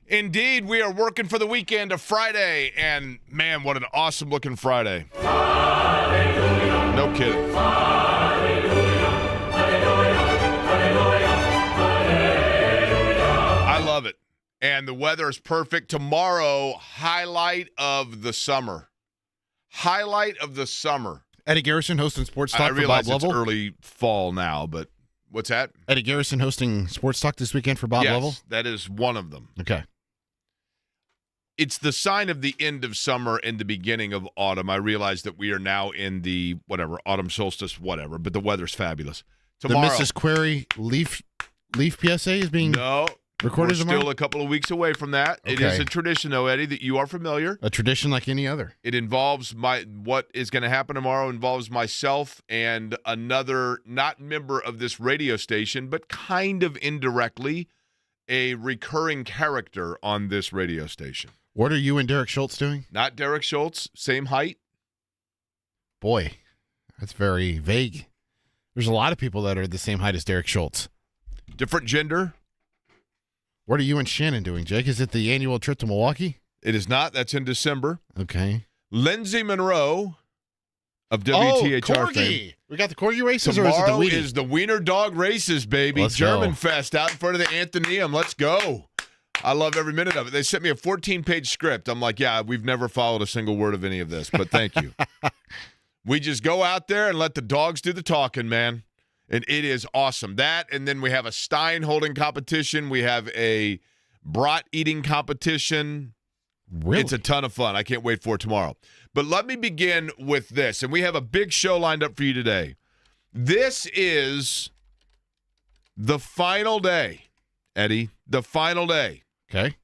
Indeed, we are working for the weekend of Friday, and man, what an awesome-looking Friday. Hallelujah. No kidding. Hallelujah. Hallelujah. I love it, and the weather is perfect. Tomorrow, highlight of the summer. Highlight of the summer. Eddie Garrison hosting Sports Talk for Bob realize it's Lovell. early fall now, but what's that? Eddie Garrison hosting Sports Talk this weekend for Bob Lovell? Yes, that is one of them. Okay. It's the sign of the end of summer and the beginning of autumn. I realize that we are now in the, autumn solstice, but the weather's fabulous. Tomorrow, The Mrs. Query Leaf PSA is being recorded we're tomorrow? still a couple of weeks away from that. Okay. It is a tradition, though, Eddie, that you are familiar. A tradition like any other. It involves what is going to happen tomorrow involves myself and another not member of this radio station, but kind of indirectly a recurring character on this radio station. What are you and Derek Schultz doing? Not Derek Schultz, same height. Boy, that's very vague. There's a lot of people that are the same height as Derek Schultz. Different gender. What are you and Shannon doing, Jake? Is it the annual trip to Milwaukee? It is not. That's in December. Okay. Lindsay Monroe of WTHR fame. We got the Corgi races, Tomorrow or is it the Wheatie? is the Wiener Dog Races, baby. Let's German go. Fest out in front of the Athenaeum. Let's go. I love every minute of it. They sent me a 14-page script. I'm like, yeah, we've never followed a single word of any of this, but thank you. We just go out there and let the dogs do the talking, man. And it is awesome. That, and then we have a Stein holding competition. We have a brat eating competition. Really? It's a ton of fun. I can't wait for it tomorrow. But let me begin with this, and we have a big show lined up for you today. This is the final day, Eddie, the final day. Okay.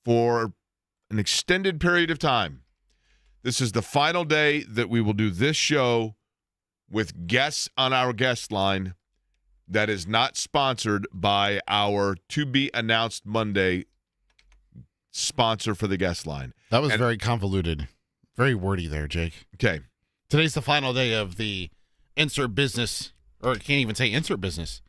For an extended period of time. This is the final day that we will do this show with guests on our guest line that is not sponsored by our to-be-announced Monday sponsor for the guest line. That was very convoluted. Very wordy there, Jake. Okay. Today's the final day of the insert business, or I can't even say insert business.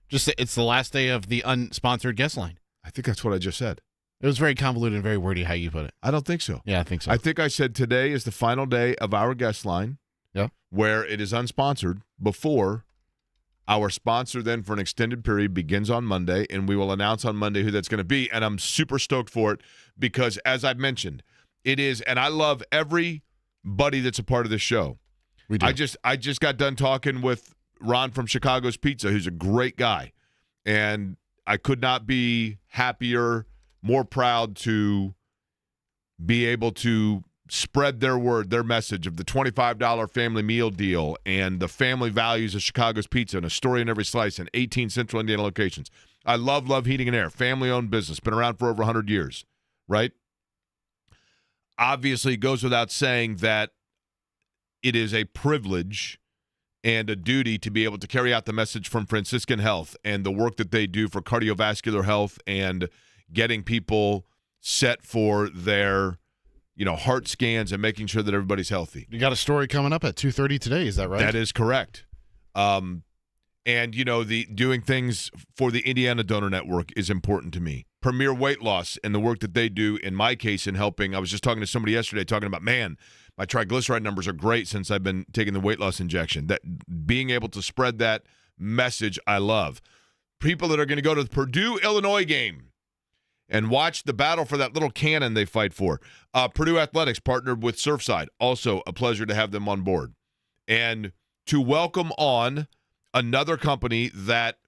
Just it's the last day of the unsponsored guest line. I think that's what I just said. It was very convoluted and very wordy how you put it. I don't think so. Yeah, I think so. I think I said today is the final day of our guest line. Yeah. Where it is unsponsored before our sponsor then for an extended period begins on Monday, and we will announce on Monday who that's going to be, and I'm super stoked for it because, as I've mentioned, it is, and I love everybody that's a part of this show. We do. I just got done talking with Ron from Chicago's Pizza, who's a great guy, and I could not be happier, more proud to be able to spread their word, their message of the $25 family meal deal and the family values of Chicago's Pizza and a story in every slice and 18 Central Indiana locations. I love Heating and Air, family-owned business, been around for over 100 years, right? Obviously, it goes without saying that it is a privilege and a duty to be able to carry out the message from Franciscan Health and the work that they do for cardiovascular health and getting people set for their heart scans and making sure that everybody's healthy. You got a story coming up at 2:30 today, is that right? That is correct. And the doing things for the Indiana Donor Network is important to me. Premier Weight Loss and the work that they do, in my case, in helping. I was just talking to somebody yesterday talking about, man, my triglyceride numbers are great since I've been taking the weight loss injection. That being able to spread that message, I love. People that are going to go to the Purdue-Illinois game and watch the battle for that little cannon they fight for. Purdue Athletics partnered with Surfside. Also a pleasure to have them on board. And to welcome on another company that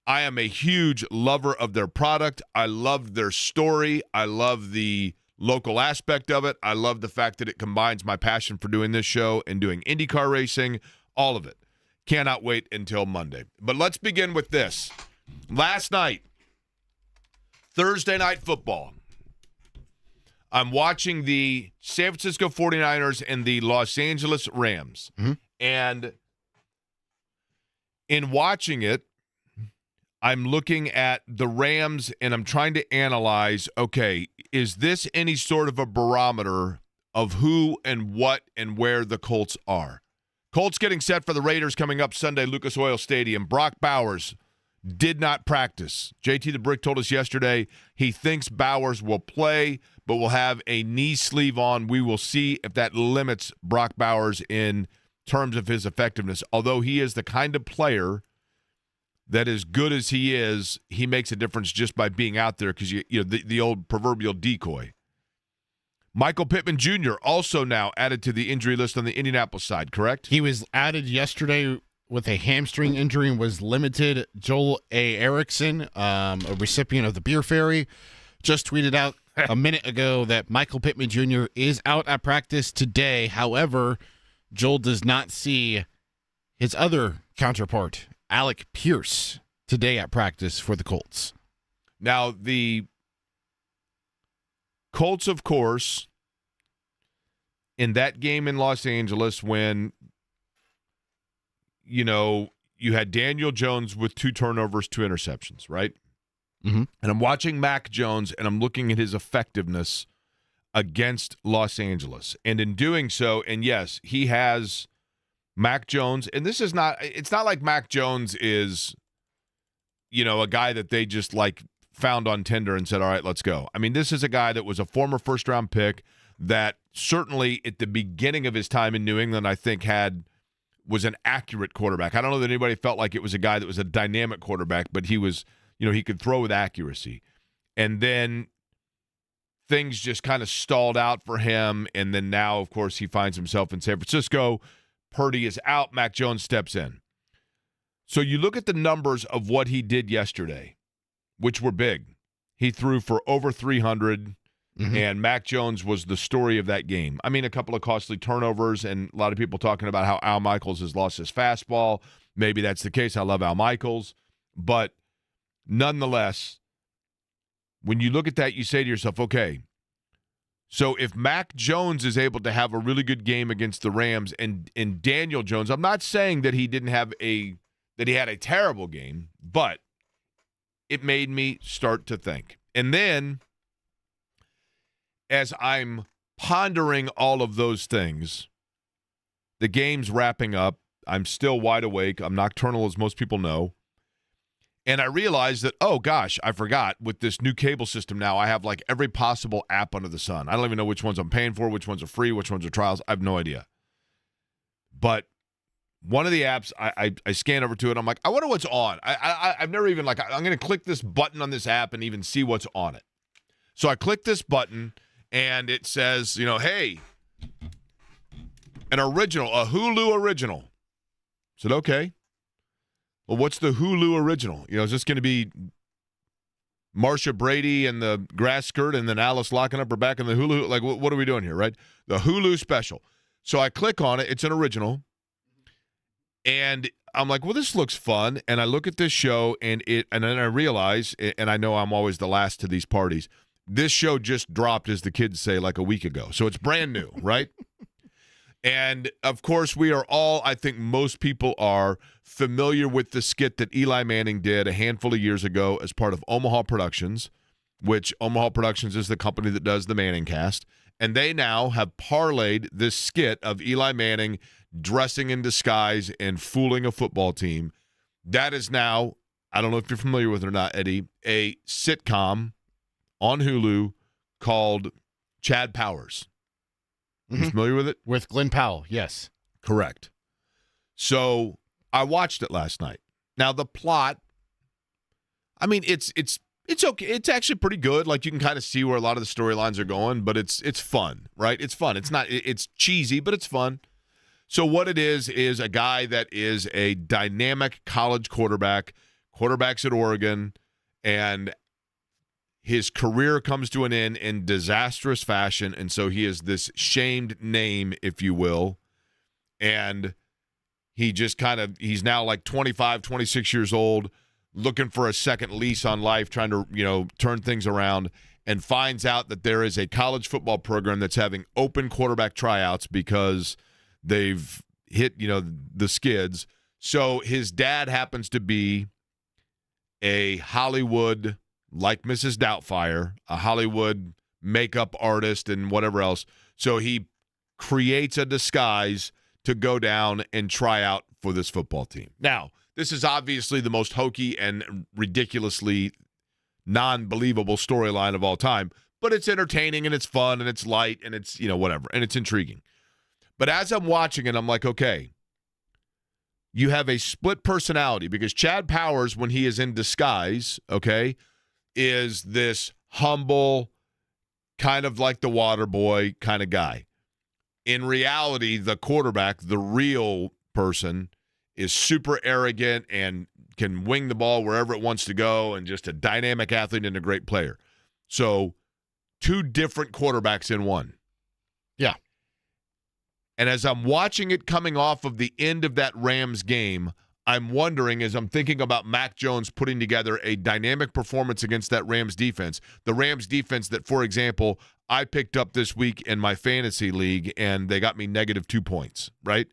I am a huge lover of their product. I love their story. I love the local aspect of it. I love the fact that it combines my passion for doing this show and doing IndyCar racing, all of it. Cannot wait until Monday. But let's begin with this. Last night, Thursday Night Football. I'm watching the San Francisco 49ers and the Los Angeles Rams. Mm-hmm. And in watching it, I'm looking at the Rams and I'm trying to analyze, okay, is this any sort of a barometer of who and what and where the Colts are? Colts getting set for the Raiders coming up Sunday, Lucas Oil Stadium. Brock Bowers did not practice. JT the Brick told us yesterday he thinks Bowers will play, but will have a knee sleeve on. We will see if that limits Brock Bowers in terms of his effectiveness. Although he is the kind of player that, as good as he is, he makes a difference just by being out there because, the old proverbial decoy. Michael Pittman Jr. also now added to the injury list on the Indianapolis side, correct? He was added yesterday with a hamstring injury and was limited. Joel A. Erickson, a recipient of the Beer Fairy, just tweeted out a minute ago that Michael Pittman Jr. is out at practice today. However, Joel does not see his other counterpart, Alec Pierce, today at practice for the Colts. Now, the Colts, of course, in that game in Los Angeles when, you had Daniel Jones with 2 turnovers, 2 interceptions, right? Mm-hmm. And I'm watching Mac Jones, and I'm looking at his effectiveness against Los Angeles. And in doing so, and yes, he has Mac Jones, and it's not like Mac Jones is, a guy that they just found on Tinder and said, all right, let's go. I mean, this is a guy that was a former first-round pick that certainly at the beginning of his time in New England, I think was an accurate quarterback. I don't know that anybody felt like it was a guy that was a dynamic quarterback, but he was, he could throw with accuracy. And then things just kind of stalled out for him, and then now, of course, he finds himself in San Francisco. Purdy is out. Mac Jones steps in. So you look at the numbers of what he did yesterday, which were big. He threw for over 300, and Mac Jones was the story of that game. I mean, a couple of costly turnovers, and a lot of people talking about how Al Michaels has lost his fastball. Maybe that's the case. I love Al Michaels. But nonetheless, when you look at that, you say to yourself, okay, so if Mac Jones is able to have a really good game against the Rams and Daniel Jones, I'm not saying that he had a terrible game, but it made me start to think. And then, as I'm pondering all of those things, the game's wrapping up. I'm still wide awake. I'm nocturnal, as most people know. And I realized that, oh, gosh, I forgot. With this new cable system now, I have every possible app under the sun. I don't even know which ones I'm paying for, which ones are free, which ones are trials. I have no idea. But one of the apps, I scan over to it. I'm like, I wonder what's on. I've never even, I'm going to click this button on this app and even see what's on it. So I click this button, and it says, hey, a Hulu original. I said, okay. Well, what's the Hulu original? Is this going to be Marsha Brady and the grass skirt and then Alice locking up her back in the Hulu? What are we doing here, right? The Hulu special. So I click on it. It's an original. And I'm like, well, this looks fun. And I look at this show, and then I realize, and I know I'm always the last to these parties, this show just dropped, as the kids say, a week ago. So it's brand new, right? And, of course, we are all, I think most people are familiar with the skit that Eli Manning did a handful of years ago as part of Omaha Productions, which Omaha Productions is the company that does the Manning cast. And they now have parlayed this skit of Eli Manning dressing in disguise and fooling a football team. That is now, I don't know if you're familiar with it or not, Eddie, a sitcom on Hulu called Chad Powers. You familiar with it? With Glenn Powell, yes. Correct. So I watched it last night. Now the plot, I mean, it's okay. It's actually pretty good. You can kind of see where a lot of the storylines are going, but it's fun, right? It's fun. It's cheesy, but it's fun. So what it is a guy that is a dynamic college quarterback, quarterbacks at Oregon, and his career comes to an end in disastrous fashion, and so he is this shamed name, if you will, and he just he's now 25, 26 years old, looking for a second lease on life, trying to, turn things around, and finds out that there is a college football program that's having open quarterback tryouts because they've hit, the skids. So his dad happens to be a Hollywood, like Mrs. Doubtfire, a Hollywood makeup artist and whatever else. So he creates a disguise to go down and try out for this football team. Now, this is obviously the most hokey and ridiculously non-believable storyline of all time, but it's entertaining and it's fun and it's light and it's, whatever, and it's intriguing. But as I'm watching it, I'm like, okay, you have a split personality because Chad Powers, when he is in disguise, okay, is this humble, kind of like the water boy kind of guy. In reality, the quarterback, the real person, is super arrogant and can wing the ball wherever it wants to go and just a dynamic athlete and a great player. So, two different quarterbacks in one. Yeah. And as I'm watching it coming off of the end of that Rams game, I'm wondering, as I'm thinking about Mac Jones putting together a dynamic performance against that Rams defense, the Rams defense that, for example, I picked up this week in my fantasy league, and they got me -2 points, right?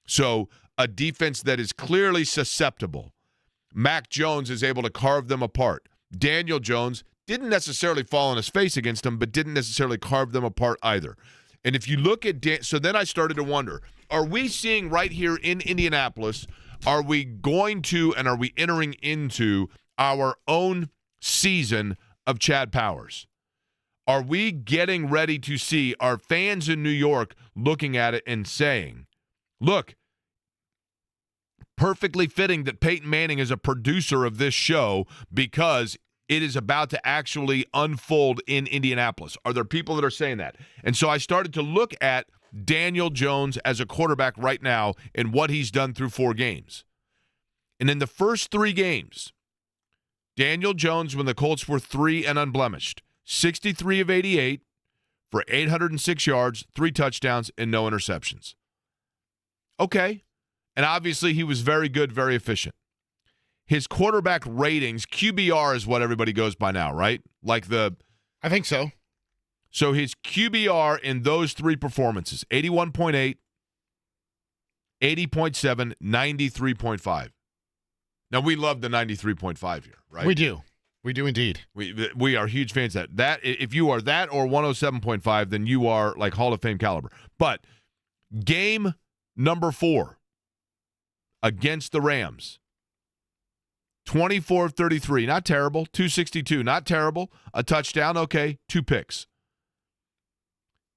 So a defense that is clearly susceptible. Mac Jones is able to carve them apart. Daniel Jones didn't necessarily fall on his face against them, but didn't necessarily carve them apart either. And if you look at so then I started to wonder, are we seeing right here in Indianapolis, are we going to and are we entering into our own season of Chad Powers? Are we getting ready to see our fans in New York looking at it and saying, look, perfectly fitting that Peyton Manning is a producer of this show because it is about to actually unfold in Indianapolis? Are there people that are saying that? And so I started to look at Daniel Jones as a quarterback right now and what he's done through 4 games. And in the first 3 games, Daniel Jones, when the Colts were 3 and unblemished, 63 of 88 for 806 yards, 3 touchdowns, and no interceptions. Okay. And obviously he was very good, very efficient. His quarterback ratings, QBR is what everybody goes by now, right? I think so. So his QBR in those 3 performances, 81.8, 80.7, 93.5. Now, we love the 93.5 here, right? We do. We do indeed. We are huge fans of that. That if you are that or 107.5, then you are like Hall of Fame caliber. But game number 4 against the Rams, 24 of 33, not terrible. 262, not terrible. A touchdown, okay. 2 picks.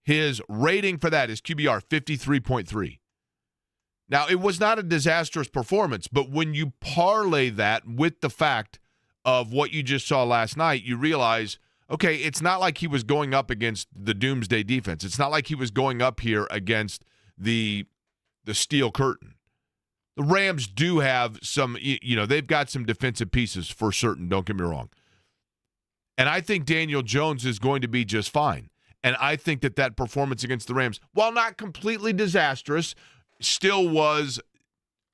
His rating for that is QBR 53.3. Now, it was not a disastrous performance, but when you parlay that with the fact of what you just saw last night, you realize, okay, it's not like he was going up against the doomsday defense. It's not like he was going up here against the steel curtain. The Rams do have some, they've got some defensive pieces for certain, don't get me wrong. And I think Daniel Jones is going to be just fine. And I think that performance against the Rams, while not completely disastrous, still was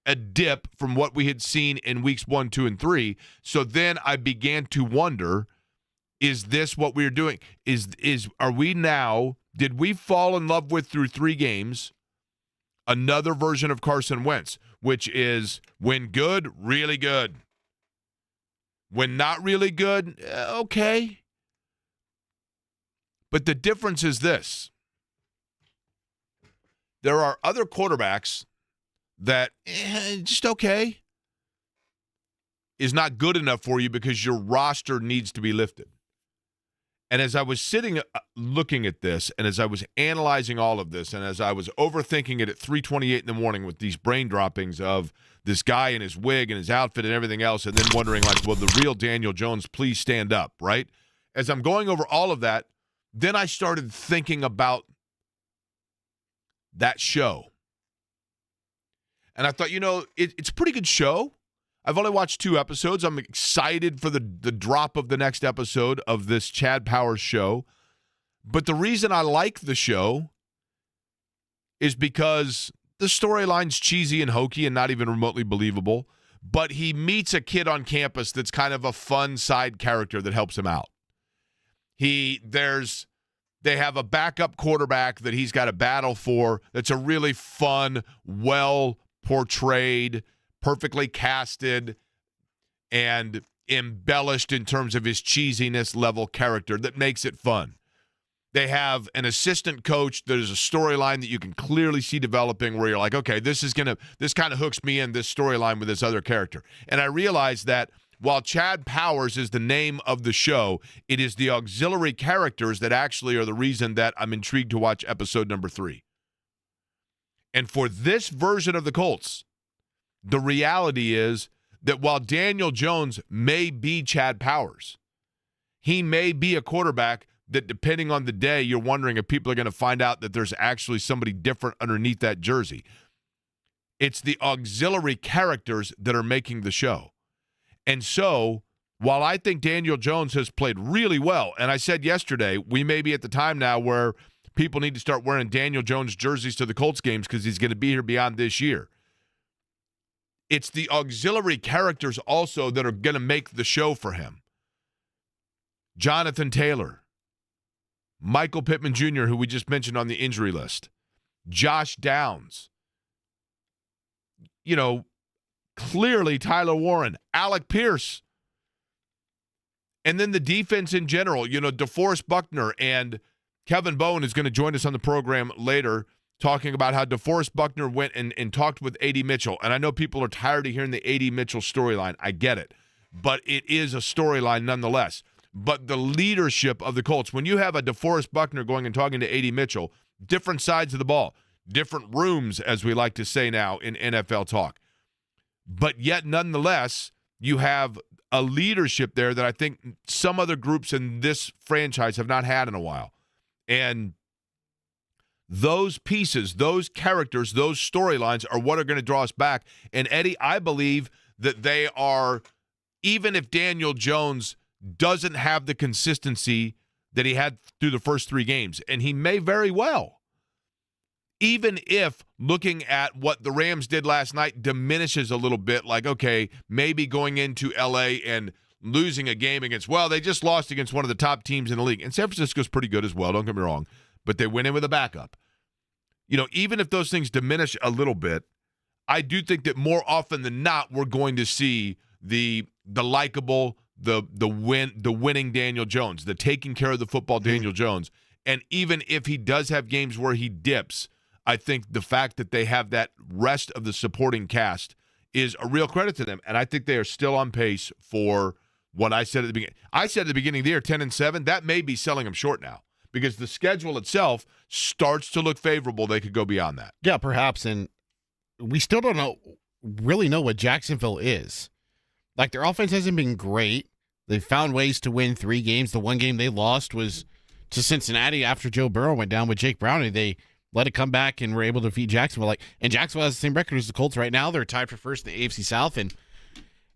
a dip from what we had seen in weeks 1, 2, and 3. So then I began to wonder, is this what we're doing? Are we now, did we fall in love with through 3 games another version of Carson Wentz, which is when good, really good. When not really good, okay. But the difference is this. There are other quarterbacks that just okay is not good enough for you because your roster needs to be lifted. And as I was sitting looking at this, and as I was analyzing all of this, and as I was overthinking it at 3:28 in the morning with these brain droppings of this guy and his wig and his outfit and everything else, and then wondering, like, will the real Daniel Jones please stand up, right? As I'm going over all of that, then I started thinking about that show. And I thought, it's a pretty good show. I've only watched 2 episodes. I'm excited for the drop of the next episode of this Chad Powers show. But the reason I like the show is because the storyline's cheesy and hokey and not even remotely believable. But he meets a kid on campus that's kind of a fun side character that helps him out. They have a backup quarterback that he's got to battle for that's a really fun, well-portrayed, perfectly casted, and embellished in terms of his cheesiness level character that makes it fun. They have an assistant coach that is a storyline that you can clearly see developing where you're like, okay, this kind of hooks me in this storyline with this other character. And I realize that while Chad Powers is the name of the show, it is the auxiliary characters that actually are the reason that I'm intrigued to watch episode number 3. And for this version of the Colts, the reality is that while Daniel Jones may be Chad Powers, he may be a quarterback that, depending on the day, you're wondering if people are going to find out that there's actually somebody different underneath that jersey. It's the auxiliary characters that are making the show. And so, while I think Daniel Jones has played really well, and I said yesterday, we may be at the time now where people need to start wearing Daniel Jones jerseys to the Colts games because he's going to be here beyond this year. It's the auxiliary characters also that are going to make the show for him. Jonathan Taylor, Michael Pittman Jr., who we just mentioned on the injury list, Josh Downs, clearly Tyler Warren, Alec Pierce, and then the defense in general, DeForest Buckner, and Kevin Bowen is going to join us on the program later talking about how DeForest Buckner went and talked with A.D. Mitchell. And I know people are tired of hearing the A.D. Mitchell storyline. I get it. But it is a storyline nonetheless. But the leadership of the Colts, when you have a DeForest Buckner going and talking to A.D. Mitchell, different sides of the ball, different rooms, as we like to say now in NFL talk. But yet, nonetheless, you have a leadership there that I think some other groups in this franchise have not had in a while. And those pieces, those characters, those storylines are what are going to draw us back. And, Eddie, I believe that they are, even if Daniel Jones doesn't have the consistency that he had through the first 3 games, and he may very well, even if looking at what the Rams did last night diminishes a little bit, like, okay, maybe going into L.A. and losing a game against, well, they just lost against one of the top teams in the league. And San Francisco's pretty good as well, don't get me wrong, but they went in with a backup. Even if those things diminish a little bit, I do think that more often than not, we're going to see the likable, the winning Daniel Jones, the taking care of the football Daniel Jones. And even if he does have games where he dips, I think the fact that they have that rest of the supporting cast is a real credit to them. And I think they are still on pace for what I said at the beginning. I said at the beginning of the year, 10-7, that may be selling them short now because the schedule itself starts to look favorable. They could go beyond that. Yeah, perhaps. And we still don't really know what Jacksonville is. Like, their offense hasn't been great. They've found ways to win 3 games. The one game they lost was to Cincinnati after Joe Burrow went down with Jake Browning. They let it come back and were able to defeat Jacksonville. And Jacksonville has the same record as the Colts right now. They're tied for first in the AFC South. And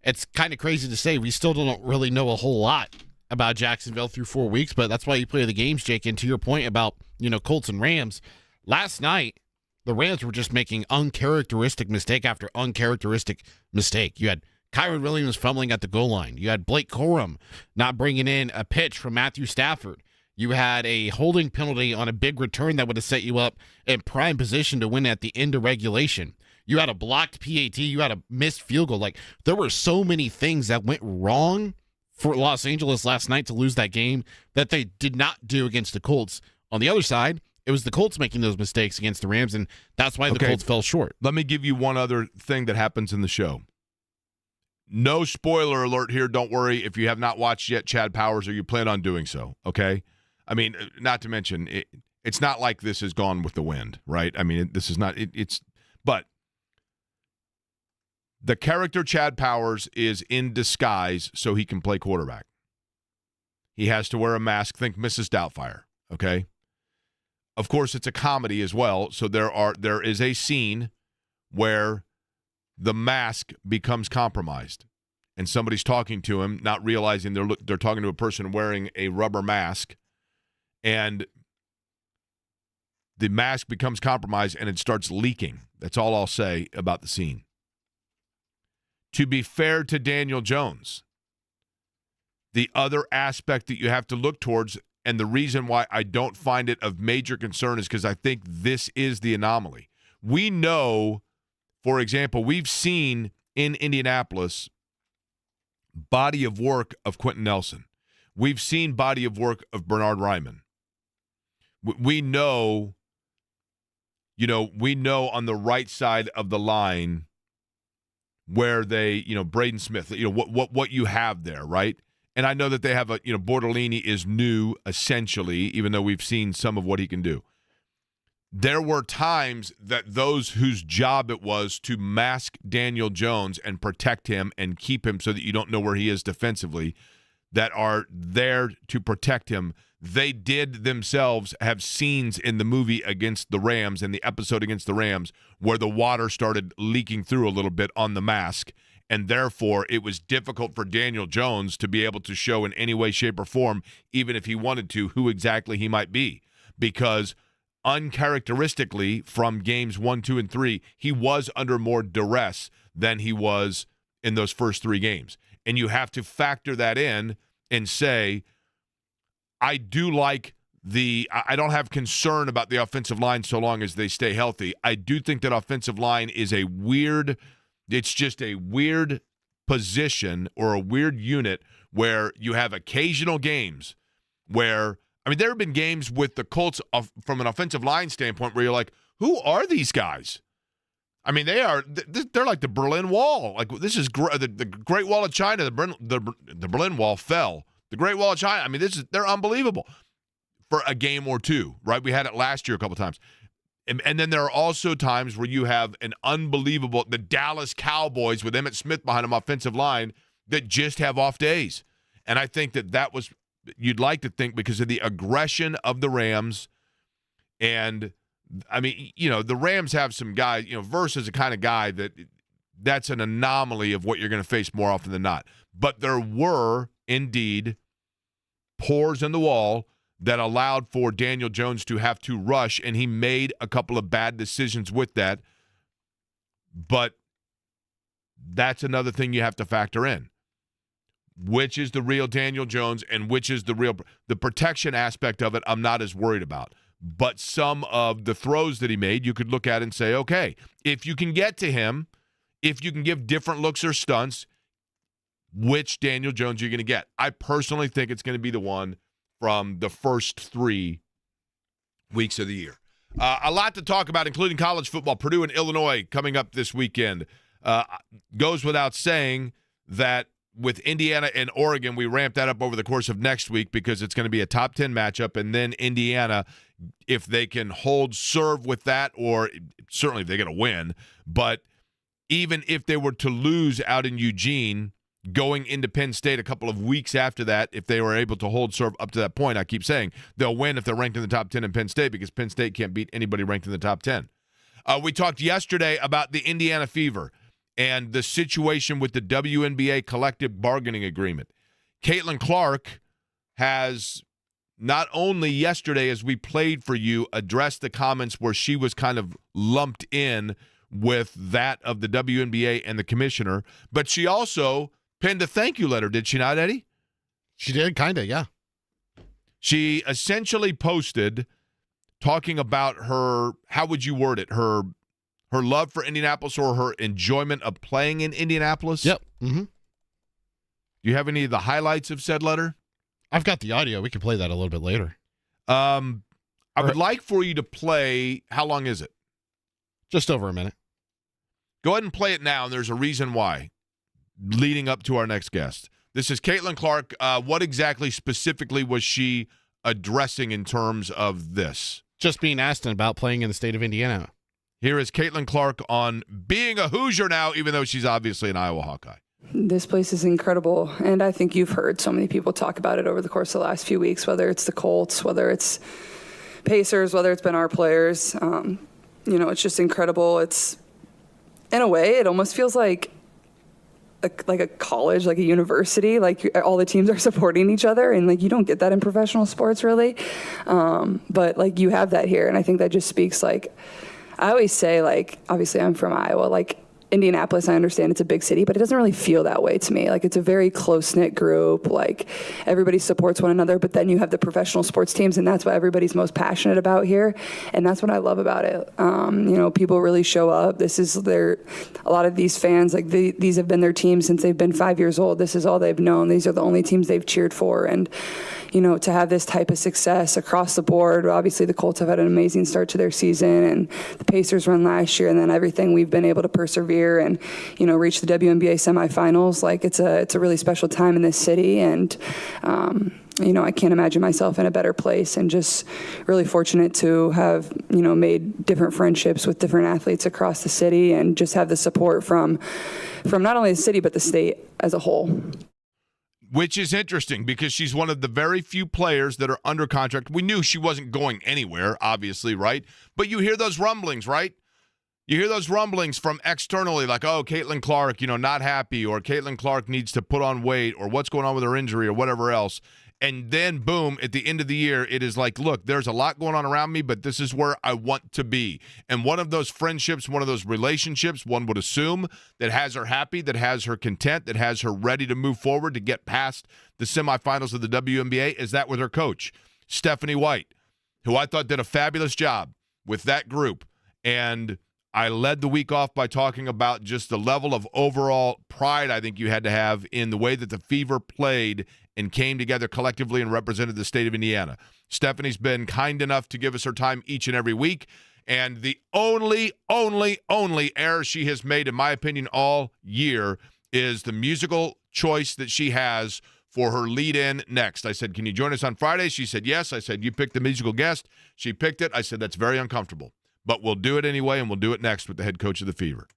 it's kind of crazy to say we still don't really know a whole lot about Jacksonville through 4 weeks, but that's why you play the games, Jake. And to your point about, Colts and Rams, last night, the Rams were just making uncharacteristic mistake after uncharacteristic mistake. You had Kyron Williams fumbling at the goal line. You had Blake Corum not bringing in a pitch from Matthew Stafford. You had a holding penalty on a big return that would have set you up in prime position to win at the end of regulation. You had a blocked PAT. You had a missed field goal. Like, there were so many things that went wrong for Los Angeles last night to lose that game that they did not do against the Colts. On the other side, it was the Colts making those mistakes against the Rams, and that's why the Colts fell short. Let me give you one other thing that happens in the show. No spoiler alert here. Don't worry if you have not watched yet Chad Powers or you plan on doing so, okay? I mean, not to mention, it's not like this is Gone with the Wind, right? I mean, this is not, but the character Chad Powers is in disguise so he can play quarterback. He has to wear a mask. Think Mrs. Doubtfire, okay? Of course, it's a comedy as well, so there is a scene where the mask becomes compromised, and somebody's talking to him, not realizing they're talking to a person wearing a rubber mask, and the mask becomes compromised, and it starts leaking. That's all I'll say about the scene. To be fair to Daniel Jones, the other aspect that you have to look towards, and the reason why I don't find it of major concern is because I think this is the anomaly. We know, for example, we've seen in Indianapolis body of work of Quentin Nelson. We've seen body of work of Bernard Ryman. We know, we know on the right side of the line where they, Braden Smith, what you have there, right? And I know that they have Bortolini is new, essentially, even though we've seen some of what he can do. There were times that those whose job it was to mask Daniel Jones and protect him and keep him so that you don't know where he is defensively, that are there to protect him, they did themselves have scenes in the movie against the Rams and the episode against the Rams where the water started leaking through a little bit on the mask, and therefore it was difficult for Daniel Jones to be able to show in any way, shape, or form, even if he wanted to, who exactly he might be. Because uncharacteristically from games 1, 2, and 3, he was under more duress than he was in those first 3 games. And you have to factor that in and say, I do like I don't have concern about the offensive line so long as they stay healthy. I do think that offensive line is it's just a weird position or a weird unit where you have occasional games where, there have been games with the Colts from an offensive line standpoint where you're like, who are these guys? They're like the Berlin Wall. Like, this is the Great Wall of China. The Berlin Wall fell. The Great Wall of China. They're unbelievable for a game or two, right? We had it last year a couple times. And then there are also times where you have the Dallas Cowboys with Emmitt Smith behind them offensive line that just have off days. And I think that was, you'd like to think, because of the aggression of the Rams. And, the Rams have some guys, Verse is the kind of guy that's an anomaly of what you're going to face more often than not. But there were, indeed, pores in the wall that allowed for Daniel Jones to have to rush, and he made a couple of bad decisions with that. But that's another thing you have to factor in. Which is the real Daniel Jones and which is the protection aspect of it, I'm not as worried about. But some of the throws that he made, you could look at and say, okay, if you can get to him, if you can give different looks or stunts, which Daniel Jones are you going to get? I personally think it's going to be the one from the first 3 weeks of the year. A lot to talk about, including college football. Purdue and Illinois coming up this weekend. Goes without saying that with Indiana and Oregon, we ramp that up over the course of next week because it's going to be a top 10 matchup. And then Indiana, if they can hold serve with that, or certainly if they're going to win, but even if they were to lose out in Eugene, going into Penn State a couple of weeks after that, if they were able to hold serve up to that point, I keep saying they'll win if they're ranked in the top 10 in Penn State, because Penn State can't beat anybody ranked in the top 10. We talked yesterday about the Indiana Fever and the situation with the WNBA collective bargaining agreement. Caitlin Clark has not only yesterday, as we played for you, addressed the comments where she was kind of lumped in with that of the WNBA and the commissioner, but she also penned a thank you letter, did she not, Eddie? She did, kind of, yeah. She essentially posted talking about her, how would you word it, her love for Indianapolis or her enjoyment of playing in Indianapolis? Yep. Mm-hmm. Do you have any of the highlights of said letter? I've got the audio. We can play that a little bit later. I would like for you to play, how long is it? Just over a minute. Go ahead and play it now, and there's a reason why, leading up to our next guest. This is Caitlin Clark. What exactly specifically was she addressing in terms of this? Just being asked about playing in the state of Indiana. Here is Caitlin Clark on being a Hoosier now, even though she's obviously an Iowa Hawkeye. This place is incredible, and I think you've heard so many people talk about it over the course of the last few weeks, whether it's the Colts, whether it's Pacers, whether it's been our players. It's just incredible. It's, in a way, it almost feels like a college, like a university, like all the teams are supporting each other, and like you don't get that in professional sports really, but like you have that here, and I think that just speaks, like I always say, like obviously I'm from Iowa, like Indianapolis, I understand it's a big city, but it doesn't really feel that way to me. Like it's a very close-knit group, like everybody supports one another, but then you have the professional sports teams, and that's what everybody's most passionate about here, and that's what I love about it. People really show up. A lot of these fans, like these have been their teams since they've been 5 years old. This is all they've known. These are the only teams they've cheered for, and to have this type of success across the board. Obviously, the Colts have had an amazing start to their season, and the Pacers run last year, and then everything we've been able to persevere and, reach the WNBA semifinals. Like, it's a really special time in this city, and I can't imagine myself in a better place, and just really fortunate to have, made different friendships with different athletes across the city, and just have the support from not only the city but the state as a whole. Which is interesting because she's one of the very few players that are under contract. We knew she wasn't going anywhere, obviously, right? But you hear those rumblings, right? You hear those rumblings from externally, like, oh, Caitlin Clark, not happy, or Caitlin Clark needs to put on weight, or what's going on with her injury, or whatever else. And then, boom, at the end of the year, it is like, look, there's a lot going on around me, but this is where I want to be. And one of those friendships, one of those relationships, one would assume, that has her happy, that has her content, that has her ready to move forward to get past the semifinals of the WNBA, is that with her coach, Stephanie White, who I thought did a fabulous job with that group. And I led the week off by talking about just the level of overall pride I think you had to have in the way that the Fever played and came together collectively and represented the state of Indiana. Stephanie's been kind enough to give us her time each and every week, and the only error she has made, in my opinion, all year is the musical choice that she has for her lead-in next. I said, can you join us on Friday? She said, yes. I said, you picked the musical guest. She picked it. I said, that's very uncomfortable. But we'll do it anyway, and we'll do it next with the head coach of the Fever.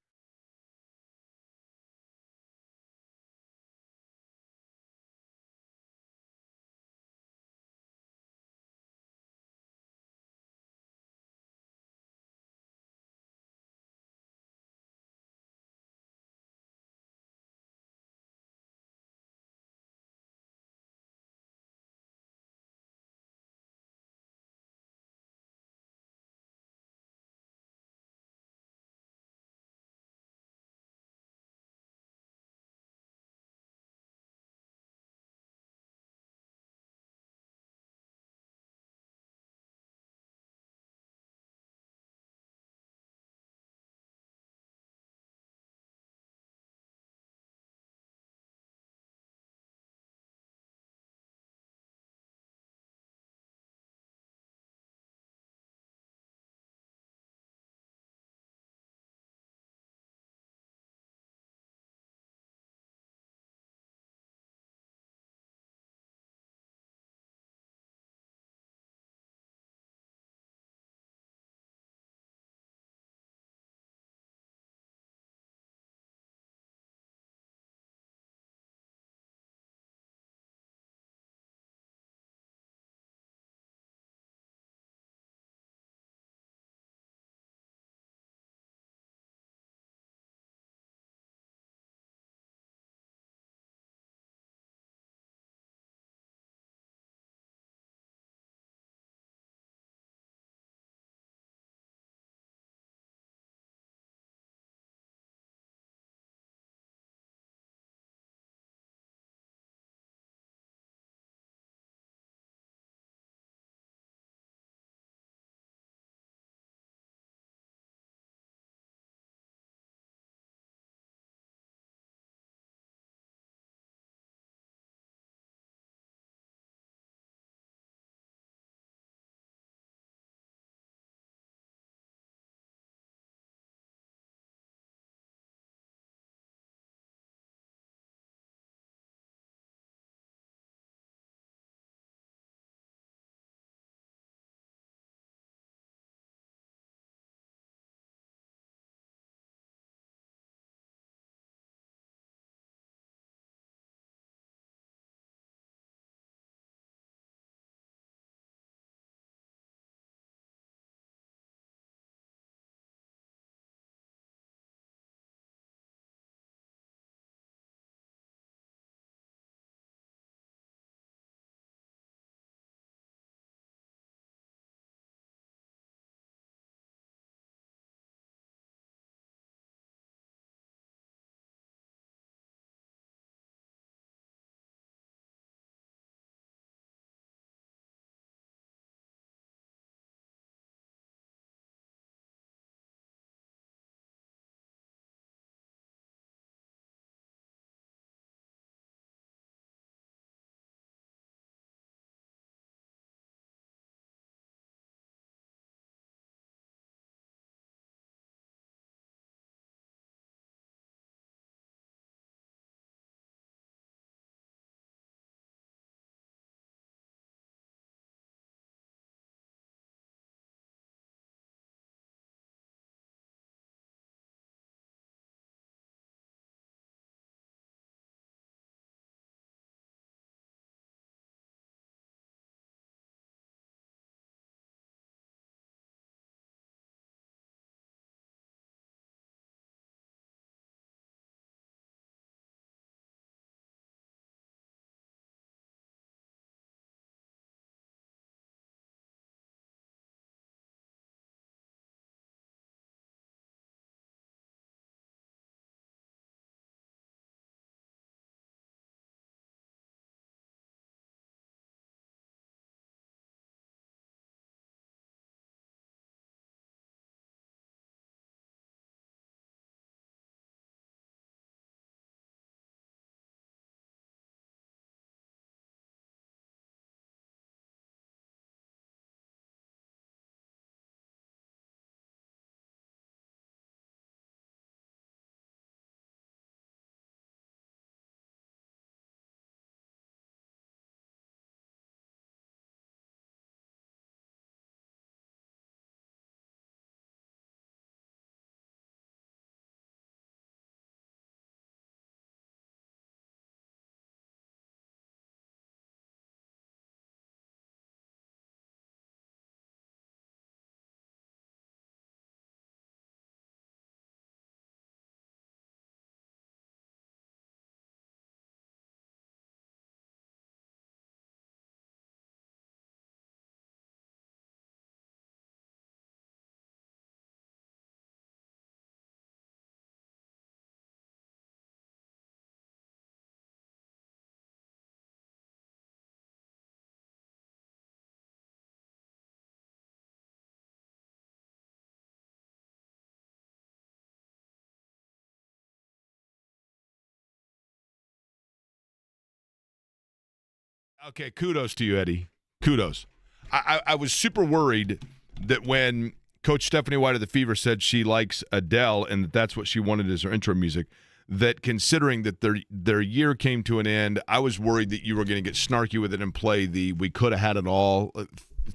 Okay, kudos to you, Eddie. Kudos. I was super worried that when Coach Stephanie White of the Fever said she likes Adele and that's what she wanted as her intro music, that considering that their year came to an end, I was worried that you were going to get snarky with it and play the "we could have had it all," and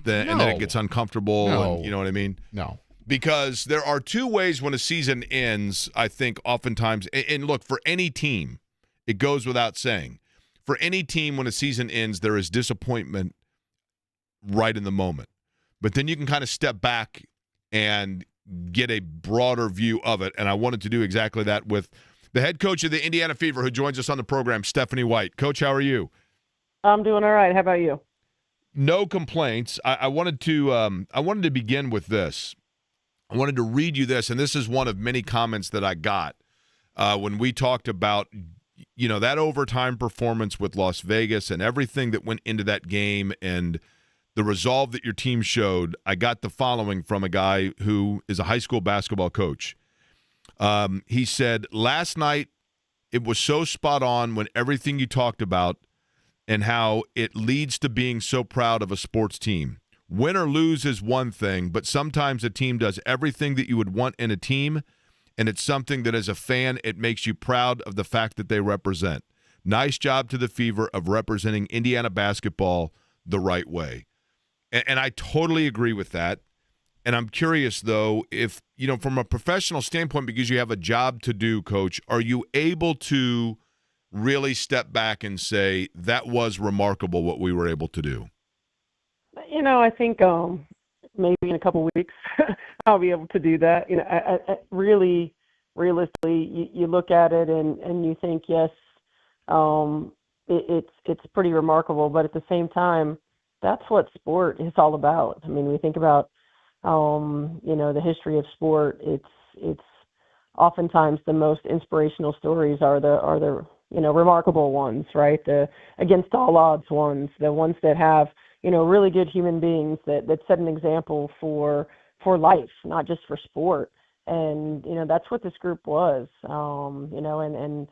then it gets uncomfortable. No. And, you know what I mean? No. Because there are two ways when a season ends, I think, oftentimes. And look, for any team, it goes without saying. For any team, when a season ends, there is disappointment right in the moment. But then you can kind of step back and get a broader view of it. And I wanted to do exactly that with the head coach of the Indiana Fever, who joins us on the program, Stephanie White. Coach, how are you? I'm doing all right. How about you? No complaints. I wanted to begin with this. I wanted to read you this, and this is one of many comments that I got when we talked about, that overtime performance with Las Vegas and everything that went into that game and the resolve that your team showed. I got the following from a guy who is a high school basketball coach. He said, last night it was so spot on when everything you talked about and how it leads to being so proud of a sports team. Win or lose is one thing, but sometimes a team does everything that you would want in a team, and it's something that as a fan, it makes you proud of the fact that they represent. Nice job to the Fever of representing Indiana basketball the right way. And I totally agree with that. And I'm curious, though, if, from a professional standpoint, because you have a job to do, Coach, are you able to really step back and say that was remarkable what we were able to do? I think maybe in a couple of weeks I'll be able to do that. I really, realistically, you look at it and you think, yes, it's pretty remarkable. But at the same time, that's what sport is all about. I mean, we think about the history of sport. It's oftentimes the most inspirational stories are the remarkable ones, right? The against all odds ones, the ones that have really good human beings that set an example for life, not just for sport. And that's what this group was. And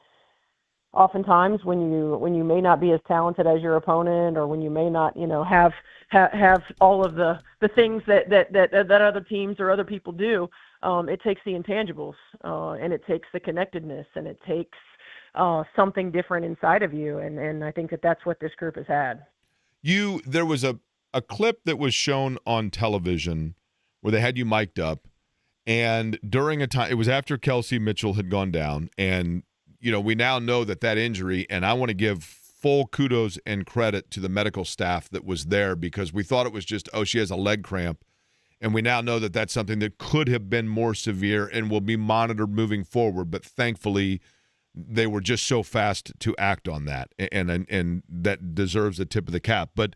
oftentimes when you may not be as talented as your opponent, or when you may not have all of the things that other teams or other people do, it takes the intangibles, and it takes the connectedness, and it takes something different inside of you. And I think that's what this group has had. There was a clip that was shown on television where they had you mic'd up, and during a time, it was after Kelsey Mitchell had gone down, and we now know that injury, and I want to give full kudos and credit to the medical staff that was there, because we thought it was just, she has a leg cramp, and we now know that that's something that could have been more severe and will be monitored moving forward, but thankfully they were just so fast to act on that, and that deserves a tip of the cap. But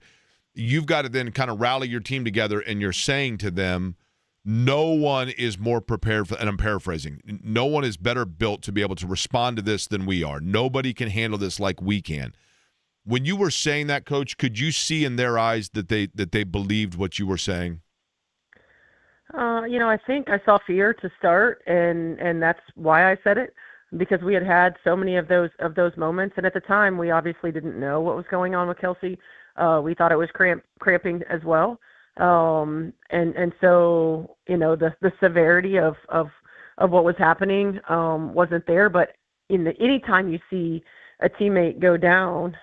you've got to then kind of rally your team together, and you're saying to them, no one is more prepared for, and I'm paraphrasing, no one is better built to be able to respond to this than we are. Nobody can handle this like we can. When you were saying that, Coach, could you see in their eyes that they believed what you were saying? I think I saw fear to start, and that's why I said it, because we had so many of those moments, and at the time we obviously didn't know what was going on with Kelsey. We thought it was cramping as well. And so, the severity of what was happening, wasn't there, but anytime you see a teammate go down,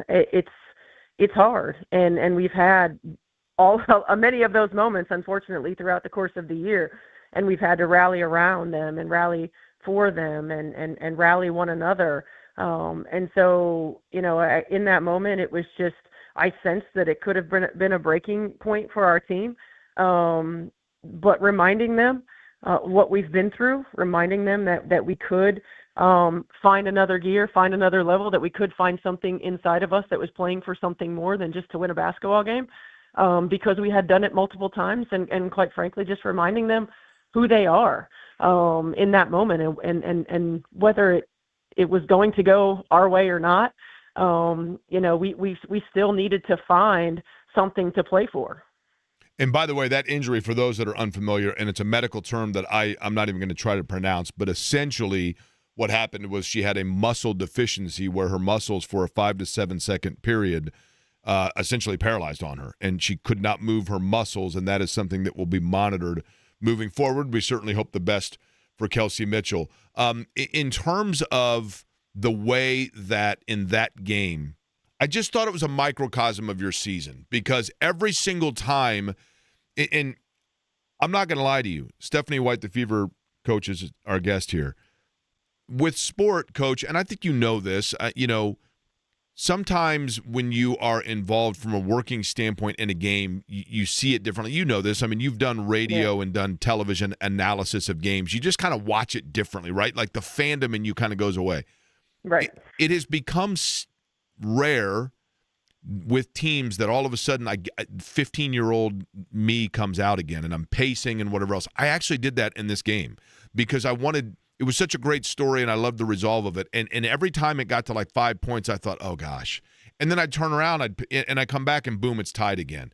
it's hard. And we've had many of those moments, unfortunately, throughout the course of the year, and we've had to rally around them and rally for them and rally one another. And so, in that moment, it was just, I sensed that it could have been a breaking point for our team. But reminding them what we've been through, reminding them that we could find another gear, find another level, that we could find something inside of us that was playing for something more than just to win a basketball game, because we had done it multiple times, and quite frankly, just reminding them who they are in that moment, and whether it was going to go our way or not. We still needed to find something to play for. And by the way, that injury, for those that are unfamiliar, and it's a medical term that I'm not even going to try to pronounce, but essentially what happened was she had a muscle deficiency where her muscles for a 5 to 7 second period essentially paralyzed on her, and she could not move her muscles, and that is something that will be monitored moving forward. We certainly hope the best for Kelsey Mitchell. In terms of the way that in that game, I just thought it was a microcosm of your season, because every single time, and I'm not going to lie to you, Stephanie White, the Fever coach, is our guest here. With sport, Coach, and I think you know this, sometimes when you are involved from a working standpoint in a game, you see it differently. You know this. I mean, you've done radio and done television analysis of games. You just kind of watch it differently, right? Like the fandom in you kind of goes away. Right. It has become rare with teams that all of a sudden 15-year-old me comes out again and I'm pacing and whatever else. I actually did that in this game because it was such a great story and I loved the resolve of it. And every time it got to like 5 points, I thought, oh gosh. And then I'd turn around and I'd come back and boom, it's tied again.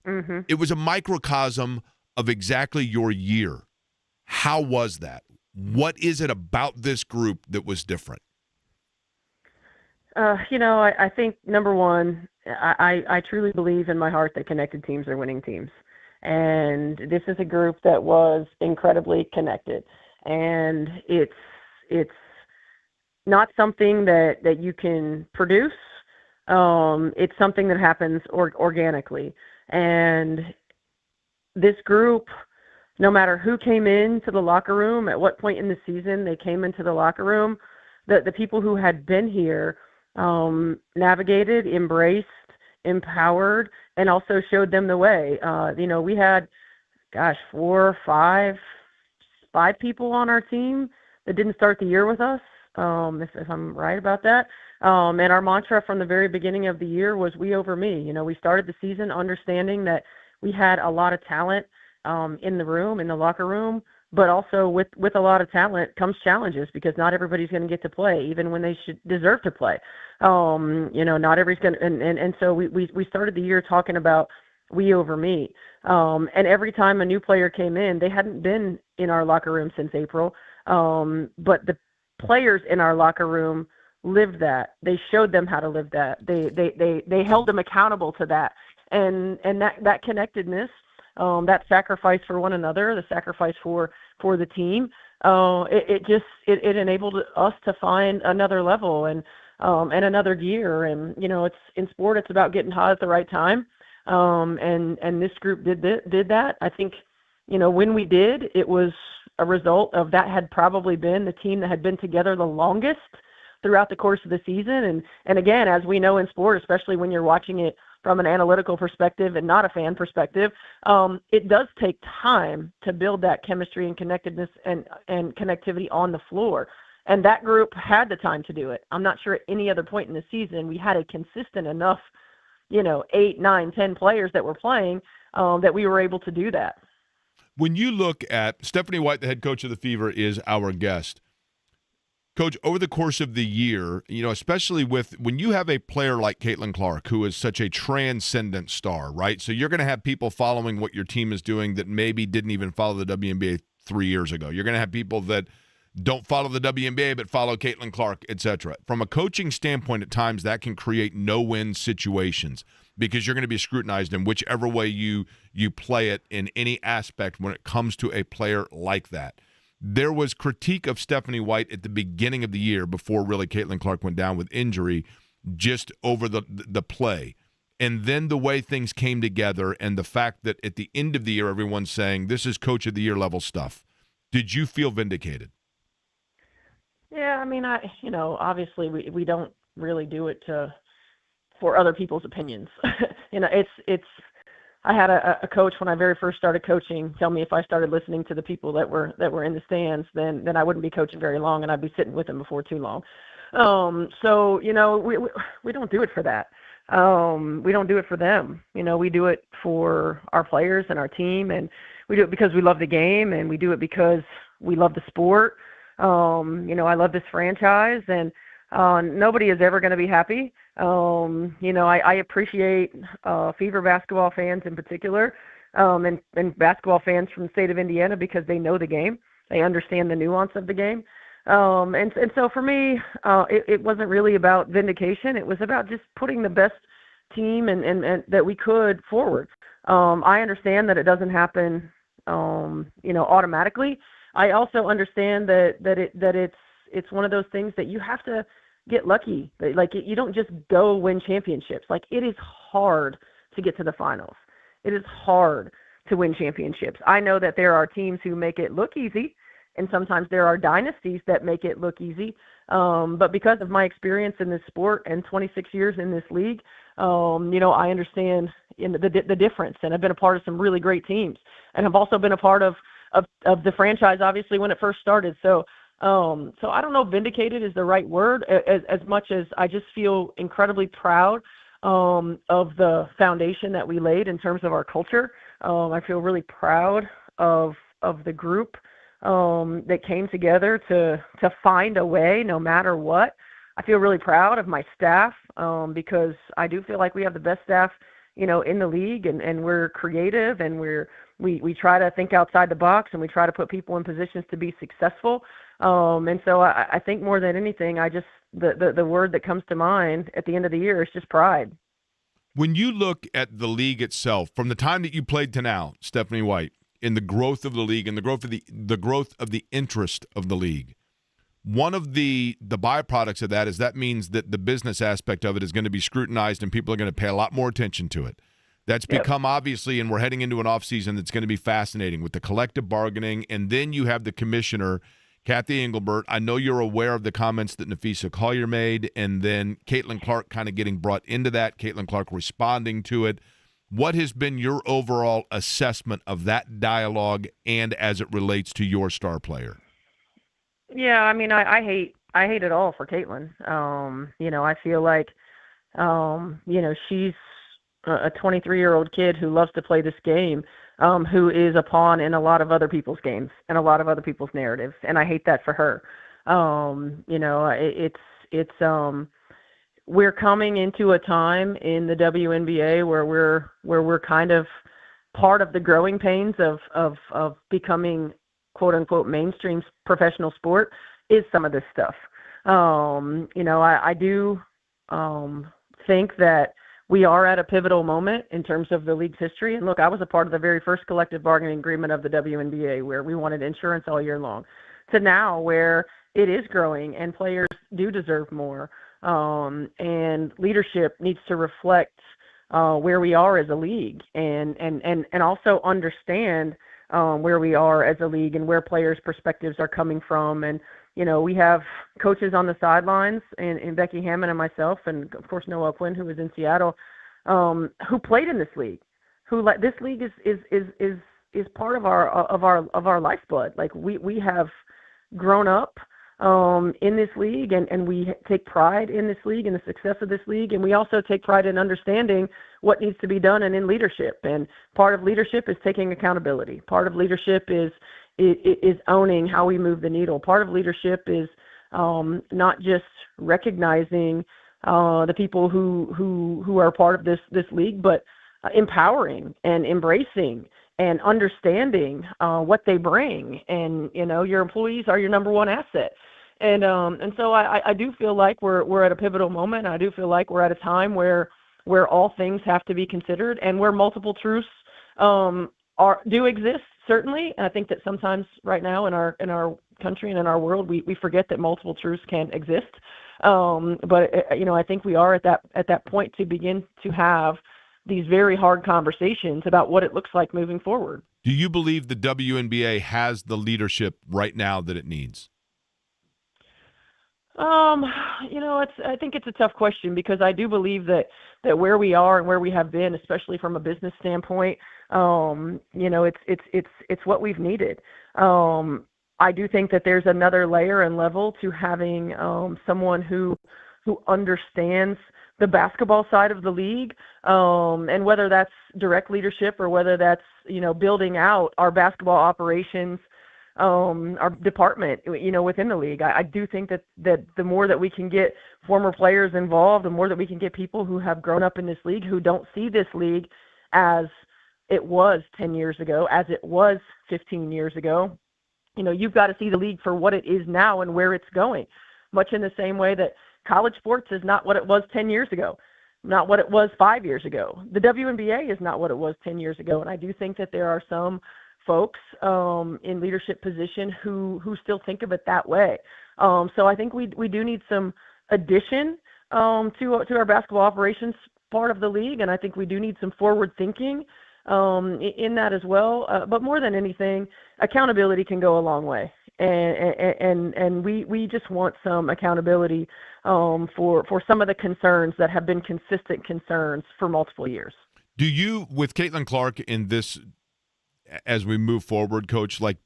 Mm-hmm. It was a microcosm of exactly your year. How was that? What is it about this group that was different? I think number one, I truly believe in my heart that connected teams are winning teams. And this is a group that was incredibly connected. And it's not something that you can produce. It's something that happens organically. And this group, no matter who came into the locker room, at what point in the season they came into the locker room, the people who had been here navigated, embraced, empowered, and also showed them the way. We had, five people on our team that didn't start the year with us, if I'm right about that. And our mantra from the very beginning of the year was we over me. We started the season understanding that we had a lot of talent in the locker room, but also with a lot of talent comes challenges because not everybody's going to get to play, even when they should deserve to play. Not everybody's going to, and so we started the year talking about we over me. And every time a new player came in, they hadn't been in our locker room since April. But the players in our locker room lived that. They showed them how to live that. They held them accountable to that. And that connectedness, that sacrifice for one another, the sacrifice for the team, it enabled us to find another level and another gear. And, it's in sport, it's about getting hot at the right time. And this group did that. I think, when we did, it was a result of that had probably been the team that had been together the longest throughout the course of the season. And again, as we know in sport, especially when you're watching it from an analytical perspective and not a fan perspective, it does take time to build that chemistry and connectedness and connectivity on the floor. And that group had the time to do it. I'm not sure at any other point in the season we had a consistent enough 8, 9, 10 players that were playing that we were able to do that. When you look at Stephanie White, the head coach of the Fever, is our guest. Coach, over the course of the year, especially when you have a player like Caitlin Clark, who is such a transcendent star, right? So you're going to have people following what your team is doing that maybe didn't even follow the WNBA 3 years ago. You're going to have people that don't follow the WNBA but follow Caitlin Clark, etc. From a coaching standpoint, at times that can create no-win situations because you're going to be scrutinized in whichever way you play it in any aspect when it comes to a player like that. There was critique of Stephanie White at the beginning of the year before really Caitlin Clark went down with injury just over the play. And then the way things came together and the fact that at the end of the year everyone's saying this is coach of the year level stuff. Did you feel vindicated? Yeah, I mean, obviously we don't really do it for other people's opinions. I had a coach when I very first started coaching tell me if I started listening to the people that were in the stands, then I wouldn't be coaching very long, and I'd be sitting with them before too long. So we don't do it for that. We don't do it for them. We do it for our players and our team, and we do it because we love the game, and we do it because we love the sport. I love this franchise, and nobody is ever going to be happy. I appreciate Fever basketball fans in particular, and basketball fans from the state of Indiana because they know the game. They understand the nuance of the game. And so for me, it wasn't really about vindication. It was about just putting the best team and that we could forward. I understand that it doesn't happen, automatically. I also understand that it's one of those things that you have to get lucky. Like, you don't just go win championships. Like, it is hard to get to the finals. It is hard to win championships. I know that there are teams who make it look easy, and sometimes there are dynasties that make it look easy. But because of my experience in this sport and 26 years in this league, I understand the difference, and I've been a part of some really great teams, and I've also been a part of the franchise, obviously, when it first started. So I don't know if vindicated is the right word, as much as I just feel incredibly proud of the foundation that we laid in terms of our culture. I feel really proud of the group that came together to find a way no matter what. I feel really proud of my staff because I do feel like we have the best staff, in the league, and we're creative, and we try to think outside the box, and we try to put people in positions to be successful. And so I think more than anything, the word that comes to mind at the end of the year is just pride. When you look at the league itself, from the time that you played to now, Stephanie White, in the growth of the league and the growth of the interest of the league, one of the byproducts of that means that the business aspect of it is going to be scrutinized and people are going to pay a lot more attention to it. That's become obviously, and we're heading into an offseason that's going to be fascinating with the collective bargaining, and then you have the commissioner, Kathy Engelbert. I know you're aware of the comments that Nafisa Collier made, and then Caitlin Clark kind of getting brought into that, Caitlin Clark responding to it. What has been your overall assessment of that dialogue and as it relates to your star player? Yeah, I mean, I hate it all for Caitlin. I feel like, she's a 23-year-old kid who loves to play this game, who is a pawn in a lot of other people's games and a lot of other people's narratives, and I hate that for her. We're coming into a time in the WNBA where we're kind of part of the growing pains of becoming quote unquote mainstream professional sport is some of this stuff. I do think that we are at a pivotal moment in terms of the league's history. And look, I was a part of the very first collective bargaining agreement of the WNBA, where we wanted insurance all year long, to now where it is growing and players do deserve more. And leadership needs to reflect where we are as a league, and also understand where we are as a league and where players' perspectives are coming from. And, we have coaches on the sidelines, and Becky Hammond and myself, and of course Noelle Quinn, who was in Seattle, who played in this league, this league is part of our lifeblood. Like, we have grown up in this league, and we take pride in this league and the success of this league, and we also take pride in understanding what needs to be done and in leadership. And part of leadership is taking accountability. Part of leadership is owning how we move the needle. Part of leadership is not just recognizing the people who are part of this league, but empowering and embracing and understanding what they bring. And your employees are your number one asset. And so I do feel like we're at a pivotal moment. I do feel like we're at a time where all things have to be considered, and where multiple truths do exist, certainly. And I think that sometimes right now in our country and in our world, we forget that multiple truths can exist. But I think we are at that point to begin to have these very hard conversations about what it looks like moving forward. Do you believe the WNBA has the leadership right now that it needs? I think it's a tough question, because I do believe that where we are and where we have been, especially from a business standpoint, it's what we've needed. I do think that there's another layer and level to having someone who understands the basketball side of the league, and whether that's direct leadership or whether that's building out our basketball operations, our department, within the league. I do think that the more that we can get former players involved, the more that we can get people who have grown up in this league, who don't see this league as it was 10 years ago, as it was 15 years ago. You've got to see the league for what it is now and where it's going, much in the same way that college sports is not what it was 10 years ago. not what it was 5 years ago. The WNBA is not what it was 10 years ago. And I do think that there are some folks in leadership position who still think of it that way. So I think we do need some addition to our basketball operations part of the league, and I think we do need some forward thinking in that as well. But more than anything, accountability can go a long way, and we just want some accountability for some of the concerns that have been consistent concerns for multiple years. Do you, with Caitlin Clark in this, as we move forward, Coach, like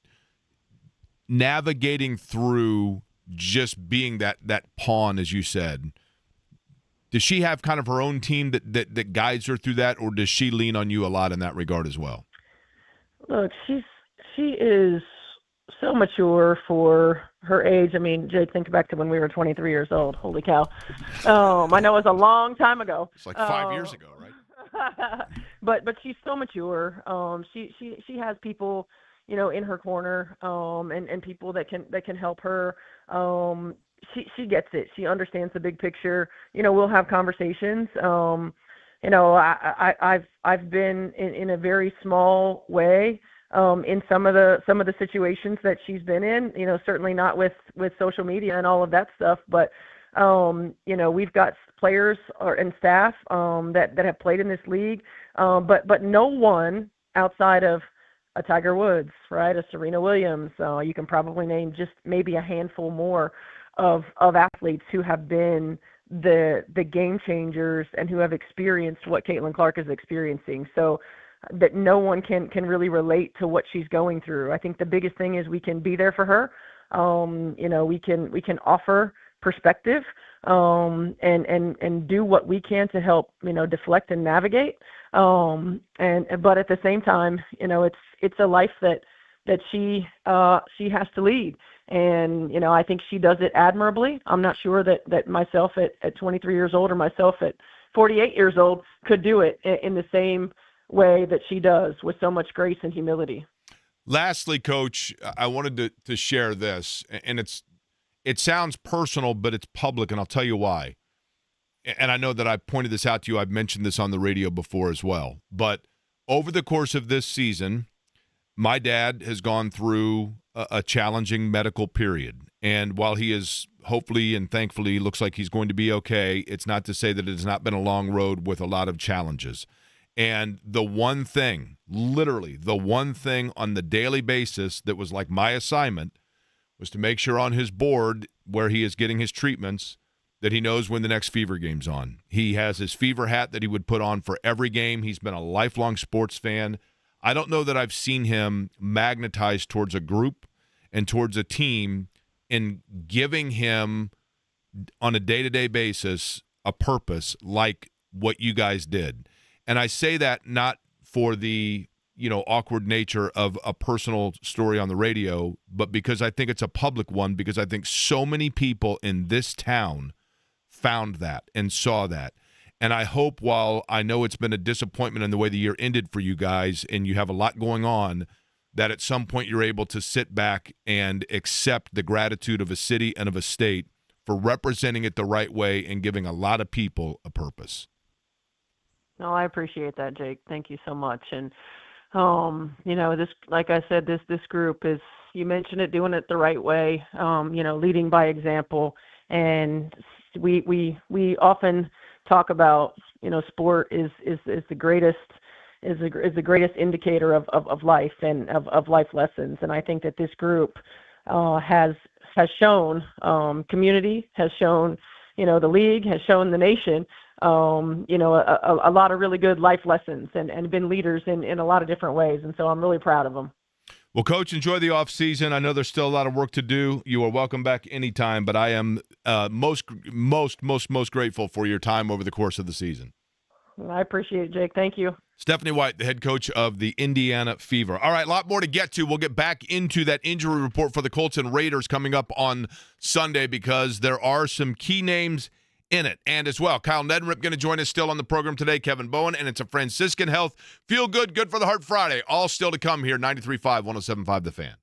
navigating through just being that pawn, as you said, does she have kind of her own team that guides her through that, or does she lean on you a lot in that regard as well? Look, she is so mature for her age. I mean, Jake, think back to when we were 23 years old. Holy cow. I know it was a long time ago. It's like 5 years ago, right? But she's so mature. She has people, in her corner, and people that can help her. She gets it. She understands the big picture. We'll have conversations. I've been in a very small way in some of the situations that she's been in. Certainly not with social media and all of that stuff, but we've got players and staff that have played in this league, but no one outside of a Tiger Woods, right? A Serena Williams. You can probably name just maybe a handful more of athletes who have been the game changers and who have experienced what Caitlin Clark is experiencing. So that no one can really relate to what she's going through. I think the biggest thing is we can be there for her. We can offer perspective and do what we can to help deflect and navigate. But at the same time, it's a life that she has to lead. And, I think she does it admirably. I'm not sure that myself at 23 years old or myself at 48 years old could do it in the same way that she does, with so much grace and humility. Lastly, Coach, I wanted to share this, and it sounds personal, but it's public, and I'll tell you why. And I know that I pointed this out to you. I've mentioned this on the radio before as well. But over the course of this season, my dad has gone through a challenging medical period. And while he is hopefully and thankfully looks like he's going to be okay, it's not to say that it has not been a long road with a lot of challenges. And the one thing, literally the one thing on the daily basis that was like my assignment was to make sure on his board where he is getting his treatments that he knows when the next Fever game's on. He has his Fever hat that he would put on for every game. He's been a lifelong sports fan. I don't know that I've seen him magnetized towards a group and towards a team in giving him on a day-to-day basis a purpose like what you guys did. And I say that not for the awkward nature of a personal story on the radio, but because I think it's a public one, because I think so many people in this town found that and saw that. And I hope, while I know it's been a disappointment in the way the year ended for you guys and you have a lot going on, that at some point you're able to sit back and accept the gratitude of a city and of a state for representing it the right way and giving a lot of people a purpose. No, I appreciate that, Jake. Thank you so much. And, this, like I said, this group is, you mentioned it, doing it the right way, leading by example. And we often talk about, sport is the greatest indicator of life and of life lessons. And I think that this group has shown, community has shown, the league has shown the nation, a lot of really good life lessons and been leaders in a lot of different ways. And so I'm really proud of them. Well, Coach, enjoy the off season. I know there's still a lot of work to do. You are welcome back anytime, but I am most grateful for your time over the course of the season. I appreciate it, Jake. Thank you. Stephanie White, the head coach of the Indiana Fever. All right, a lot more to get to. We'll get back into that injury report for the Colts and Raiders coming up on Sunday, because there are some key names in it. And as well, Kyle Neddenriep going to join us still on the program today, Kevin Bowen, and it's a Franciscan Health Feel Good, Good for the Heart Friday. All still to come here, 93.5, 107.5 The Fan.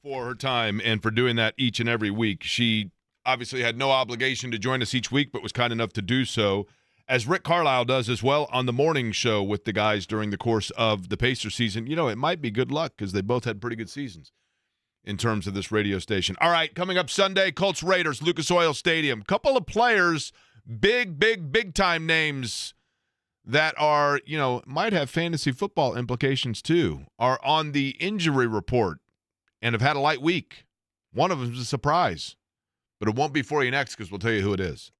for her time and for doing that each and every week. She obviously had no obligation to join us each week, but was kind enough to do so, as Rick Carlisle does as well on the morning show with the guys during the course of the Pacers season. You know, it might be good luck because they both had pretty good seasons in terms of this radio station. All right, coming up Sunday, Colts Raiders, Lucas Oil Stadium. Couple of players, big time names that are, you know, might have fantasy football implications too, are on the injury report and have had a light week. One of them is a surprise, but it won't be for you next because we'll tell you who it is.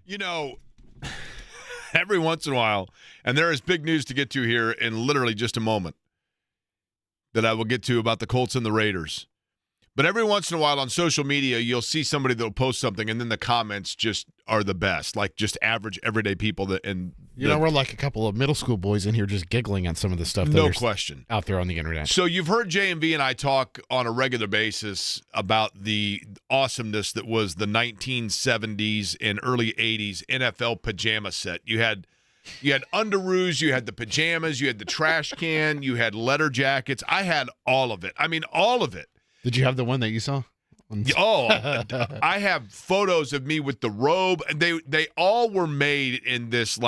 You know, every once in a while, and there is big news to get to here in literally just a moment that I will get to about the Colts and the Raiders. But every once in a while on social media, you'll see somebody that will post something, and then the comments just are the best, like just average, everyday people. We're like a couple of middle school boys in here just giggling on some of the stuff no question out there on the internet. So you've heard J&B and I talk on a regular basis about the awesomeness that was the 1970s and early 80s NFL pajama set. You had underoos, you had the pajamas, you had the trash can, you had leather jackets. I had all of it. I mean, all of it. Did you have the one that you saw? Oh, I have photos of me with the robe. They all were made in this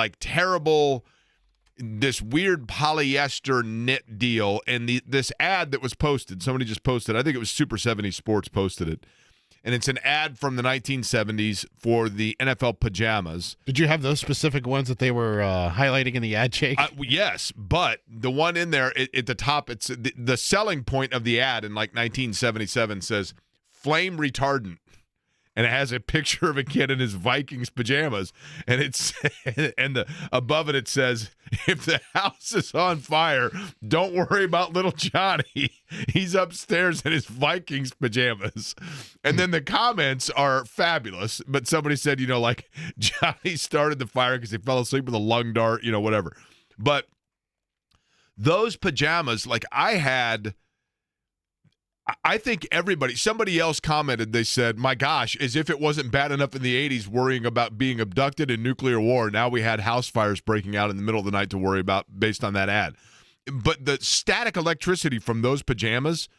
this weird polyester knit deal. And this ad that was posted, somebody just posted, I think it was Super 70 Sports posted it. And it's an ad from the 1970s for the NFL pajamas. Did you have those specific ones that they were highlighting in the ad, Jake? Yes, but the one in there at the top, it's the selling point of the ad in 1977 says flame retardant. And it has a picture of a kid in his Vikings pajamas, and above it says, "If the house is on fire, don't worry about little Johnny. He's upstairs in his Vikings pajamas." And then the comments are fabulous. But somebody said, Johnny started the fire because he fell asleep with a lung dart, whatever. But those pajamas, I think somebody else commented, they said, my gosh, as if it wasn't bad enough in the 80s worrying about being abducted in nuclear war. Now we had house fires breaking out in the middle of the night to worry about based on that ad. But the static electricity from those pajamas,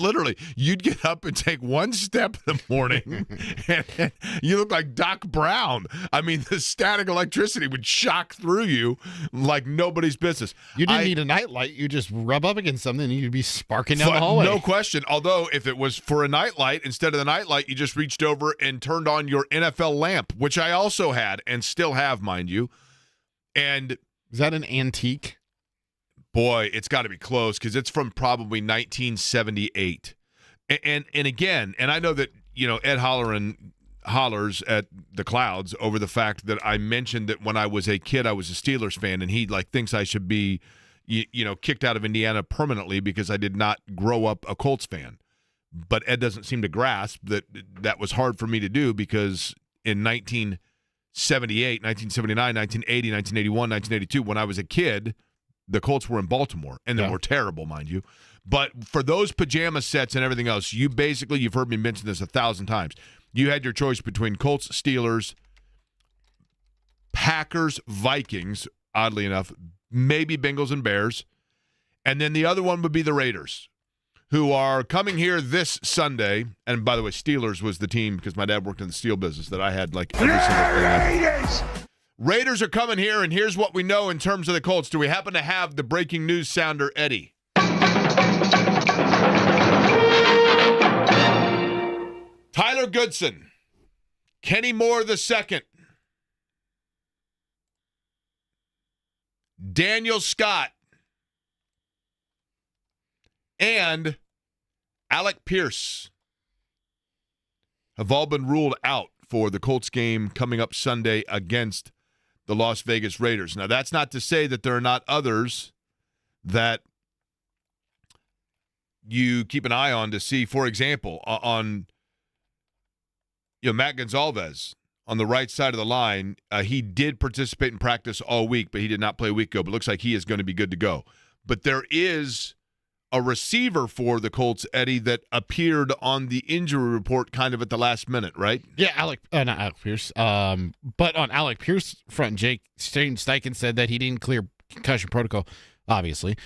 literally, you'd get up and take one step in the morning and you look like Doc Brown. I mean, the static electricity would shock through you like nobody's business. You didn't need a nightlight. You just rub up against something and you'd be sparking down the hallway. No question. Although, if it was for a nightlight, instead of the nightlight, you just reached over and turned on your NFL lamp, which I also had and still have, mind you. And is that an antique? Boy, it's got to be close because it's from probably 1978. And again, and I know that, Ed Holleran hollers at the clouds over the fact that I mentioned that when I was a kid, I was a Steelers fan, and he thinks I should be, kicked out of Indiana permanently because I did not grow up a Colts fan. But Ed doesn't seem to grasp that was hard for me to do because in 1978, 1979, 1980, 1981, 1982, when I was a kid, the Colts were in Baltimore, and they were terrible, mind you. But for those pajama sets and everything else, you've heard me mention this 1,000 times. You had your choice between Colts, Steelers, Packers, Vikings, oddly enough, maybe Bengals and Bears. And then the other one would be the Raiders, who are coming here this Sunday. And by the way, Steelers was the team, because my dad worked in the steel business, that I had every single thing. Raiders are coming here, and here's what we know in terms of the Colts. Do we happen to have the breaking news sounder, Eddie? Tyler Goodson, Kenny Moore II, Daniel Scott, and Alec Pierce have all been ruled out for the Colts game coming up Sunday against the Las Vegas Raiders. Now, that's not to say that there are not others that you keep an eye on to see. For example, on Matt Gonzalez on the right side of the line, he did participate in practice all week, but he did not play a week ago. But it looks like he is going to be good to go. But there is a receiver for the Colts, Eddie, that appeared on the injury report kind of at the last minute, right? Yeah, not Alec Pierce. But on Alec Pierce front, Jake Steichen said that he didn't clear concussion protocol, obviously.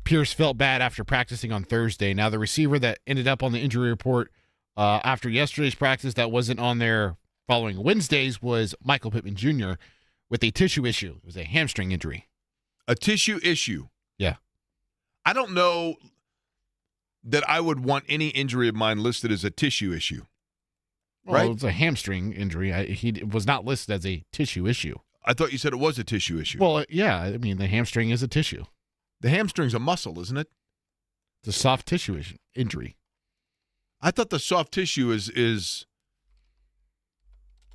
Pierce felt bad after practicing on Thursday. Now, the receiver that ended up on the injury report after yesterday's practice that wasn't on there following Wednesday's was Michael Pittman Jr. with a tissue issue. It was a hamstring injury. A tissue issue? Yeah. I don't know that I would want any injury of mine listed as a tissue issue. Right? Well, it's a hamstring injury. He was not listed as a tissue issue. I thought you said it was a tissue issue. Well, yeah. I mean, the hamstring is a tissue. The hamstring's a muscle, isn't it? It's a soft tissue injury. I thought the soft tissue is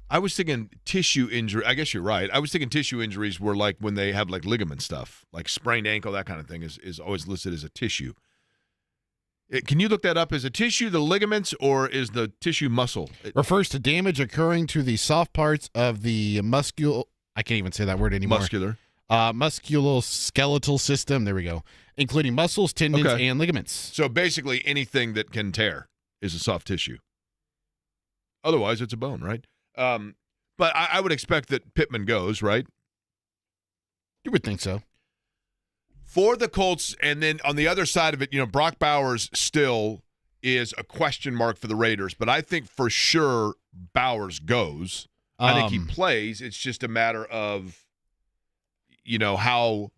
I was thinking tissue injury. I guess you're right. I was thinking tissue injuries were like when they have like ligament stuff, like sprained ankle, that kind of thing is always listed as a tissue. Can you look that up? As a tissue, the ligaments, or is the tissue muscle? Refers to damage occurring to the soft parts of the I can't even say that word anymore. Musculoskeletal system. There we go. Including muscles, tendons, and ligaments. So basically anything that can tear is a soft tissue. Otherwise, it's a bone, right? But I would expect that Pittman goes, right? You would think so. For the Colts, and then on the other side of it, Brock Bowers still is a question mark for the Raiders, but I think for sure Bowers goes. I think he plays. It's just a matter of, how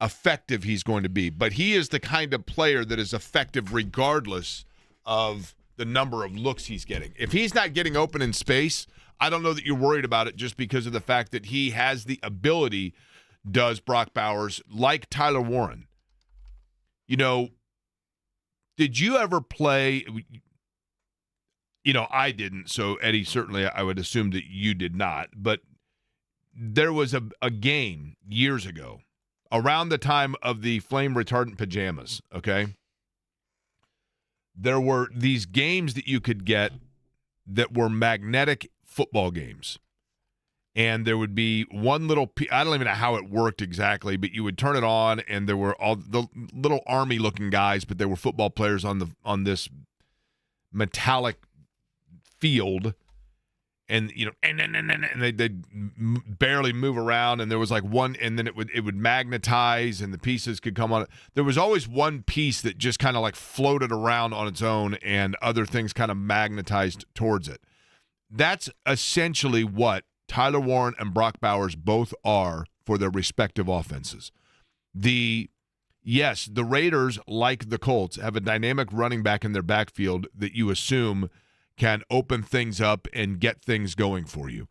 effective he's going to be. But he is the kind of player that is effective regardless of the number of looks he's getting. If he's not getting open in space, I don't know that you're worried about it just because of the fact that he has the ability, does Brock Bowers, like Tyler Warren. Did you ever play? I didn't, so Eddie, certainly I would assume that you did not. But there was a game years ago, around the time of the flame retardant pajamas, okay? There were these games that you could get that were magnetic football games. And there would be one little I don't even know how it worked exactly, but you would turn it on, and there were all the little army-looking guys, but they were football players on this metallic field, and and they'd barely move around, and there was like one, and then it would magnetize, and the pieces could come on it. There was always one piece that just kind of like floated around on its own, and other things kind of magnetized towards it. That's essentially what Tyler Warren and Brock Bowers both are for their respective offenses. The Raiders, like the Colts, have a dynamic running back in their backfield that you assume can open things up and get things going for you.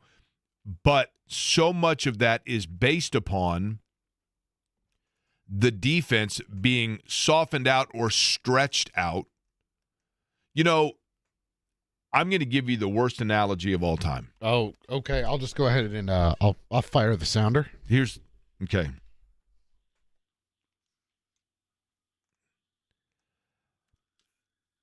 But so much of that is based upon the defense being softened out or stretched out. I'm going to give you the worst analogy of all time. Oh, okay. I'll just go ahead and I'll fire the sounder. Okay.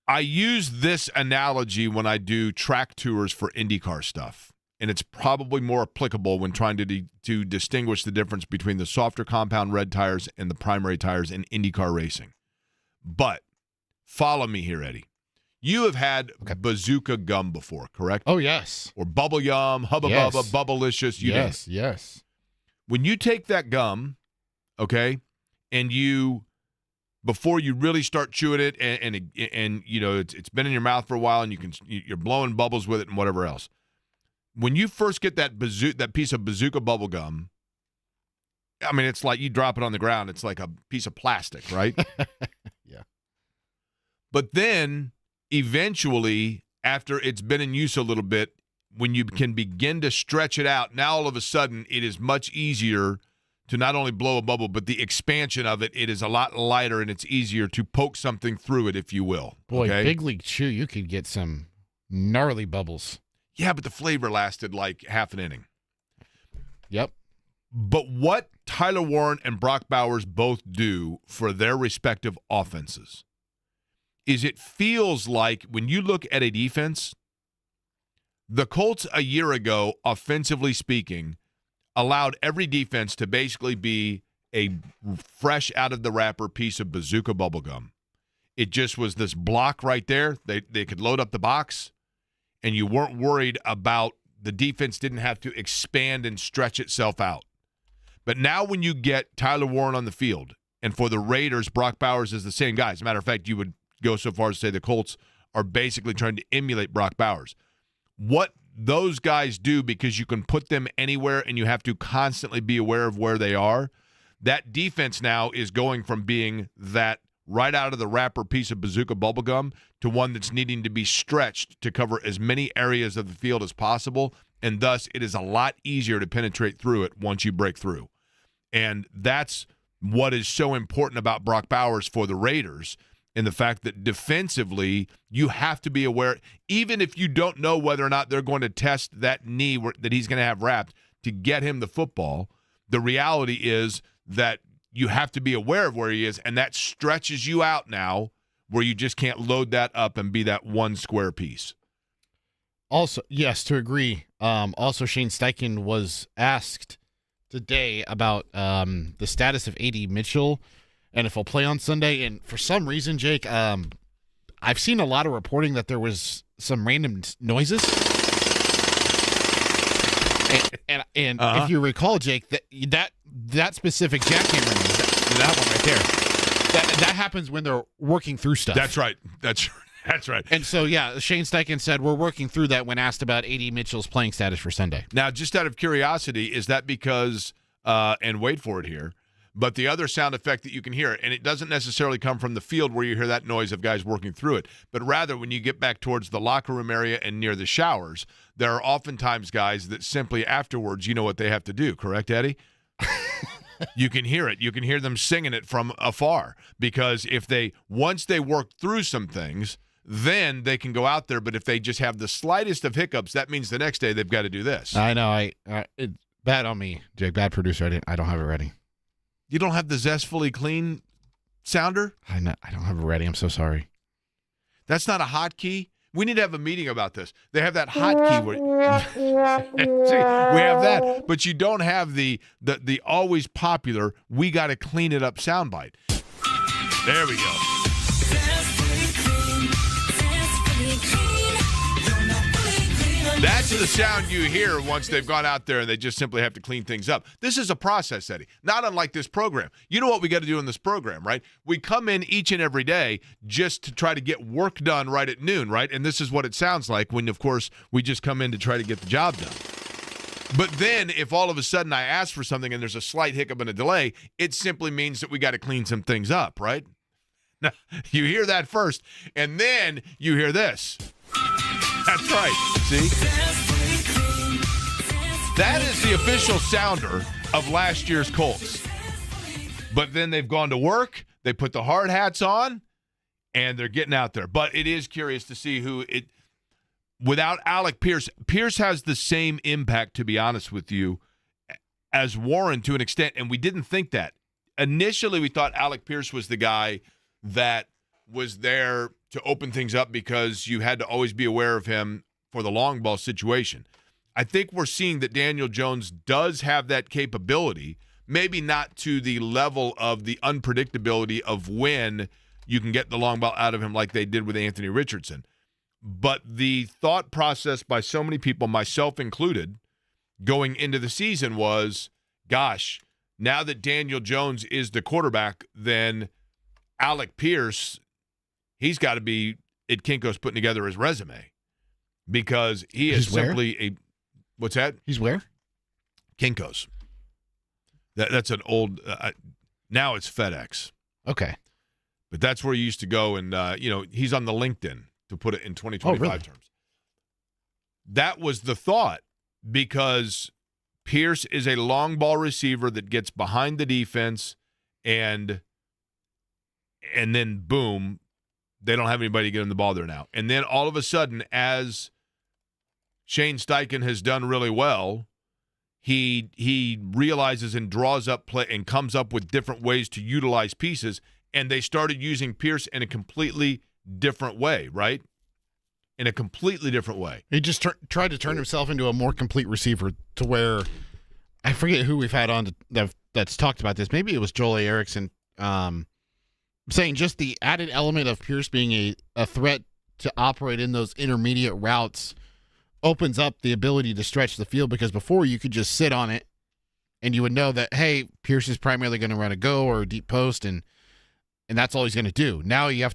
I use this analogy when I do track tours for IndyCar stuff, and it's probably more applicable when trying to distinguish the difference between the softer compound red tires and the primary tires in IndyCar racing. But follow me here, Eddie. You have had bazooka gum before, correct? Oh, yes. Or bubble yum, Hubba Bubba, Bubblicious. Yes. When you take that gum, okay, and before you really start chewing it, and it's been in your mouth for a while, and you're blowing bubbles with it and whatever else. When you first get that piece of bazooka bubble gum, I mean, it's like you drop it on the ground. It's like a piece of plastic, right? Yeah. But then, eventually, after it's been in use a little bit, when you can begin to stretch it out, now all of a sudden it is much easier to not only blow a bubble, but the expansion of it is a lot lighter, and it's easier to poke something through it, if you will. Boy, okay? Big League Chew, you could get some gnarly bubbles. Yeah, but the flavor lasted like half an inning. Yep. But what Tyler Warren and Brock Bowers both do for their respective offenses is it feels like when you look at a defense, the Colts a year ago, offensively speaking, allowed every defense to basically be a fresh out of the wrapper piece of bazooka bubblegum. It just was this block right there. They could load up the box, and you weren't worried about the defense didn't have to expand and stretch itself out. But now when you get Tyler Warren on the field, and for the Raiders, Brock Bowers is the same guy. As a matter of fact, you would go so far as to say the Colts are basically trying to emulate Brock Bowers. What those guys do, because you can put them anywhere and you have to constantly be aware of where they are, that defense now is going from being that right out of the wrapper piece of bazooka bubblegum to one that's needing to be stretched to cover as many areas of the field as possible, and thus it is a lot easier to penetrate through it once you break through. And that's what is so important about Brock Bowers for the Raiders, in the fact that defensively you have to be aware, even if you don't know whether or not they're going to test that knee that he's going to have wrapped to get him the football, the reality is that you have to be aware of where he is, and that stretches you out now where you just can't load that up and be that one square piece. Also, yes, to agree. Also, Shane Steichen was asked today about the status of A.D. Mitchell and if he'll play on Sunday. And for some reason, Jake, I've seen a lot of reporting that there was some random noises. And if you recall, Jake, that specific jackhammer noise, that one right there, that happens when they're working through stuff. That's right. That's right. And so, yeah, Shane Steichen said we're working through that when asked about A.D. Mitchell's playing status for Sunday. Now, just out of curiosity, is that because, and wait for it here, but the other sound effect that you can hear, and it doesn't necessarily come from the field where you hear that noise of guys working through it, but rather when you get back towards the locker room area and near the showers, there are oftentimes guys that simply afterwards, you know what they have to do, correct, Eddie? You can hear it. You can hear them singing it from afar because once they work through some things, then they can go out there. But if they just have the slightest of hiccups, that means the next day they've got to do this. I know. It's bad on me, Jake. Bad producer. I don't have it ready. You don't have the zestfully clean sounder? I don't have it ready. I'm so sorry. That's not a hotkey. We need to have a meeting about this. They have that hotkey where see, we have that, but you don't have the always popular "we got to clean it up" soundbite. There we go. That's the sound you hear once they've gone out there and they just simply have to clean things up. This is a process, Eddie, not unlike this program. You know what we got to do in this program, right? We come in each and every day just to try to get work done right at noon, right? And this is what it sounds like when, of course, we just come in to try to get the job done. But then if all of a sudden I ask for something and there's a slight hiccup and a delay, it simply means that we got to clean some things up, right? Now, you hear that first, and then you hear this. That's right. See? That is the official sounder of last year's Colts. But then they've gone to work, they put the hard hats on, and they're getting out there. But it is curious to see without Alec Pierce. Pierce has the same impact, to be honest with you, as Warren to an extent, and we didn't think that. Initially, we thought Alec Pierce was the guy that was there to open things up because you had to always be aware of him for the long ball situation. I think we're seeing that Daniel Jones does have that capability, maybe not to the level of the unpredictability of when you can get the long ball out of him like they did with Anthony Richardson. But the thought process by so many people, myself included, going into the season was, gosh, now that Daniel Jones is the quarterback, then Alec Pierce, he's got to be at Kinko's putting together his resume because he is simply a – what's that? He's where? Kinko's. That's an old now it's FedEx. Okay. But that's where he used to go, and, he's on the LinkedIn, to put it in 2025 terms. That was the thought because Pierce is a long ball receiver that gets behind the defense and then, boom, they don't have anybody to get him the ball there now. And then all of a sudden, as Shane Steichen has done really well, he realizes and draws up play and comes up with different ways to utilize pieces, and they started using Pierce in a completely different way, right? In a completely different way. He just tried to turn himself into a more complete receiver to where I forget who we've had on that's talked about this. Maybe it was Joel A. Erickson saying just the added element of Pierce being a threat to operate in those intermediate routes opens up the ability to stretch the field, because before you could just sit on it and you would know that, hey, Pierce is primarily going to run a go or a deep post, and that's all he's going to do. Now you have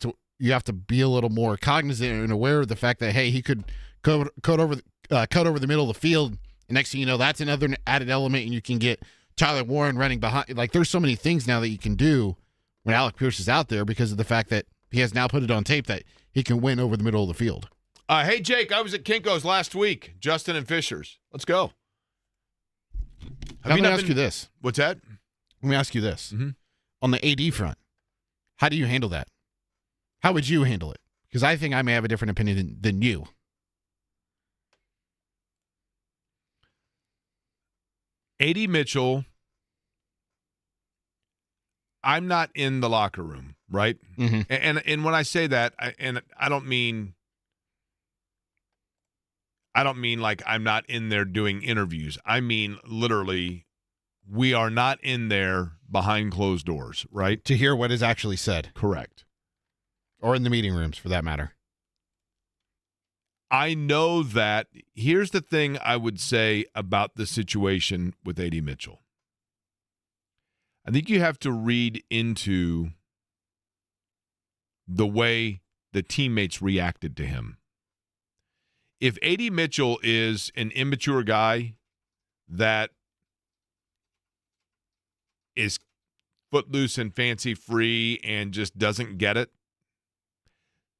to be a little more cognizant and aware of the fact that, hey, he could cut over the middle of the field, and next thing you know, that's another added element, and you can get Tyler Warren running behind. Like, there's so many things now that you can do when Alec Pierce is out there because of the fact that he has now put it on tape that he can win over the middle of the field. Hey, Jake, I was at Kinko's last week, Justin and Fisher's. Let's go. Let me ask you this. What's that? Let me ask you this. Mm-hmm. On the AD front, how do you handle that? How would you handle it? Because I think I may have a different opinion than you. A.D. Mitchell, I'm not in the locker room, right? Mm-hmm. And when I say that, I don't mean like I'm not in there doing interviews. I mean literally, we are not in there behind closed doors, right? To hear what is actually said. Correct. Or in the meeting rooms, for that matter. I know that. Here's the thing I would say about the situation with A.D. Mitchell. I think you have to read into the way the teammates reacted to him. If A.D. Mitchell is an immature guy that is footloose and fancy free and just doesn't get it,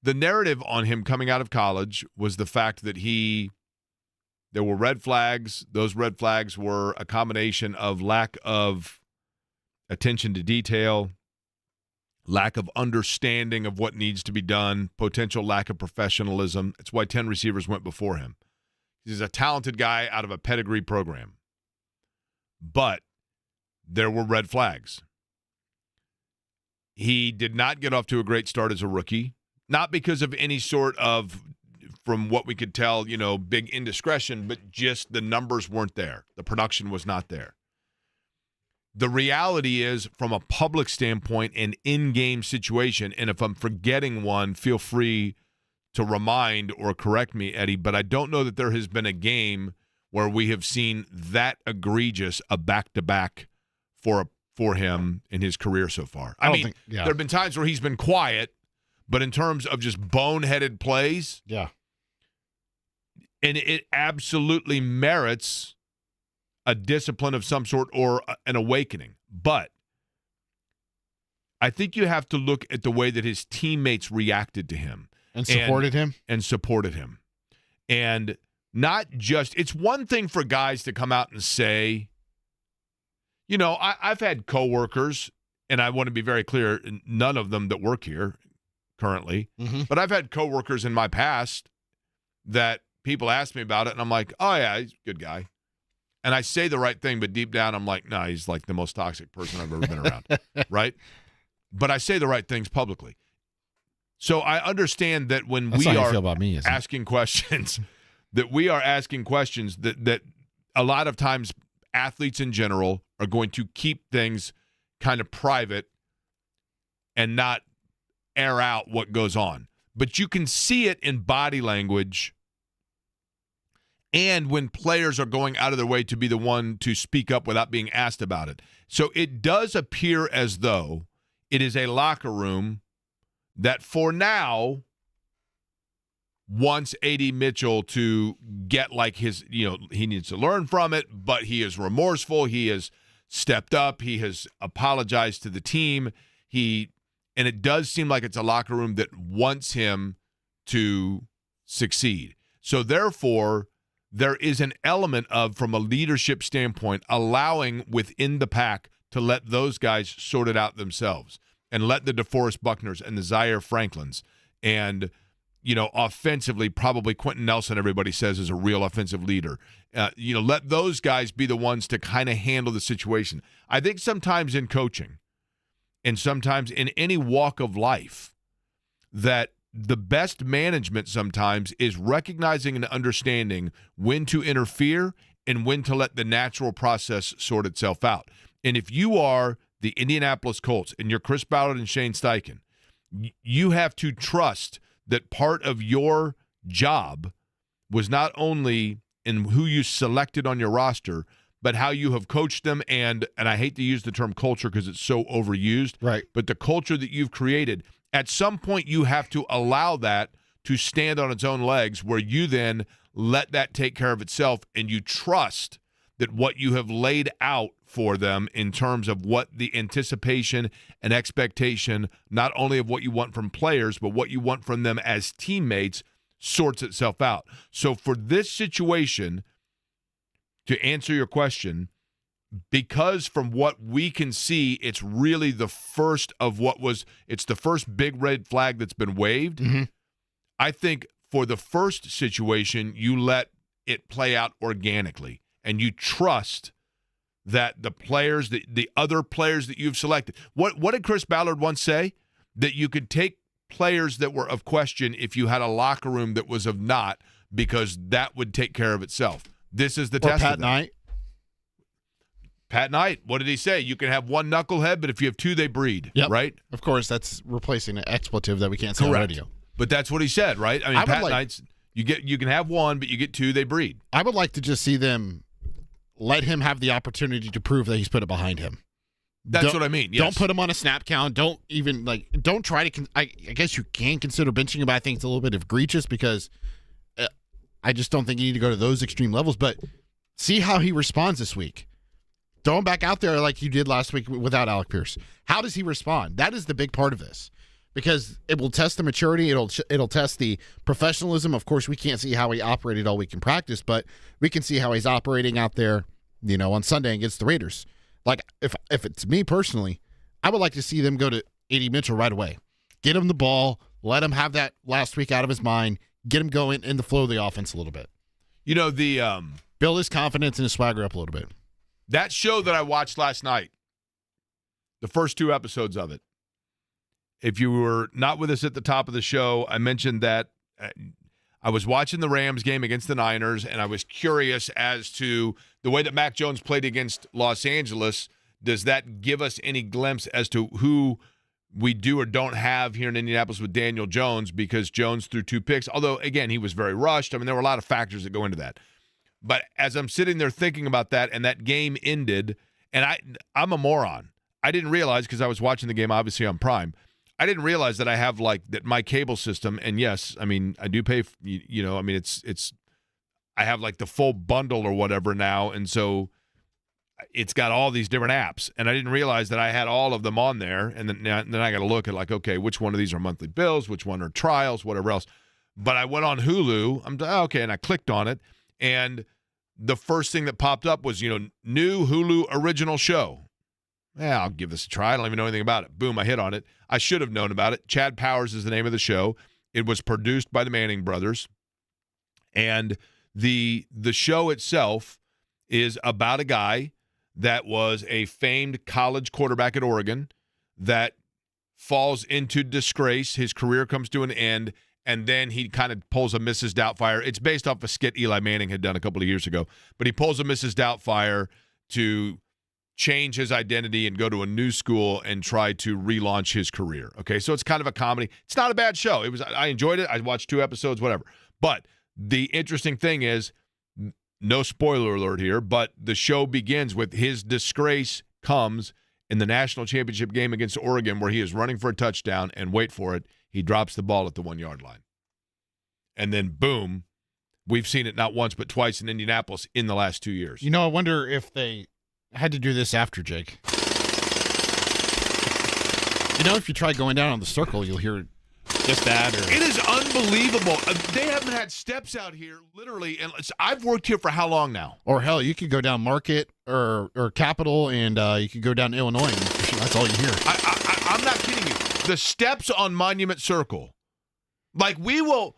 the narrative on him coming out of college was the fact that there were red flags. Those red flags were a combination of lack of attention to detail, lack of understanding of what needs to be done, potential lack of professionalism. That's why 10 receivers went before him. He's a talented guy out of a pedigree program. But there were red flags. He did not get off to a great start as a rookie. Not because of any sort of, from what we could tell, big indiscretion, but just the numbers weren't there. The production was not there. The reality is, from a public standpoint, an in-game situation, and if I'm forgetting one, feel free to remind or correct me, Eddie, but I don't know that there has been a game where we have seen that egregious a back-to-back for him in his career so far. I mean, there have been times where he's been quiet, but in terms of just boneheaded plays, yeah, and it absolutely merits a discipline of some sort or an awakening. But I think you have to look at the way that his teammates reacted to him. And supported him? And supported him. And not just, it's one thing for guys to come out and say, I've had coworkers, and I want to be very clear, none of them that work here currently, but I've had coworkers in my past that people ask me about it, and I'm like, oh, yeah, he's a good guy. And I say the right thing, but deep down I'm like, no, he's like the most toxic person I've ever been around, right? But I say the right things publicly. So I understand that when we are asking questions, that a lot of times athletes in general are going to keep things kind of private and not air out what goes on. But you can see it in body language and when players are going out of their way to be the one to speak up without being asked about it. So it does appear as though it is a locker room that for now wants A.D. Mitchell to get like his, he needs to learn from it, but he is remorseful. He has stepped up. He has apologized to the team. And it does seem like it's a locker room that wants him to succeed. So therefore, there is an element of, from a leadership standpoint, allowing within the pack to let those guys sort it out themselves and let the DeForest Buckners and the Zaire Franklins and, offensively, probably Quentin Nelson, everybody says, is a real offensive leader. Let those guys be the ones to kind of handle the situation. I think sometimes in coaching, and sometimes in any walk of life, that the best management sometimes is recognizing and understanding when to interfere and when to let the natural process sort itself out. And if you are the Indianapolis Colts and you're Chris Ballard and Shane Steichen, you have to trust that part of your job was not only in who you selected on your roster, but how you have coached them, and I hate to use the term culture because it's so overused, right? But the culture that you've created, at some point you have to allow that to stand on its own legs, where you then let that take care of itself, and you trust that what you have laid out for them in terms of what the anticipation and expectation, not only of what you want from players, but what you want from them as teammates, sorts itself out. So for this situation, to answer your question, because from what we can see, it's really the first of it's the first big red flag that's been waved. Mm-hmm. I think for the first situation, you let it play out organically, and you trust that the players, the other players that you've selected. What did Chris Ballard once say? That you could take players that were of question if you had a locker room that was of not, because that would take care of itself. This is the test Pat of that. Knight. Pat Knight, what did he say? You can have one knucklehead, but if you have two, they breed. Yep. Right? Of course, that's replacing an expletive that we can't say on Correct. radio. But that's what he said, right? I mean, Pat Knight's, you can have one, but you get two, they breed. I would like to just see them let him have the opportunity to prove that he's put it behind him. That's what I mean. Yes. Don't put him on a snap count. Don't even don't try to. I guess you can consider benching him, but I think it's a little bit egregious because I just don't think you need to go to those extreme levels. But see how he responds this week. Throw him back out there like you did last week without Alec Pierce. How does he respond? That is the big part of this, because it will test the maturity. It'll test the professionalism. Of course, we can't see how he operated all week in practice, but we can see how he's operating out there, on Sunday against the Raiders. Like, if it's me personally, I would like to see them go to A.D. Mitchell right away. Get him the ball. Let him have that last week out of his mind. Get him going in the flow of the offense a little bit. Build his confidence and his swagger up a little bit. That show that I watched last night, the first 2 episodes of it, if you were not with us at the top of the show, I mentioned that I was watching the Rams game against the Niners, and I was curious as to the way that Mac Jones played against Los Angeles. Does that give us any glimpse as to who we do or don't have here in Indianapolis with Daniel Jones? Because Jones threw 2 picks, although, again, he was very rushed. I mean, there were a lot of factors that go into that. But as I'm sitting there thinking about that, and that game ended, and I'm a moron. I didn't realize, because I was watching the game obviously on Prime, I didn't realize that I have that my cable system, and yes, I mean, I do pay, I mean, it's I have the full bundle or whatever now, and so it's got all these different apps, and I didn't realize that I had all of them on there, and then I got to look at okay, which one of these are monthly bills, which one are trials, whatever else. But I went on Hulu, okay, and I clicked on it, and the first thing that popped up was, new Hulu original show. Yeah, I'll give this a try. I don't even know anything about it. Boom, I hit on it. I should have known about it. Chad Powers is the name of the show. It was produced by the Manning brothers. And the show itself is about a guy that was a famed college quarterback at Oregon that falls into disgrace. His career comes to an end, and then he kind of pulls a Mrs. Doubtfire. It's based off a skit Eli Manning had done a couple of years ago. But he pulls a Mrs. Doubtfire to change his identity and go to a new school and try to relaunch his career. Okay, so it's kind of a comedy. It's not a bad show. I enjoyed it. I watched 2 episodes, whatever. But the interesting thing is, no spoiler alert here, but the show begins with his disgrace comes in the national championship game against Oregon, where he is running for a touchdown, and wait for it, he drops the ball at the 1-yard line. And then, boom, we've seen it not once but twice in Indianapolis in the last 2 years. I wonder if they had to do this after, Jake. If you try going down on the circle, you'll hear just that. It is unbelievable. They haven't had steps out here, literally. And I've worked here for how long now? Or hell, you could go down Market or Capitol, and you could go down Illinois, and that's all you hear. I'm not kidding you. The steps on Monument Circle, we will.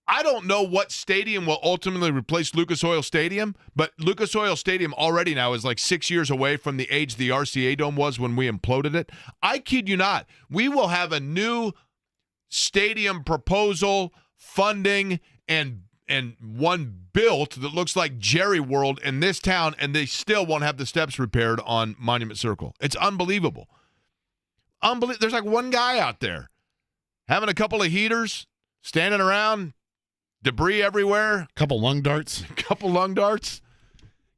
I don't know what stadium will ultimately replace Lucas Oil Stadium, but Lucas Oil Stadium already now is 6 years away from the age the RCA Dome was when we imploded it. I kid you not. We will have a new stadium proposal, funding, and one built that looks like Jerry World in this town, and they still won't have the steps repaired on Monument Circle. It's unbelievable. There's one guy out there having a couple of heaters, standing around, debris everywhere. Couple lung darts.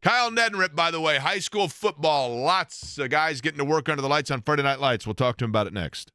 Kyle Neddenriep, by the way, high school football. Lots of guys getting to work under the lights on Friday Night Lights. We'll talk to him about it next.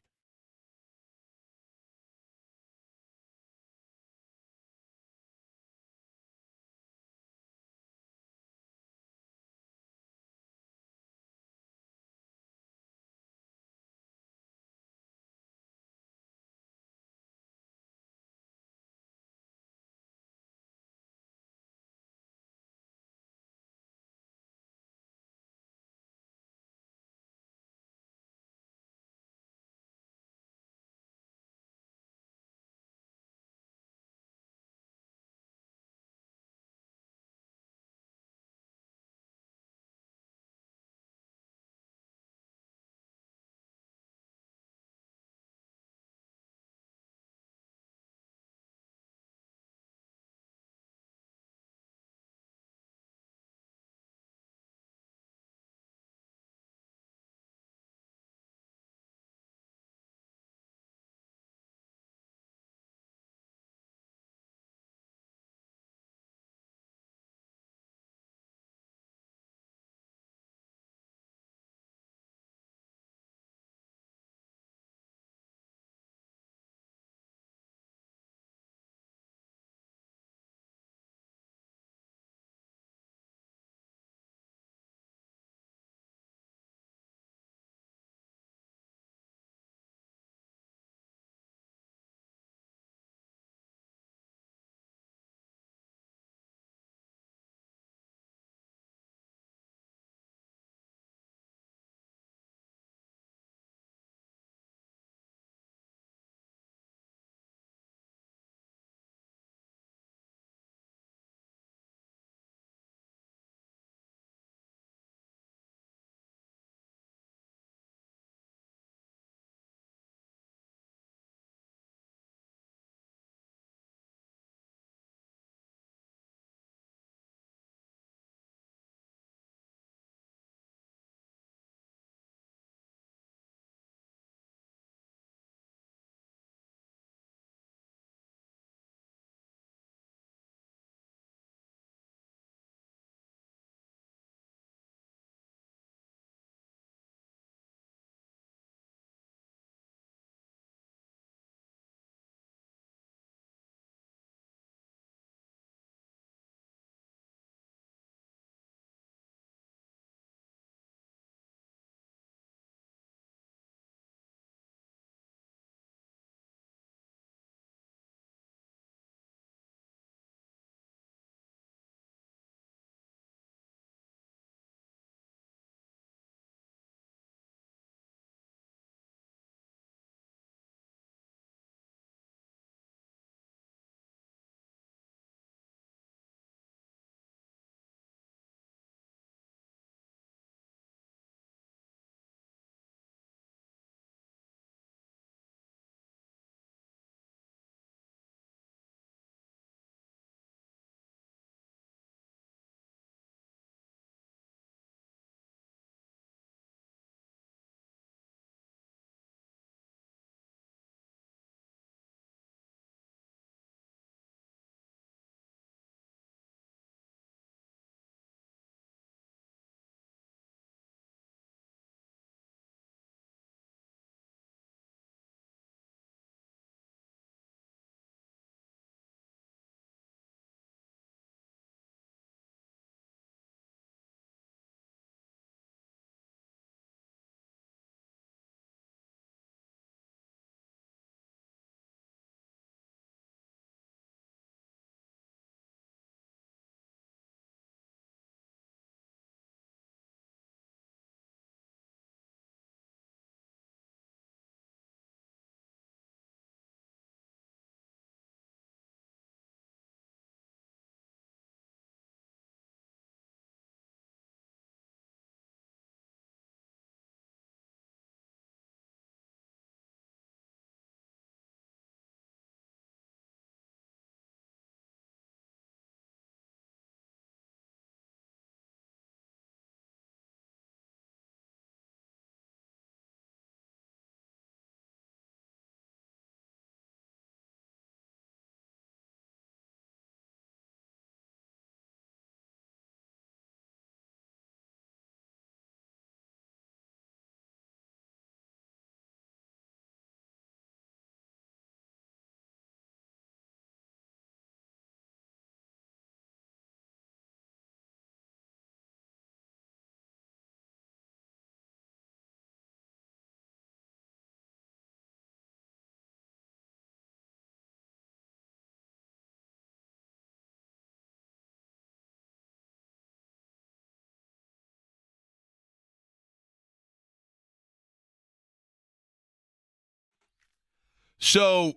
So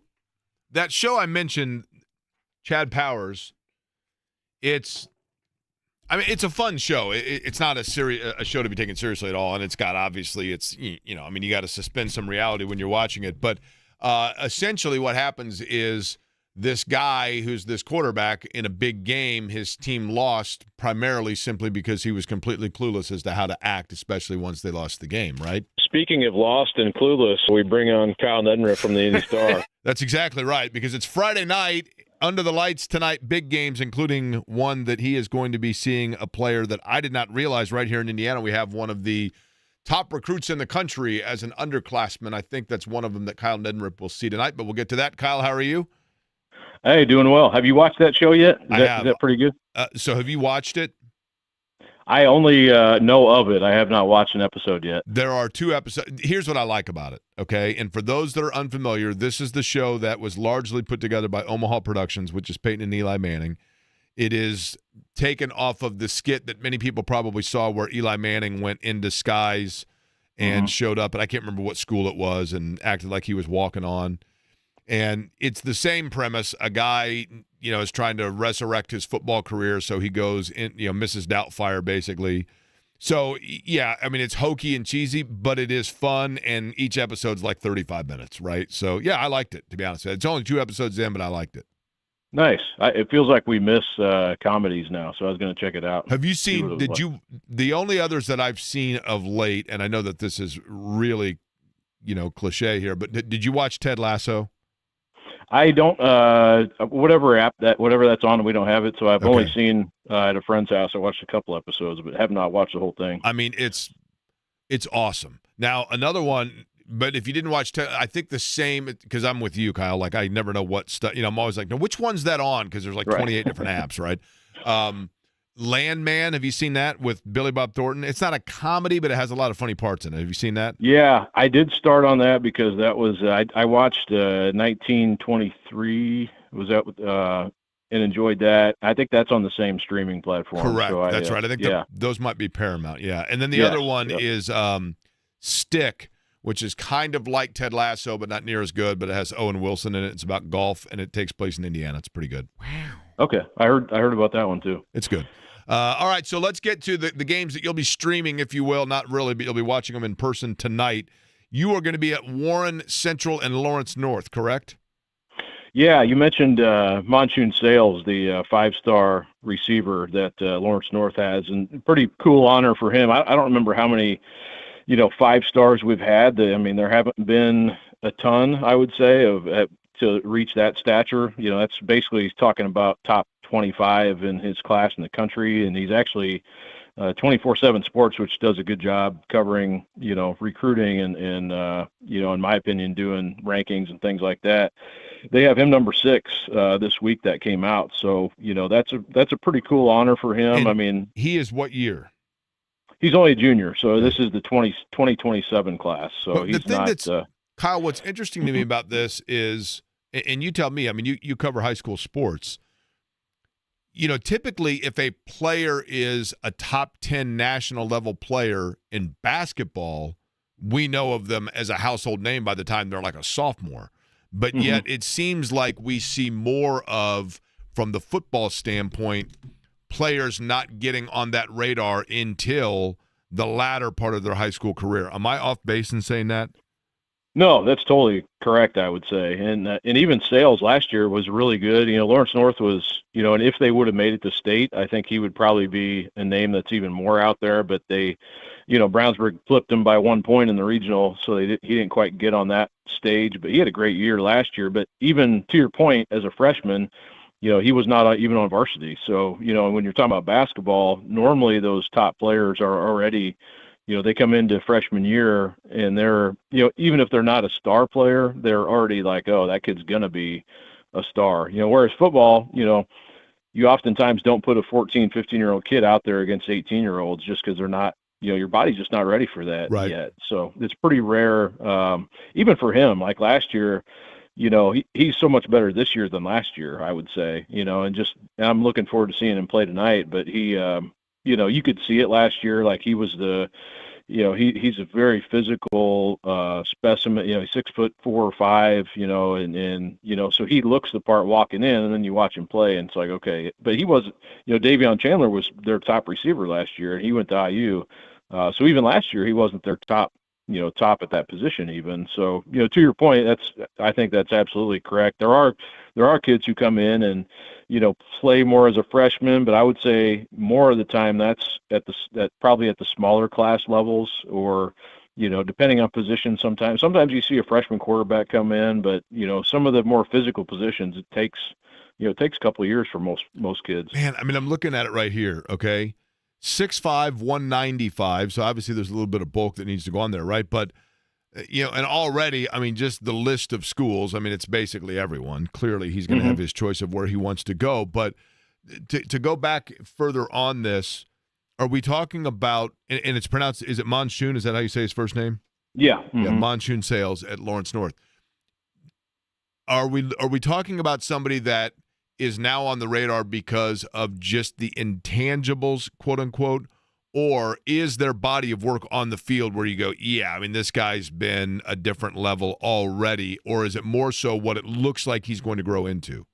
that show I mentioned, Chad Powers, it's a fun show. It's not a show to be taken seriously at all, and it's got, obviously, you got to suspend some reality when you're watching it. But essentially what happens is this guy who's this quarterback in a big game, his team lost primarily simply because he was completely clueless as to how to act, especially once they lost the game, right? Speaking of lost and clueless, we bring on Kyle Neddenriep from the Indy Star. That's exactly right, because it's Friday night, under the lights tonight, big games, including one that he is going to be seeing a player that I did not realize right here in Indiana. We have one of the top recruits in the country as an underclassman. I think that's one of them that Kyle Neddenriep will see tonight, but we'll get to that. Kyle, how are you? Hey, doing well. Have you watched that show yet? Is that pretty good? So have you watched it? I only know of it. I have not watched an episode yet. There are 2 episodes. Here's what I like about it, okay? And for those that are unfamiliar, this is the show that was largely put together by Omaha Productions, which is Peyton and Eli Manning. It is taken off of the skit that many people probably saw where Eli Manning went in disguise and showed up, and I can't remember what school it was, and acted like he was walking on. And it's the same premise. A guy, is trying to resurrect his football career, so he goes in, Mrs. Doubtfire, basically. So, yeah, it's hokey and cheesy, but it is fun, and each episode's like 35 minutes, right? So, yeah, I liked it, to be honest. It's only 2 episodes in, but I liked it. Nice. It feels like we miss comedies now, so I was going to check it out. Have you seen, the only others that I've seen of late, and I know that this is really, cliche here, but did you watch Ted Lasso? I don't. Whatever that's on, we don't have it. So I've only seen at a friend's house. I watched a couple episodes, but have not watched the whole thing. It's awesome. Now another one, but if you didn't watch, I think the same, because I'm with you, Kyle. Like, I never know what stuff. I'm always like, no, which one's that on? Because there's like 28 different apps, right? Landman, have you seen that with Billy Bob Thornton? It's not a comedy, but it has a lot of funny parts in it. Have you seen that? Yeah, I did start on that because that was I watched 1923. Was that and enjoyed that. I think that's on the same streaming platform. Correct. So that's right. I think those might be Paramount. Yeah, and then the other one is Stick, which is kind of like Ted Lasso, but not near as good. But it has Owen Wilson in it. It's about golf, and it takes place in Indiana. It's pretty good. Wow. Okay, I heard about that one too. It's good. All right, so let's get to the games that you'll be streaming, if you will. Not really, but you'll be watching them in person tonight. You are going to be at Warren Central and Lawrence North, correct? Yeah, you mentioned Monsoon Sales, the 5-star receiver that Lawrence North has, and pretty cool honor for him. I don't remember how many, 5 stars we've had. There haven't been a ton, I would say, to reach that stature. That's basically talking about top 25 in his class in the country, and he's actually 24/7 Sports, which does a good job covering, recruiting and in my opinion, doing rankings and things like that. They have him number 6 this week that came out. So, that's a pretty cool honor for him. And he is what year? He's only a junior, so this is the 2027 class. So he's not. Kyle, what's interesting to me about this is, and you tell me, you cover high school sports. Typically if a player is a top 10 national level player in basketball, we know of them as a household name by the time they're like a sophomore. But yet it seems like we see more of, from the football standpoint, players not getting on that radar until the latter part of their high school career. Am I off base in saying that? No, that's totally correct, I would say. And even Sales last year was really good. Lawrence North was, and if they would have made it to state, I think he would probably be a name that's even more out there. But they, Brownsburg flipped him by 1 point in the regional, so he didn't quite get on that stage. But he had a great year last year. But even to your point, as a freshman, he was not even on varsity. So, when you're talking about basketball, normally those top players are already – they come into freshman year and they're, even if they're not a star player, they're already like, oh, that kid's going to be a star. Whereas football, you oftentimes don't put a 14, 15-year-old kid out there against 18-year-olds just because they're not, your body's just not ready for that yet. So it's pretty rare, even for him. Like last year, he's so much better this year than last year, I would say, and I'm looking forward to seeing him play tonight. But he, you could see it last year. Like he was the he's a very physical specimen. He's 6'4" or 5", and so he looks the part walking in, and then you watch him play, and it's like, okay. But he wasn't. Davion Chandler was their top receiver last year, and he went to IU. So even last year, he wasn't their top at that position even. So, to your point, I think that's absolutely correct. There are kids who come in and, play more as a freshman, but I would say more of the time that's probably at the smaller class levels, or, depending on position. Sometimes you see a freshman quarterback come in, but, some of the more physical positions, it takes a couple of years for most kids. Man, I mean, I'm looking at it right here, okay? 6'5", 195, so obviously there's a little bit of bulk that needs to go on there, right? But, and already, I mean, just the list of schools, I mean, it's basically everyone. Clearly, he's going to have his choice of where he wants to go. But to go back further on this, are we talking about, and it's pronounced, is it Monsoon? Is that how you say his first name? Yeah. Yeah, Monsoon Sales at Lawrence North. Are we talking about somebody that is now on the radar because of just the intangibles, quote unquote, or is their body of work on the field where you go, yeah, I mean, this guy's been a different level already, or is it more so what it looks like he's going to grow into?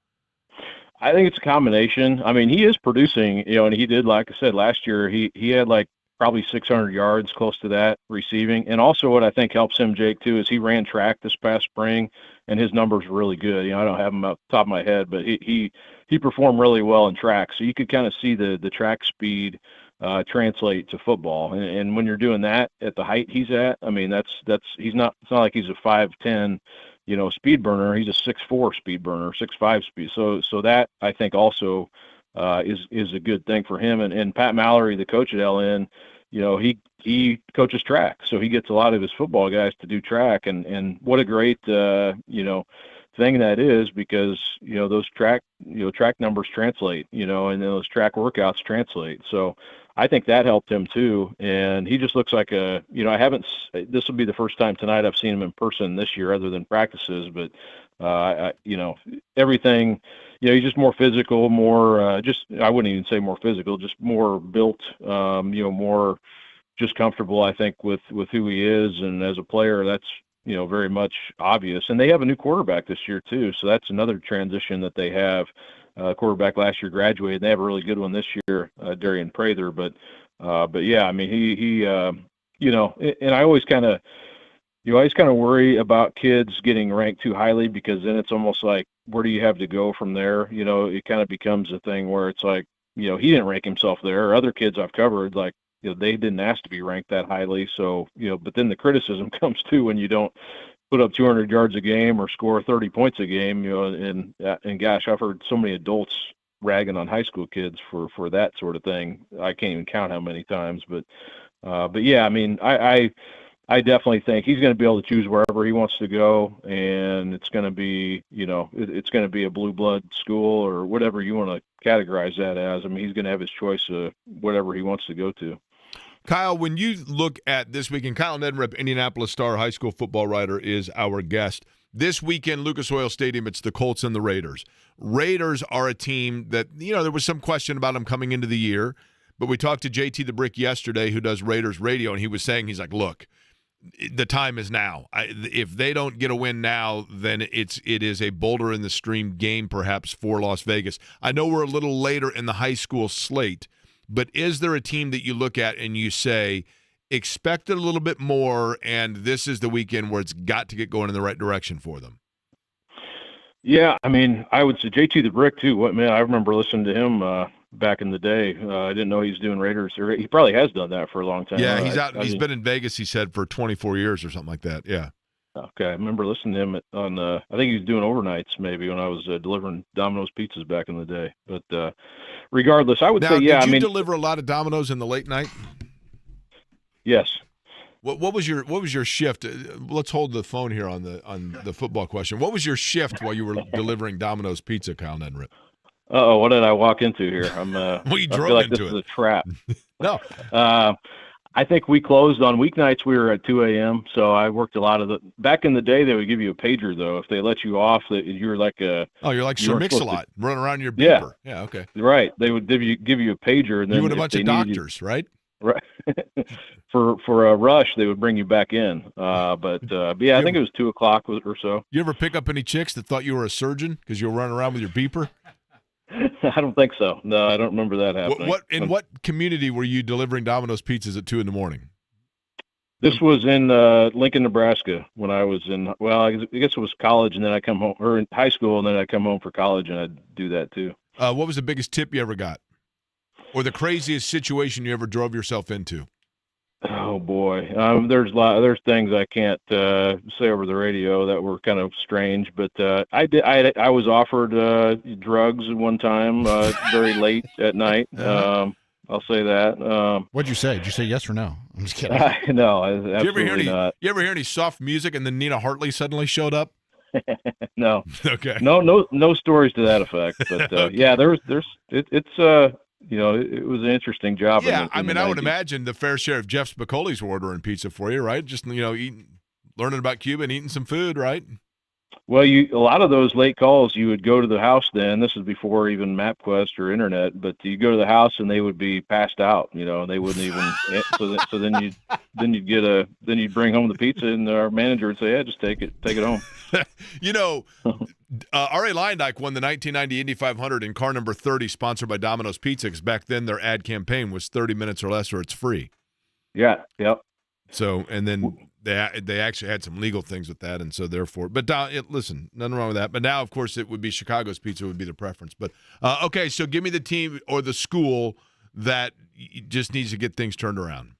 I think it's a combination. I mean, he is producing, and he did, like I said, last year, he had like probably 600 yards, close to that, receiving. And also what I think helps him, Jake, too, is he ran track this past spring, and his numbers were really good. I don't have them off the top of my head, but he performed really well in track. So you could kind of see the track speed translate to football. And when you're doing that at the height he's at, I mean, it's not like he's a 5'10", speed burner. He's a 6'4" speed burner, 6'5" speed. So that I think also is a good thing for him. And Pat Mallory, the coach at LN, he coaches track, so he gets a lot of his football guys to do track. And what a great thing that is, because those track numbers translate, and those track workouts translate. So I think that helped him too. And he just looks like this will be the first time tonight I've seen him in person this year, other than practices. But everything, he's just more physical, more I wouldn't even say more physical, just more built, more just comfortable, I think, with who he is. And as a player, that's, very much obvious. And they have a new quarterback this year too, so that's another transition that they have. Quarterback last year graduated. They have a really good one this year, Darian Prather. But yeah, I mean, he and I always kind of worry about kids getting ranked too highly, because then it's almost like, where do you have to go from there? It kind of becomes a thing where it's like, he didn't rank himself there. Or other kids I've covered, like, they didn't ask to be ranked that highly. So, but then the criticism comes too when you don't put up 200 yards a game or score 30 points a game, and gosh, I've heard so many adults ragging on high school kids for that sort of thing. I can't even count how many times, but yeah, I mean, I definitely think he's going to be able to choose wherever he wants to go, and it's going to be, it's going to be a blue blood school or whatever you want to categorize that as. I mean, he's going to have his choice of whatever he wants to go to. Kyle, when you look at this weekend, Kyle Neddenriep, Indianapolis Star high school football writer, is our guest. This weekend, Lucas Oil Stadium, it's the Colts and the Raiders. Raiders are a team that, there was some question about them coming into the year, but we talked to JT the Brick yesterday, who does Raiders radio, and he was saying, he's like, look, the time is now. If they don't get a win now, then it is a boulder in the stream game perhaps for Las Vegas. I know we're a little later in the high school slate, but is there a team that you look at and you say, expect a little bit more, and this is the weekend where it's got to get going in the right direction for them? Yeah, I mean, I would say JT the Brick too. I remember listening to him back in the day. I didn't know he was doing Raiders. He probably has done that for a long time. Yeah, he's been in Vegas, he said, for 24 years or something like that. Yeah. Okay, I remember listening to him on. I think he was doing overnights maybe when I was delivering Domino's pizzas back in the day. But regardless, I would say, yeah. Did you deliver a lot of Domino's in the late night? Yes. What was your shift? Let's hold the phone here on the football question. What was your shift while you were delivering Domino's pizza, Kyle Neddenriep? Uh-oh, what did I walk into here? Well, you I drove feel like into this it. is a trap. No. I think we closed on weeknights. We were at 2 a.m. So I worked a lot of back in the day, they would give you a pager though. If they let you off, that you're like you're like Sir Mix-a-Lot, running around your beeper. Yeah, okay. Right. They would give you a pager, and then you and a bunch of doctors, right? right. For a rush, they would bring you back in. But yeah, I think it was 2:00 or so. You ever pick up any chicks that thought you were a surgeon because you were running around with your beeper? I don't think so. No, I don't remember that happening. In what community were you delivering Domino's pizzas at 2 a.m? This was in Lincoln, Nebraska, when I was in. Well, I guess it was college, and then I come home, or in high school, and then I come home for college, and I'd do that too. What was the biggest tip you ever got, or the craziest situation you ever drove yourself into? Oh boy, there's things I can't say over the radio that were kind of strange, but I was offered drugs one time very late at night. I'll say that. What'd you say? Did you say yes or no? I'm just kidding. No, absolutely not. You ever hear any soft music and then Nina Hartley suddenly showed up? No. Okay. No stories to that effect. But Okay. yeah, it's it was an interesting job. Yeah, I I would imagine the fair share of Jeff Spicoli's were ordering pizza for you, right? Just learning about Cuba and eating some food, right? Well, a lot of those late calls, you would go to the house then. This is before even MapQuest or internet, but you go to the house and they would be passed out. They wouldn't even. So then you'd bring home the pizza, and our manager would say, "Yeah, just take it home." R.A. Leyendyke won the 1990 Indy 500 in car number 30, sponsored by Domino's Pizza. Because back then their ad campaign was 30 minutes or less, or it's free. Yeah. Yep. So, and then they actually had some legal things with that, and so therefore, but listen, nothing wrong with that. But now, of course, it would be Chicago's pizza would be the preference. But okay, so give me the team or the school that just needs to get things turned around.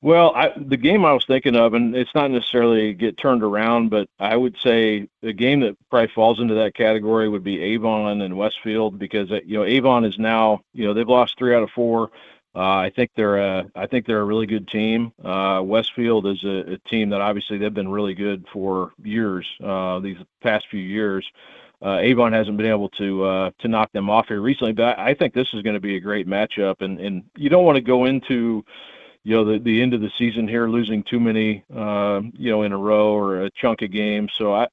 Well, the game I was thinking of, and it's not necessarily get turned around, but I would say the game that probably falls into that category would be Avon and Westfield, because Avon is now they've lost 3 out of 4. I think they're a really good team. Westfield is a team that obviously they've been really good for years. These past few years, Avon hasn't been able to knock them off here recently. But I think this is going to be a great matchup, and you don't want to go into the end of the season here losing too many in a row or a chunk of games. So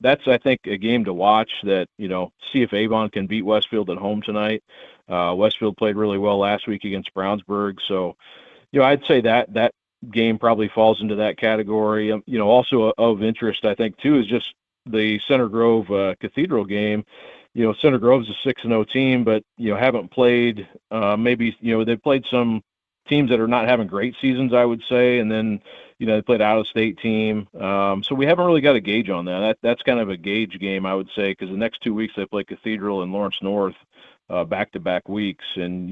that's I think a game to watch. That see if Avon can beat Westfield at home tonight. Westfield played really well last week against Brownsburg, so I'd say that game probably falls into that category. Also of interest, I think too, is just the Center Grove Cathedral game. Center Grove's a 6-0 team, but haven't played. Maybe they've played some teams that are not having great seasons, I would say, and then they played an out-of-state team. So we haven't really got a gauge on that. That's kind of a gauge game, I would say, because the next 2 weeks they play Cathedral and Lawrence North. Back-to-back weeks, and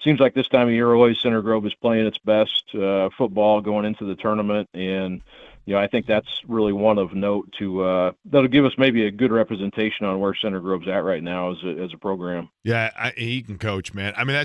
seems like this time of year always Center Grove is playing its best football going into the tournament, and I think that's really one of note to that'll give us maybe a good representation on where Center Grove's at right now as a program. Yeah, he can coach, man. I mean,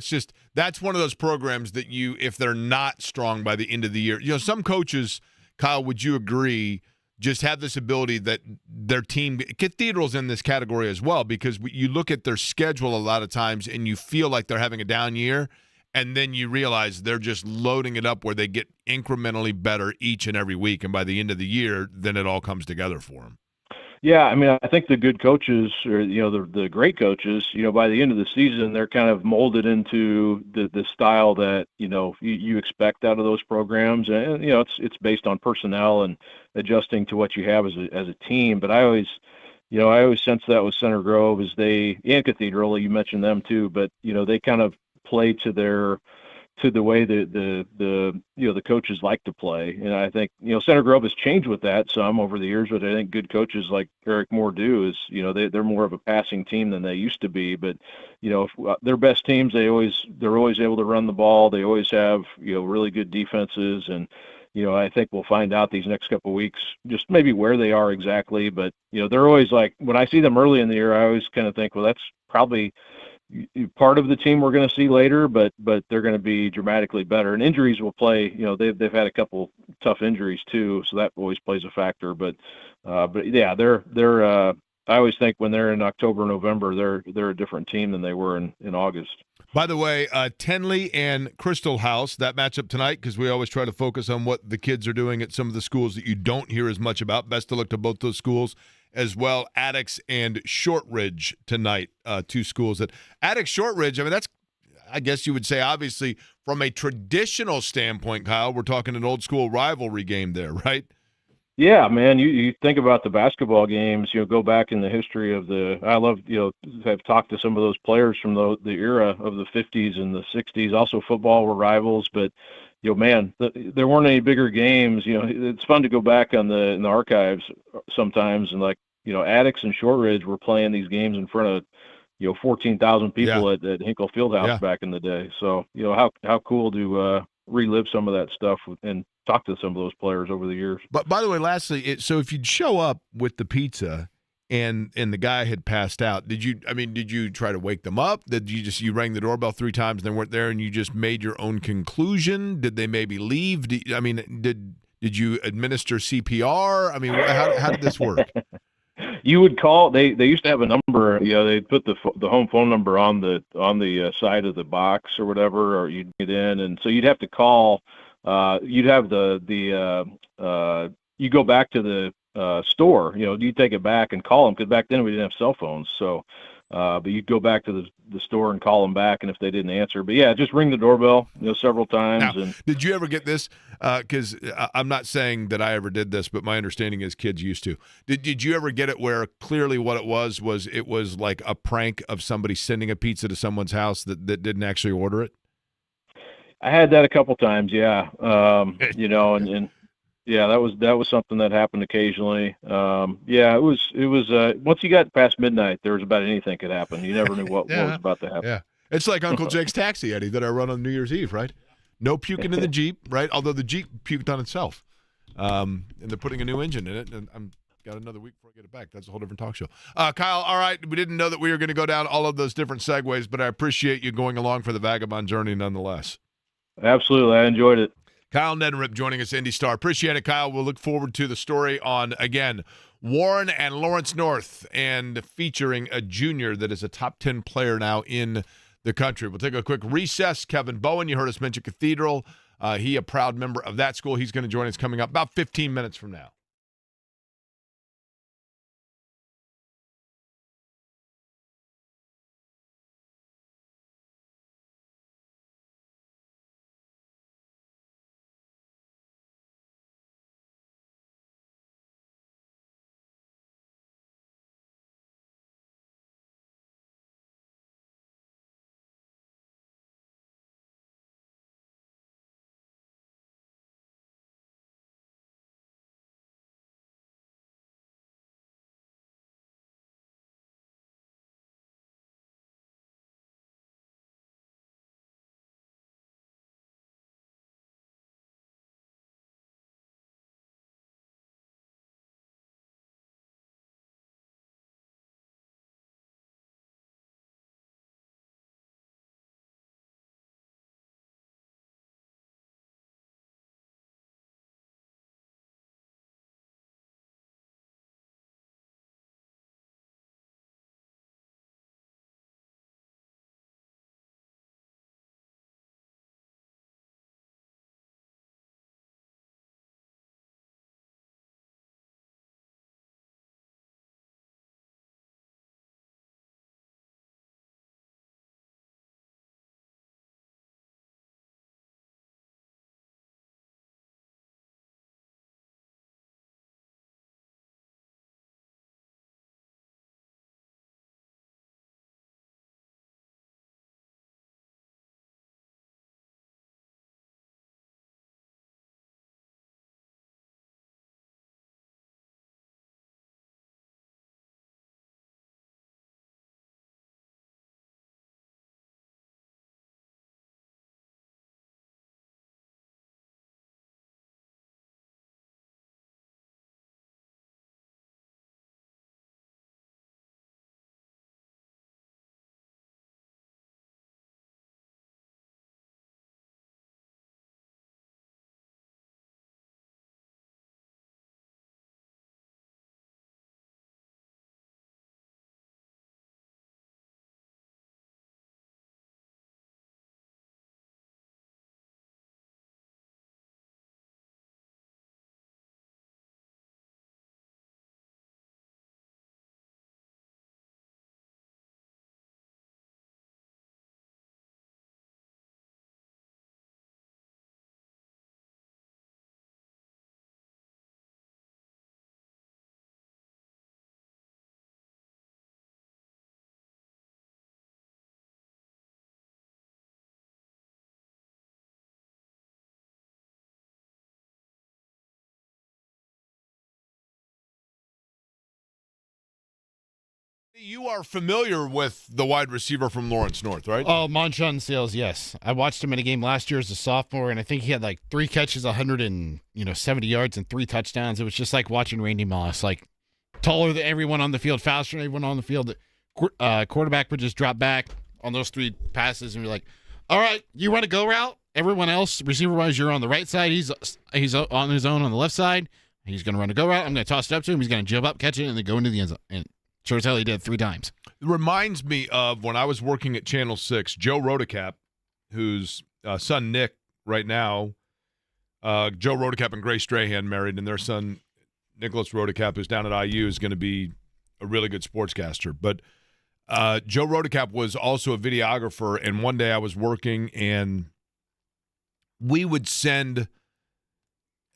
that's one of those programs that if they're not strong by the end of the year, some coaches, Kyle, would you agree, just have this ability that their team – Cathedral's in this category as well, because you look at their schedule a lot of times and you feel like they're having a down year, and then you realize they're just loading it up where they get incrementally better each and every week, and by the end of the year, then it all comes together for them. Yeah, I mean, I think the good coaches, or the great coaches, by the end of the season, they're kind of molded into the style that you expect out of those programs, and it's based on personnel and adjusting to what you have as a team. But I always sense that with Center Grove is and Cathedral, you mentioned them too, but they kind of play to the way the coaches like to play. And I think Center Grove has changed with that some over the years, but I think good coaches like Eric Moore do is they're more of a passing team than they used to be. But if their best teams, they're always able to run the ball. They always have really good defenses, and I think we'll find out these next couple of weeks just maybe where they are exactly. But they're always like, when I see them early in the year, I always kind of think, well, that's probably part of the team we're going to see later, but they're going to be dramatically better. And injuries will play. They've had a couple tough injuries too, so that always plays a factor. But yeah, they're. I always think when they're in October, November, they're a different team than they were in August. By the way, Tenley and Crystal House, that matchup tonight, because we always try to focus on what the kids are doing at some of the schools that you don't hear as much about. Best of luck to both those schools. As well, Attucks and Shortridge tonight, 2 schools. Attucks Shortridge, I mean, I guess you would say, obviously, from a traditional standpoint, Kyle, we're talking an old school rivalry game there, right? Yeah, man. You think about the basketball games. Go back in the history of I love have talked to some of those players from the era of the '50s and the '60s. Also, football were rivals, but man, there weren't any bigger games. It's fun to go back in the archives sometimes, and Attucks and Shortridge were playing these games in front of 14,000 people at Hinkle Fieldhouse back in the day. So how cool to relive some of that stuff and talk to some of those players over the years. But by the way, lastly, so if you'd show up with the pizza and the guy had passed out, did you try to wake them up? Did you rang the doorbell 3 times and they weren't there and you just made your own conclusion? Did they maybe leave? Did you administer CPR? I mean, how did this work? You would call. They used to have a number. They'd put the home phone number on the side of the box or whatever, or you'd get in, and so you'd have to call. You'd have you go back to the store. You take it back and call them, because back then we didn't have cell phones. So, but you'd go back to the store and call them back, and if they didn't answer, but yeah, just ring the doorbell, several times. Now, did you ever get this? Because I'm not saying that I ever did this, but my understanding is kids used to. Did you ever get it where clearly what it was like a prank of somebody sending a pizza to someone's house that didn't actually order it? I had that a couple times, yeah. And yeah, that was something that happened occasionally. Yeah, it was once you got past midnight, there was about anything could happen. You never knew what was about to happen. Yeah, it's like Uncle Jake's Taxi, Eddie, that I run on New Year's Eve, right? No puking in the Jeep, right? Although the Jeep puked on itself, and they're putting a new engine in it, and I'm got another week before I get it back. That's a whole different talk show. Kyle, all right, we didn't know that we were going to go down all of those different segues, but I appreciate you going along for the vagabond journey nonetheless. Absolutely, I enjoyed it. Kyle Neddenriep joining us, Indy Star. Appreciate it, Kyle. We'll look forward to the story on, again, Warren and Lawrence North, and featuring a junior that is a top 10 player now in the country. We'll take a quick recess. Kevin Bowen, you heard us mention Cathedral. He a proud member of that school. He's going to join us coming up about 15 minutes from now. You are familiar with the wide receiver from Lawrence North, right? Oh, Monshon Sales, yes. I watched him in a game last year as a sophomore, and I think he had like 3 catches, 170 yards, and 3 touchdowns. It was just like watching Randy Moss, like taller than everyone on the field, faster than everyone on the field. Quarterback would just drop back on those 3 passes, and be like, all right, you want to go route? Everyone else, receiver-wise, you're on the right side. He's on his own on the left side. He's going to run a go route. I'm going to toss it up to him. He's going to jump up, catch it, and then go into the end zone. And sure as hell he did 3 times. It reminds me of when I was working at Channel 6, Joe Rodicap, whose son Nick right now, Joe Rodicap and Grace Strahan married, and their son Nicholas Rodicap, who's down at IU, is going to be a really good sportscaster. But Joe Rodicap was also a videographer, and one day I was working, and we would send,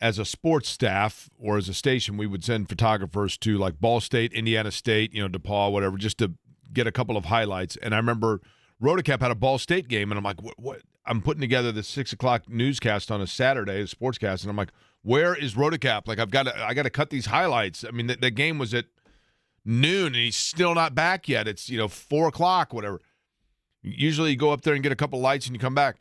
as a sports staff or as a station, we would send photographers to like Ball State, Indiana State, DePaul, whatever, just to get a couple of highlights. And I remember Rodicap had a Ball State game, and I'm like, what? I'm putting together this 6 o'clock newscast on a Saturday, a sportscast, and I'm like, where is Rodicap? Like, I got to cut these highlights. I mean, the game was at noon, and he's still not back yet. It's 4 o'clock, whatever. Usually, you go up there and get a couple lights, and you come back.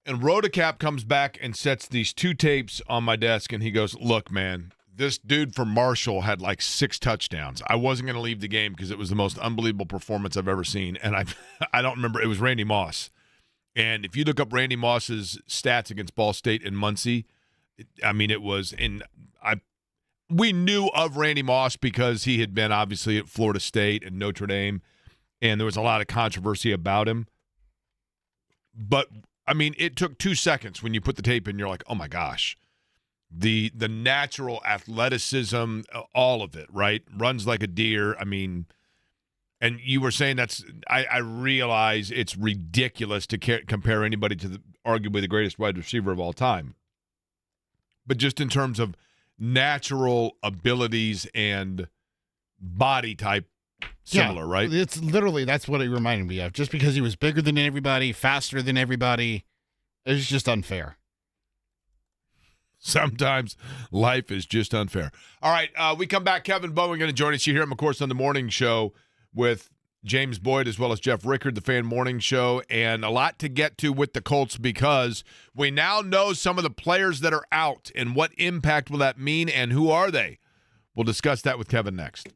And Rodicap comes back and sets these 2 tapes on my desk, and he goes, look, man, this dude from Marshall had like 6 touchdowns. I wasn't going to leave the game because it was the most unbelievable performance I've ever seen. And I don't remember. It was Randy Moss. And if you look up Randy Moss's stats against Ball State and Muncie, I mean, it was we knew of Randy Moss because he had been obviously at Florida State and Notre Dame, and there was a lot of controversy about him. But I mean, it took 2 seconds when you put the tape in. You're like, oh my gosh, the natural athleticism, all of it, right? Runs like a deer. I mean, and you were saying I realize it's ridiculous to compare anybody to arguably the greatest wide receiver of all time. But just in terms of natural abilities and body type, similar, right? It's literally, that's what it reminded me of. Just because he was bigger than everybody, faster than everybody, it's just unfair. Sometimes life is just unfair. All right, we come back. Kevin Bowen going to join us. You hear him, of course, on the morning show with James Boyd as well as Jeff Rickard, the Fan Morning Show, and a lot to get to with the Colts because we now know some of the players that are out and what impact will that mean and who are they? We'll discuss that with Kevin next.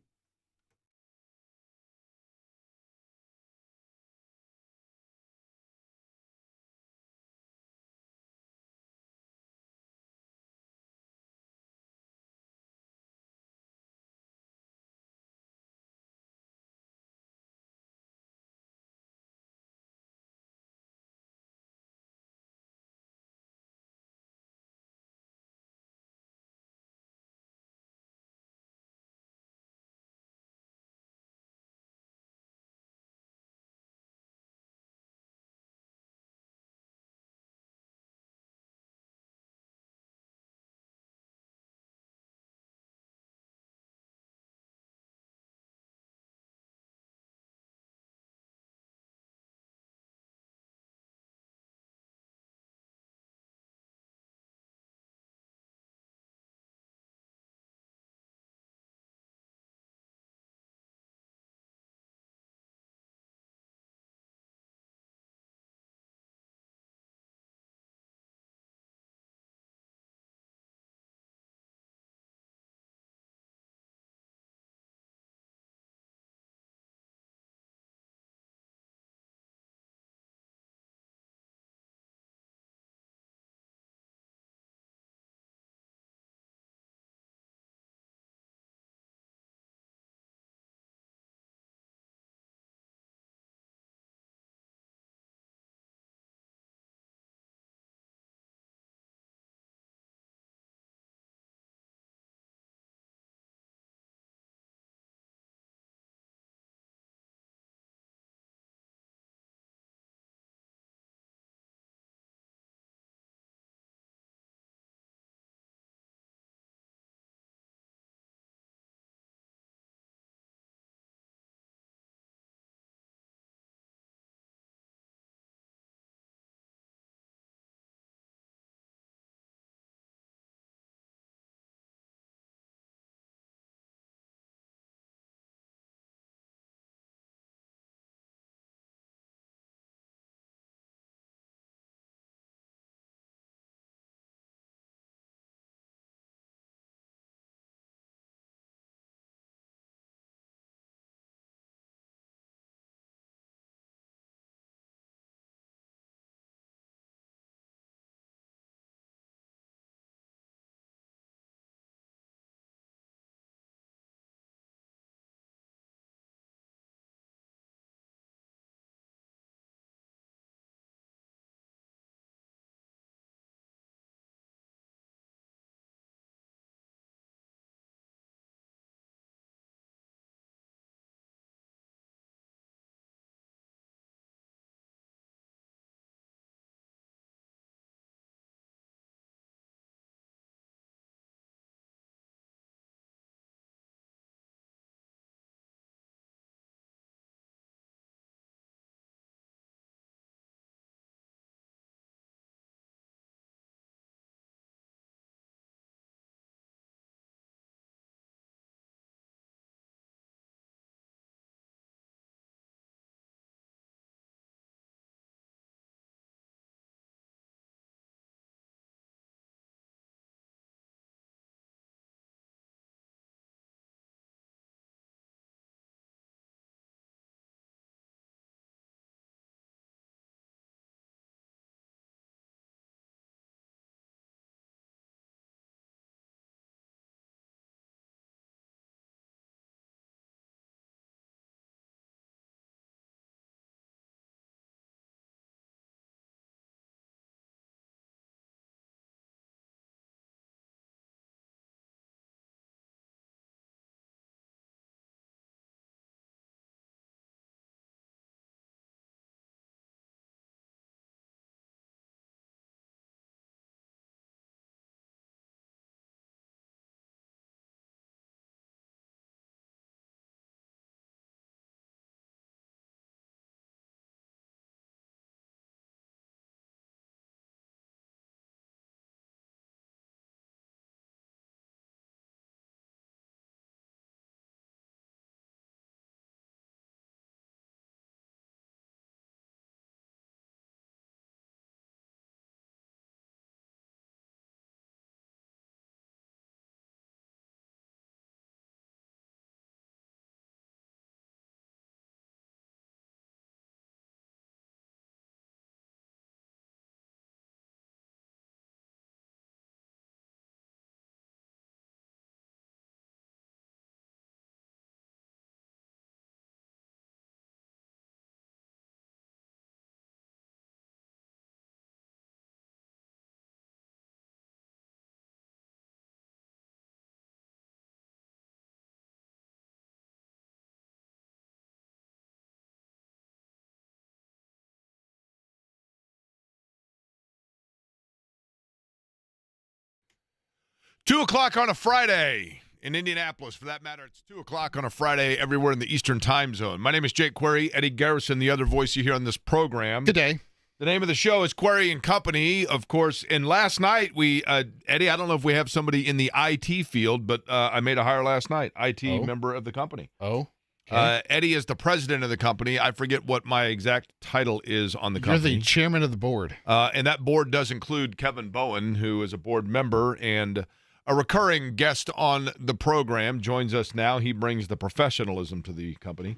2 o'clock on a Friday in Indianapolis. For that matter, it's 2 o'clock on a Friday everywhere in the Eastern time zone. My name is Jake Query. Eddie Garrison, the other voice you hear on this program. Good day. The name of the show is Query and Company, of course. And last night, Eddie, I don't know if we have somebody in the IT field, but I made a hire last night, IT member of the company. Oh. Okay. Eddie is the president of the company. I forget what my exact title is on the company. You're the chairman of the board. And that board does include Kevin Bowen, who is a board member and a recurring guest on the program, joins us now. He brings the professionalism to the company.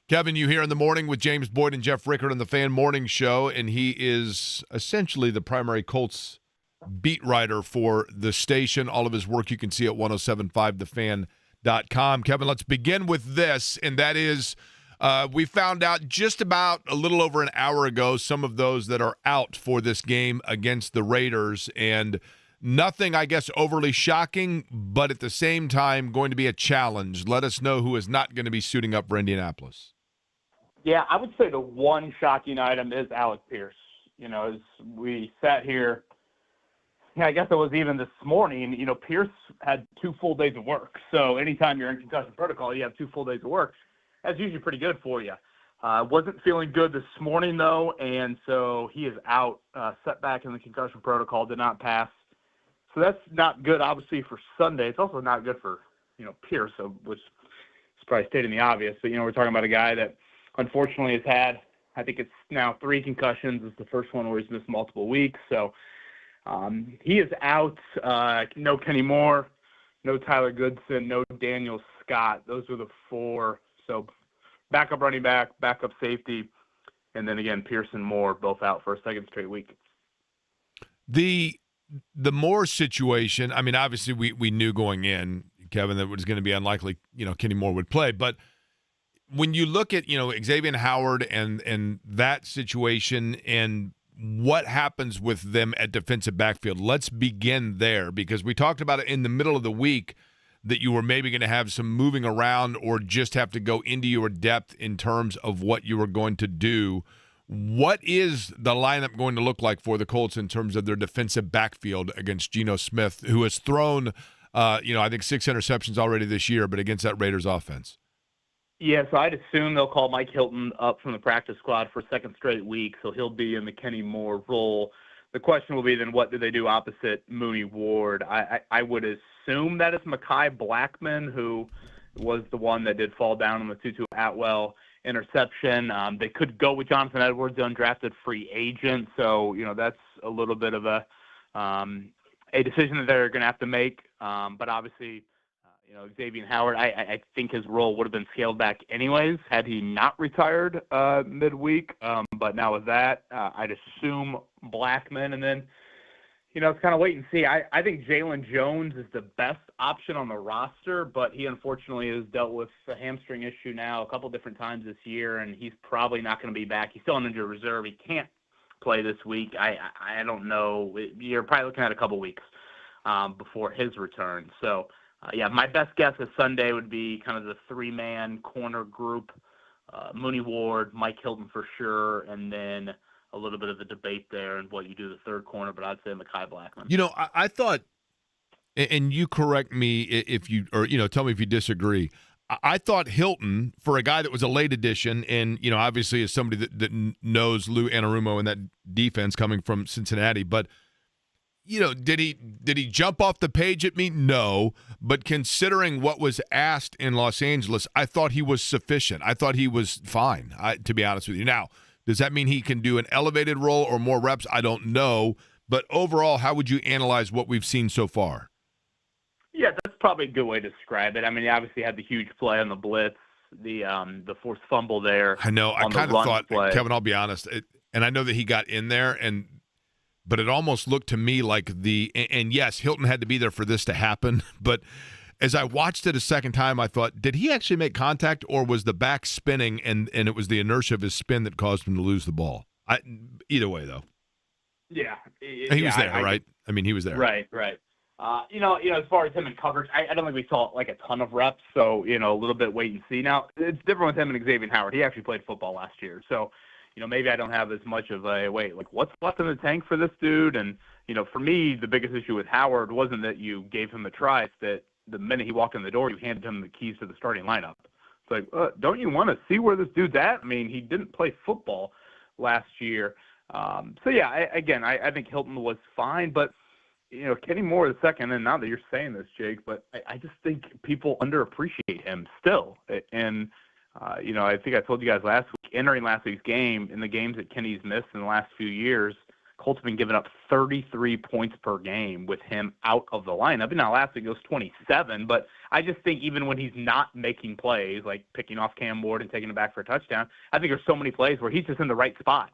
Kevin, you here in the morning with James Boyd and Jeff Rickard on the Fan Morning Show, and he is essentially the primary Colts beat writer for the station. All of his work you can see at 1075thefan.com. Kevin, let's begin with this, and that is we found out just about a little over an hour ago some of those that are out for this game against the Raiders, and nothing, I guess, overly shocking, but at the same time going to be a challenge. Let us know who is not going to be suiting up for Indianapolis. Yeah, I would say the one shocking item is Alec Pierce. You know, as we sat here, I guess it was even this morning, you know, Pierce had 2 full days of work. So anytime you're in concussion protocol, you have 2 full days of work. That's usually pretty good for you. Wasn't feeling good this morning, though, and so he is out, setback in the concussion protocol, did not pass. So that's not good, obviously, for Sunday. It's also not good for, you know, Pierce, which is probably stating the obvious. But, you know, we're talking about a guy that unfortunately has had, I think it's now 3 concussions. It's the first one where he's missed multiple weeks. So he is out. No Kenny Moore, no Tyler Goodson, no Daniel Scott. Those are the 4. So backup running back, backup safety, and then again Pierce and Moore both out for a second straight week. The Moore situation, I mean, obviously we knew going in, Kevin, that it was going to be unlikely, you know, Kenny Moore would play. But when you look at, you know, Xavier Howard and that situation and what happens with them at defensive backfield, let's begin there, because we talked about it in the middle of the week that you were maybe going to have some moving around or just have to go into your depth in terms of what you were going to do. What is the lineup going to look like for the Colts in terms of their defensive backfield against Geno Smith, who has thrown, I think 6 interceptions already this year, but against that Raiders offense? Yeah, so I'd assume they'll call Mike Hilton up from the practice squad for a second straight week, so he'll be in the Kenny Moore role. The question will be then, what do they do opposite Mooney Ward? I would assume that it's Mekhi Blackman, who was the one that did fall down on the Tutu Atwell interception. They could go with Jonathan Edwards, the undrafted free agent, so you know that's a little bit of a decision that they're going to have to make. But obviously, you know, Xavier Howard, I think his role would have been scaled back anyways had he not retired midweek. But now with that, I'd assume Blackman, and then, you know, it's kind of wait and see. I think Jalen Jones is the best option on the roster, but he unfortunately has dealt with a hamstring issue now a couple different times this year, and he's probably not going to be back. He's still on injured reserve. He can't play this week. I don't know. You're probably looking at a couple weeks before his return. So, yeah, my best guess is Sunday would be kind of the 3-man corner group, Mooney Ward, Mike Hilton for sure, and then a little bit of the debate there and what you do the third corner, but I'd say Mekhi Blackman. You know, I thought, and you correct me if you, or, you know, tell me if you disagree. I thought Hilton, for a guy that was a late addition and, you know, obviously is somebody that knows Lou Anarumo and that defense coming from Cincinnati, but you know, did he jump off the page at me? No. But considering what was asked in Los Angeles, I thought he was sufficient. I thought he was fine, to be honest with you. Now, does that mean he can do an elevated role or more reps? I don't know. But overall, how would you analyze what we've seen so far? Yeah, that's probably a good way to describe it. I mean, he obviously had the huge play on the blitz, the forced fumble there. I know. I kind of thought, Kevin, I'll be honest, and I know that he got in there, but it almost looked to me like and yes, Hilton had to be there for this to happen, but as I watched it a second time, I thought, did he actually make contact, or was the back spinning and it was the inertia of his spin that caused him to lose the ball? Either way, though. Yeah. He was there, right? I mean, he was there. Right. You know, as far as him in coverage, I don't think we saw like a ton of reps, so, you know, a little bit wait and see. Now, it's different with him and Xavier Howard. He actually played football last year, so, maybe I don't have as much of a, wait, like what's left in the tank for this dude? And, for me, the biggest issue with Howard wasn't that you gave him a try. It's that the minute he walked in the door, you handed him the keys to the starting lineup. It's like, don't you want to see where this dude's at? I mean, he didn't play football last year. I think Hilton was fine, but Kenny Moore the second, and now that you're saying this, Jake, but I just think people underappreciate him still. And, I think I told you guys last week, entering last week's game, in the games that Kenny's missed in the last few years, Colts have been giving up 33 points per game with him out of the lineup. And now last week it was 27, but I just think even when he's not making plays, like picking off Cam Ward and taking him back for a touchdown, I think there's so many plays where he's just in the right spot.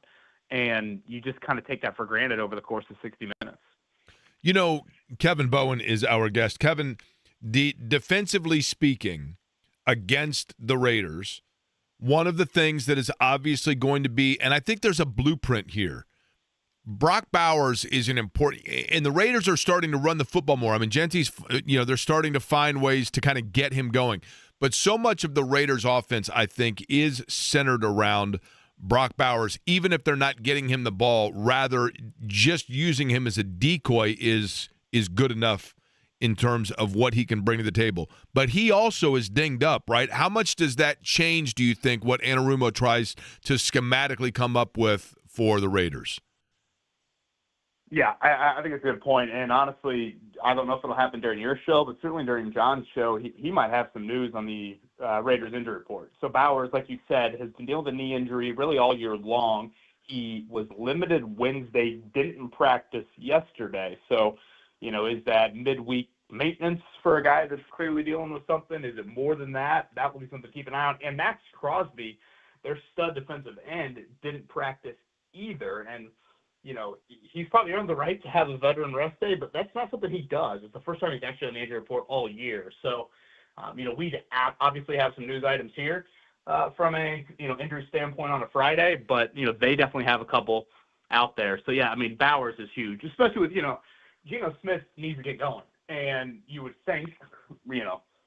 And you just kind of take that for granted over the course of 60 minutes. Kevin Bowen is our guest. Kevin, defensively speaking, against the Raiders, one of the things that is obviously going to be, and I think there's a blueprint here, Brock Bowers is an important, and the Raiders are starting to run the football more. I mean, Genty's, they're starting to find ways to kind of get him going. But so much of the Raiders' offense, I think, is centered around Brock Bowers, even if they're not getting him the ball. Rather, just using him as a decoy is good enough in terms of what he can bring to the table. But he also is dinged up, right? How much does that change, do you think, what Anarumo tries to schematically come up with for the Raiders? Yeah, I think it's a good point. And honestly, I don't know if it'll happen during your show, but certainly during John's show, he might have some news on the Raiders injury report. So Bowers, like you said, has been dealing with a knee injury really all year long. He was limited Wednesday, didn't practice yesterday. So, is that midweek maintenance for a guy that's clearly dealing with something? Is it more than that? That will be something to keep an eye on. And Max Crosby, their stud defensive end, didn't practice either. And he's probably earned the right to have a veteran rest day, but that's not something he does. It's the first time he's actually on the injury report all year. So, we obviously have some news items here from a, injury standpoint on a Friday, but, they definitely have a couple out there. So, yeah, I mean, Bowers is huge, especially with, Geno Smith needs to get going. And you would think,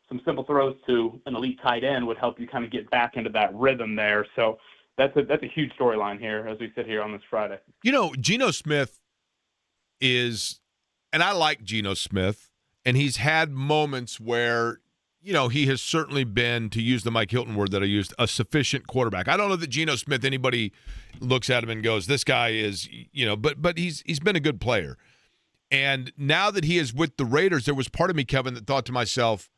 some simple throws to an elite tight end would help you kind of get back into that rhythm there. So, that's a huge storyline here as we sit here on this Friday. Geno Smith is, and I like Geno Smith, and he's had moments where, he has certainly been, to use the Mike Hilton word that I used, a sufficient quarterback. I don't know that Geno Smith, anybody looks at him and goes, this guy is, but he's been a good player. And now that he is with the Raiders, there was part of me, Kevin, that thought to myself,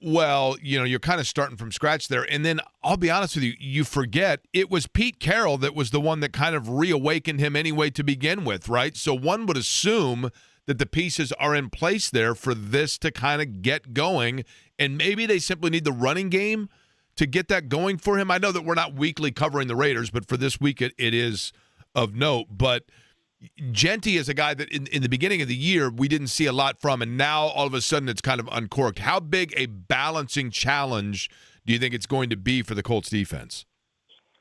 well, you're kind of starting from scratch there. And then I'll be honest with you, you forget it was Pete Carroll that was the one that kind of reawakened him anyway to begin with, right? So one would assume that the pieces are in place there for this to kind of get going. And maybe they simply need the running game to get that going for him. I know that we're not weekly covering the Raiders, but for this week it is of note. But Genty is a guy that in the beginning of the year we didn't see a lot from, and now all of a sudden it's kind of uncorked. How big a balancing challenge do you think it's going to be for the Colts defense?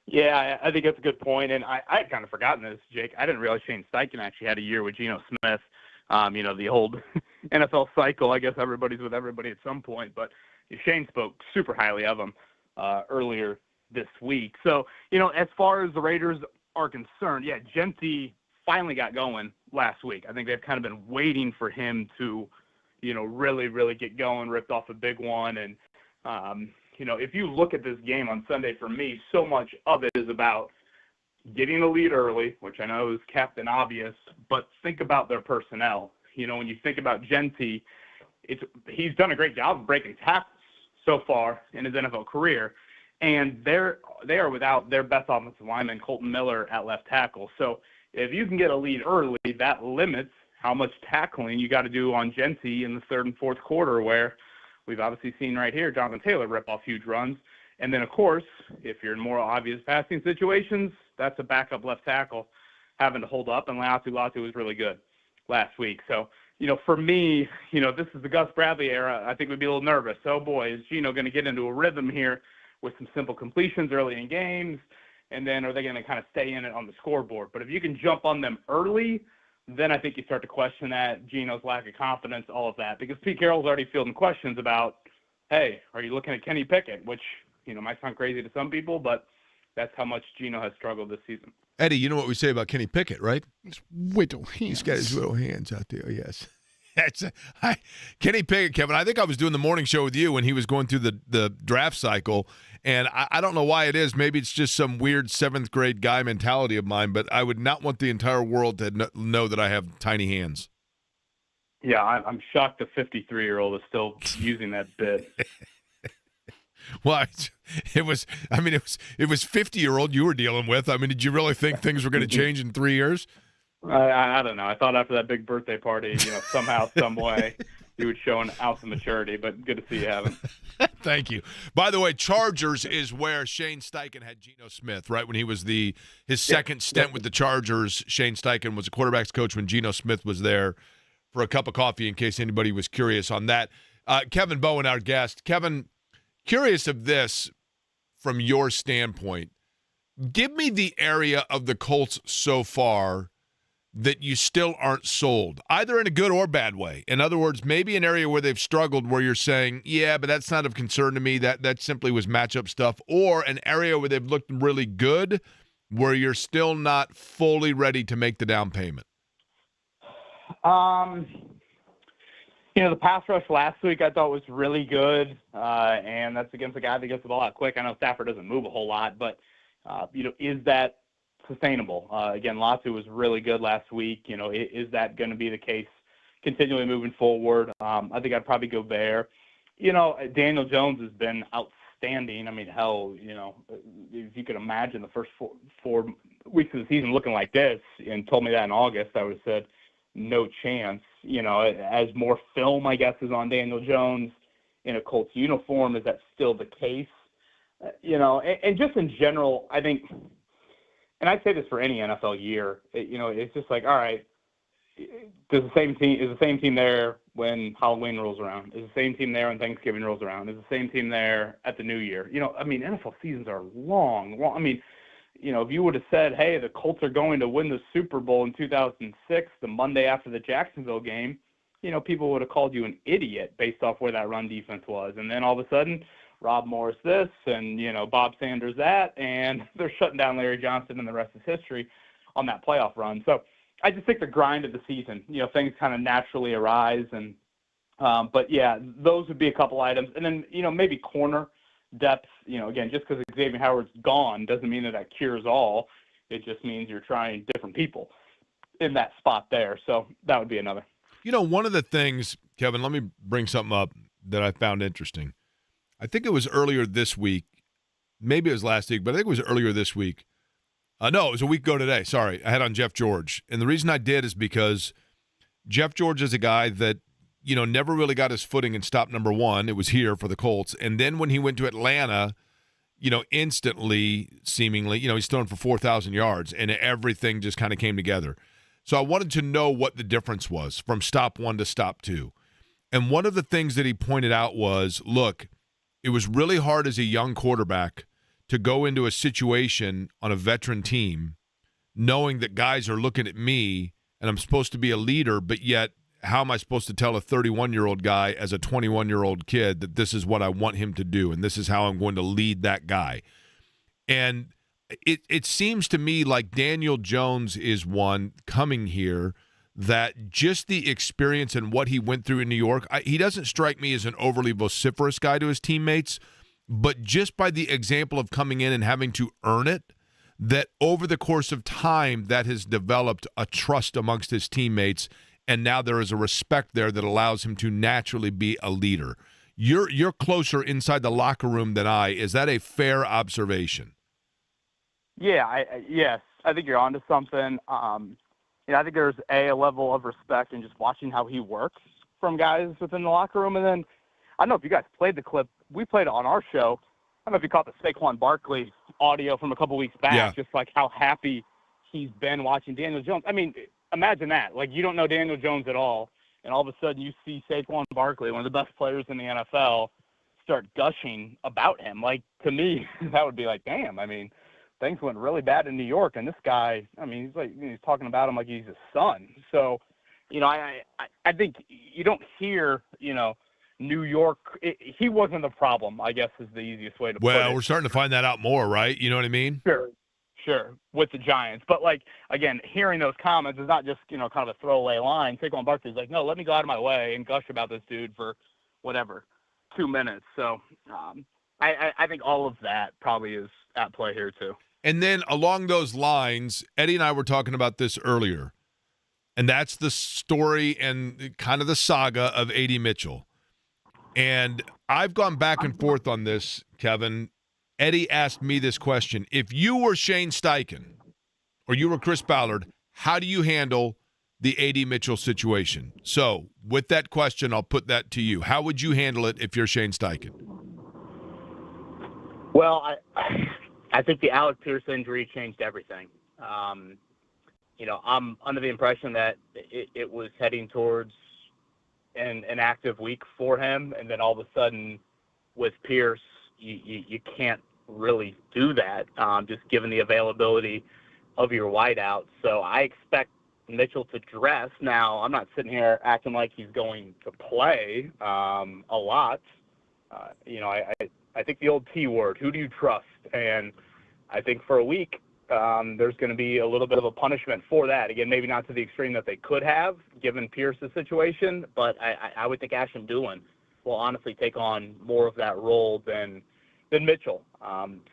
Yeah, I think that's a good point, and I had kind of forgotten this, Jake. I didn't realize Shane Steichen actually had a year with Geno Smith. The old NFL cycle. I guess everybody's with everybody at some point, but Shane spoke super highly of him earlier this week. So, as far as the Raiders are concerned, yeah, Genty finally got going last week. I think they've kind of been waiting for him to, really, really get going, ripped off a big one. And, if you look at this game on Sunday, for me, so much of it is about getting a lead early, which I know is Captain Obvious, but think about their personnel. When you think about Genty, he's done a great job of breaking tackles so far in his NFL career. And they are without their best offensive lineman, Colton Miller, at left tackle. So if you can get a lead early, that limits how much tackling you got to do on Genty in the third and fourth quarter, where we've obviously seen right here Jonathan Taylor rip off huge runs. And then, of course, if you're in more obvious passing situations, that's a backup left tackle having to hold up. And Latu was really good last week. So, for me, this is the Gus Bradley era. I think we'd be a little nervous. Oh, boy, is Geno going to get into a rhythm here with some simple completions early in games? And then are they going to kind of stay in it on the scoreboard? But if you can jump on them early, then I think you start to question that, Geno's lack of confidence, all of that. Because Pete Carroll's already fielding questions about, hey, are you looking at Kenny Pickett? Which, might sound crazy to some people, but That's how much Geno has struggled this season. Eddie, you know what we say about Kenny Pickett, right? His widow hands. He's got his little hands out there, yes. Kenny Pickett, Kevin, I think I was doing the morning show with you when he was going through the draft cycle, and I don't know why it is. Maybe it's just some weird 7th grade guy mentality of mine, but I would not want the entire world to know that I have tiny hands. Yeah, I'm shocked the 53-year-old is still using that bit. Well, it was 50-year-old you were dealing with. I mean, did you really think things were going to change in 3 years? I don't know. I thought after that big birthday party, somehow, some way, you would show an ounce of maturity, but good to see you haven't. Thank you. By the way, Chargers is where Shane Steichen had Geno Smith, right? When he was his second stint with the Chargers, Shane Steichen was a quarterback's coach when Geno Smith was there for a cup of coffee, in case anybody was curious on that. Kevin Bowen, our guest. Kevin, curious of this from your standpoint. Give me the area of the Colts so far that you still aren't sold, either in a good or bad way. In other words, maybe an area where they've struggled where you're saying, yeah, but that's not of concern to me. That simply was matchup stuff. Or an area where they've looked really good where you're still not fully ready to make the down payment. The pass rush last week I thought was really good, and that's against a guy that gets the ball out quick. I know Stafford doesn't move a whole lot, but, is that sustainable? Again, Latu was really good last week. Is that going to be the case continually moving forward? I think I'd probably go there. Daniel Jones has been outstanding. I mean, hell, if you could imagine the first four weeks of the season looking like this and told me that in August, I would have said no chance. As more film, I guess, is on Daniel Jones in a Colts uniform, is that still the case? And just in general, I think, and I say this for any NFL year, it's just like, all right, is the same team there when Halloween rolls around? Is the same team there when Thanksgiving rolls around? Is the same team there at the New Year? NFL seasons are long. I mean, if you would have said, hey, the Colts are going to win the Super Bowl in 2006, the Monday after the Jacksonville game, people would have called you an idiot based off where that run defense was. And then all of a sudden, Rob Morris this and, Bob Sanders that, and they're shutting down Larry Johnson, and the rest is history on that playoff run. So I just think the grind of the season, things kind of naturally arise. And but, yeah, those would be a couple items. And then, maybe corner depth, again, just because Xavier Howard's gone doesn't mean that cures all. It just means you're trying different people in that spot there. So that would be another. One of the things, Kevin, let me bring something up that I found interesting. I think it was earlier this week. Maybe it was last week, but I think it was earlier this week. No, it was a week ago today. Sorry, I had on Jeff George. And the reason I did is because Jeff George is a guy that, never really got his footing in stop number one. It was here for the Colts. And then when he went to Atlanta, instantly, seemingly, he's thrown for 4,000 yards, and everything just kind of came together. So I wanted to know what the difference was from stop one to stop two. And one of the things that he pointed out was, look, it was really hard as a young quarterback to go into a situation on a veteran team knowing that guys are looking at me and I'm supposed to be a leader, but yet how am I supposed to tell a 31-year-old guy as a 21-year-old kid that this is what I want him to do and this is how I'm going to lead that guy? And it seems to me like Daniel Jones is one coming here that just the experience and what he went through in New York, he doesn't strike me as an overly vociferous guy to his teammates, but just by the example of coming in and having to earn it, that over the course of time that has developed a trust amongst his teammates, and now there is a respect there that allows him to naturally be a leader. You're closer inside the locker room than I. Is that a fair observation? Yeah, yes. I think you're onto something. I think there's a level of respect in just watching how he works from guys within the locker room. And then I don't know if you guys played the clip. We played it on our show. I don't know if you caught the Saquon Barkley audio from a couple weeks back, just like how happy he's been watching Daniel Jones. I mean, imagine that. Like, you don't know Daniel Jones at all, and all of a sudden you see Saquon Barkley, one of the best players in the NFL, start gushing about him. Like, to me, that would be like, damn, I mean, things went really bad in New York, and this guy, I mean, he's talking about him like he's his son. So, I think you don't hear, New York, he wasn't the problem, I guess is the easiest way to put it. Well, we're starting to find that out more, right? You know what I mean? Sure, with the Giants. But, like, again, hearing those comments is not just, kind of a throwaway line. Saquon Barkley's like, no, let me go out of my way and gush about this dude for whatever, 2 minutes. So I think all of that probably is at play here too. And then along those lines, Eddie and I were talking about this earlier, and that's the story and kind of the saga of A.D. Mitchell. And I've gone back and forth on this, Kevin. Eddie asked me this question. If you were Shane Steichen or you were Chris Ballard, how do you handle the A.D. Mitchell situation? So with that question, I'll put that to you. How would you handle it if you're Shane Steichen? Well, I think the Alec Pierce injury changed everything. I'm under the impression that it was heading towards an active week for him, and then all of a sudden with Pierce, you can't really do that, just given the availability of your wideout. So I expect Mitchell to dress. Now, I'm not sitting here acting like he's going to play a lot. I think the old T word, who do you trust? And I think for a week, there's going to be a little bit of a punishment for that. Again, maybe not to the extreme that they could have, given Pierce's situation, but I would think Ashton Dulin will honestly take on more of that role than Mitchell.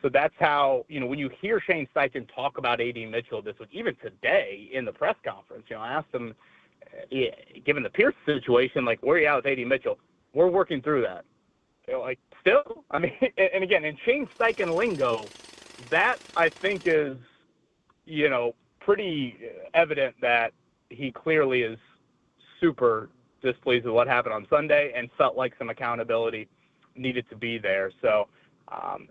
So that's how, when you hear Shane Steichen talk about A.D. Mitchell this week, even today in the press conference, I asked him, given the Pierce situation, like, where are you at with A.D. Mitchell? We're working through that. Still? I mean, and again, in Shane Steichen lingo, that I think is, pretty evident that he clearly is super displeased with what happened on Sunday and felt like some accountability needed to be there. So,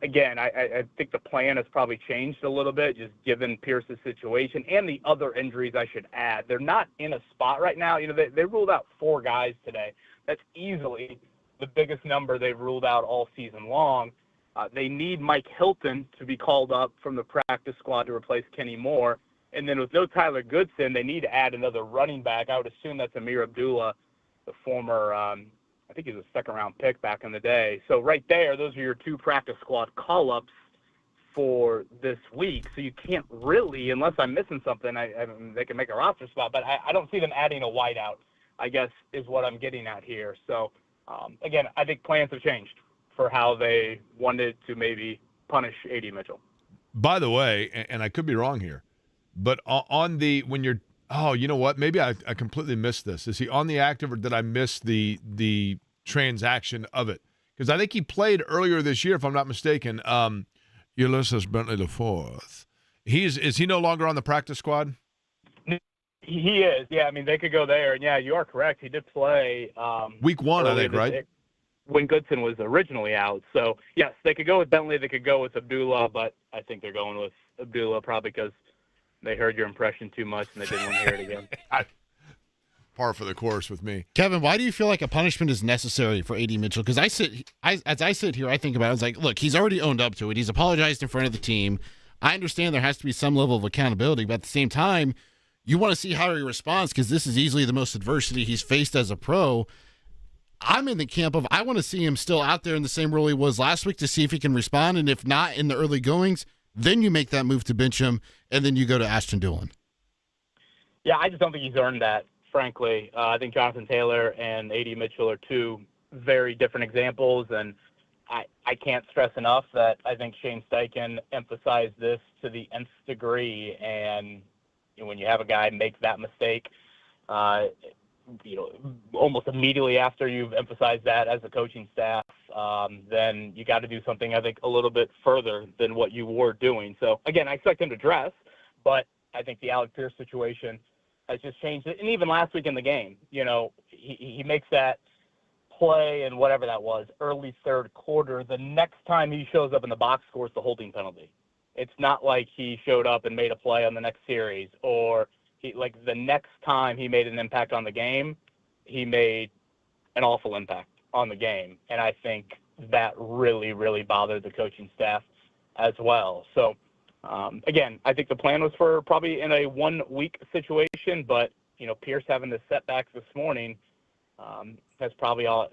again, I think the plan has probably changed a little bit, just given Pierce's situation and the other injuries, I should add. They're not in a spot right now. They ruled out 4 guys today. That's easily the biggest number they've ruled out all season long. They need Mike Hilton to be called up from the practice squad to replace Kenny Moore. And then with no Tyler Goodson, they need to add another running back. I would assume that's Amir Abdullah, the former, I think he was a second-round pick back in the day. So right there, those are your 2 practice squad call-ups for this week. So you can't really, unless I'm missing something, they can make a roster spot. But I don't see them adding a wideout, I guess, is what I'm getting at here. So, again, I think plans have changed for how they wanted to maybe punish A.D. Mitchell. By the way, and I could be wrong here, but when you're, you know what? Maybe I completely missed this. Is he on the active, or did I miss the transaction of it? Because I think he played earlier this year, if I'm not mistaken. Ulysses Bentley IV. Is he no longer on the practice squad? He is. Yeah, I mean, they could go there. And, yeah, you are correct. He did play. Week 1, I think, right? When Goodson was originally out. So, yes, they could go with Bentley. They could go with Abdullah, but I think they're going with Abdullah probably because they heard your impression too much and they didn't want to hear it again. Par for the course with me. Kevin, why do you feel like a punishment is necessary for A.D. Mitchell? Because as I sit here, I think about it. I was like, look, he's already owned up to it. He's apologized in front of the team. I understand there has to be some level of accountability, but at the same time, you want to see how he responds because this is easily the most adversity he's faced as a pro. I'm in the camp of I want to see him still out there in the same role he was last week to see if he can respond, and if not in the early goings, then you make that move to bench him, and then you go to Ashton Dulin. Yeah, I just don't think he's earned that, frankly. I think Jonathan Taylor and A.D. Mitchell are 2 very different examples, and I can't stress enough that I think Shane Steichen emphasized this to the nth degree, and when you have a guy make that mistake, almost immediately after you've emphasized that as a coaching staff, then you got to do something, I think, a little bit further than what you were doing. So, again, I expect him to dress, but I think the Alec Pierce situation has just changed it. And even last week in the game, he makes that play and whatever that was, early third quarter. The next time he shows up in the box score is the holding penalty. It's not like he showed up and made a play on the next series, or the next time he made an impact on the game, he made an awful impact on the game. And I think that really, really bothered the coaching staff as well. So, again, I think the plan was for probably in a 1-week situation, but, Pierce having the setbacks this morning, has probably all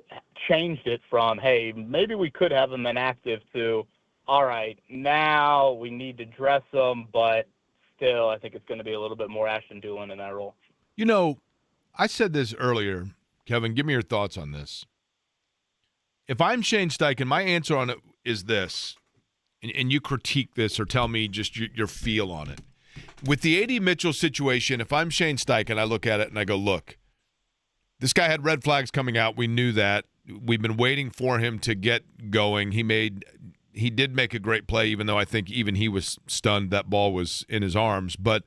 changed it from, hey, maybe we could have him inactive to, all right, now we need to dress him, but still I think it's going to be a little bit more Ashton Doolin in that role. You know, I said this earlier. Kevin, give me your thoughts on this. If I'm Shane Steichen, my answer on it is this, and you critique this or tell me just your feel on it. With the A.D. Mitchell situation, if I'm Shane Steichen, I look at it and I go, look, this guy had red flags coming out. We knew that. We've been waiting for him to get going. He did make a great play, even though I think even he was stunned that ball was in his arms. But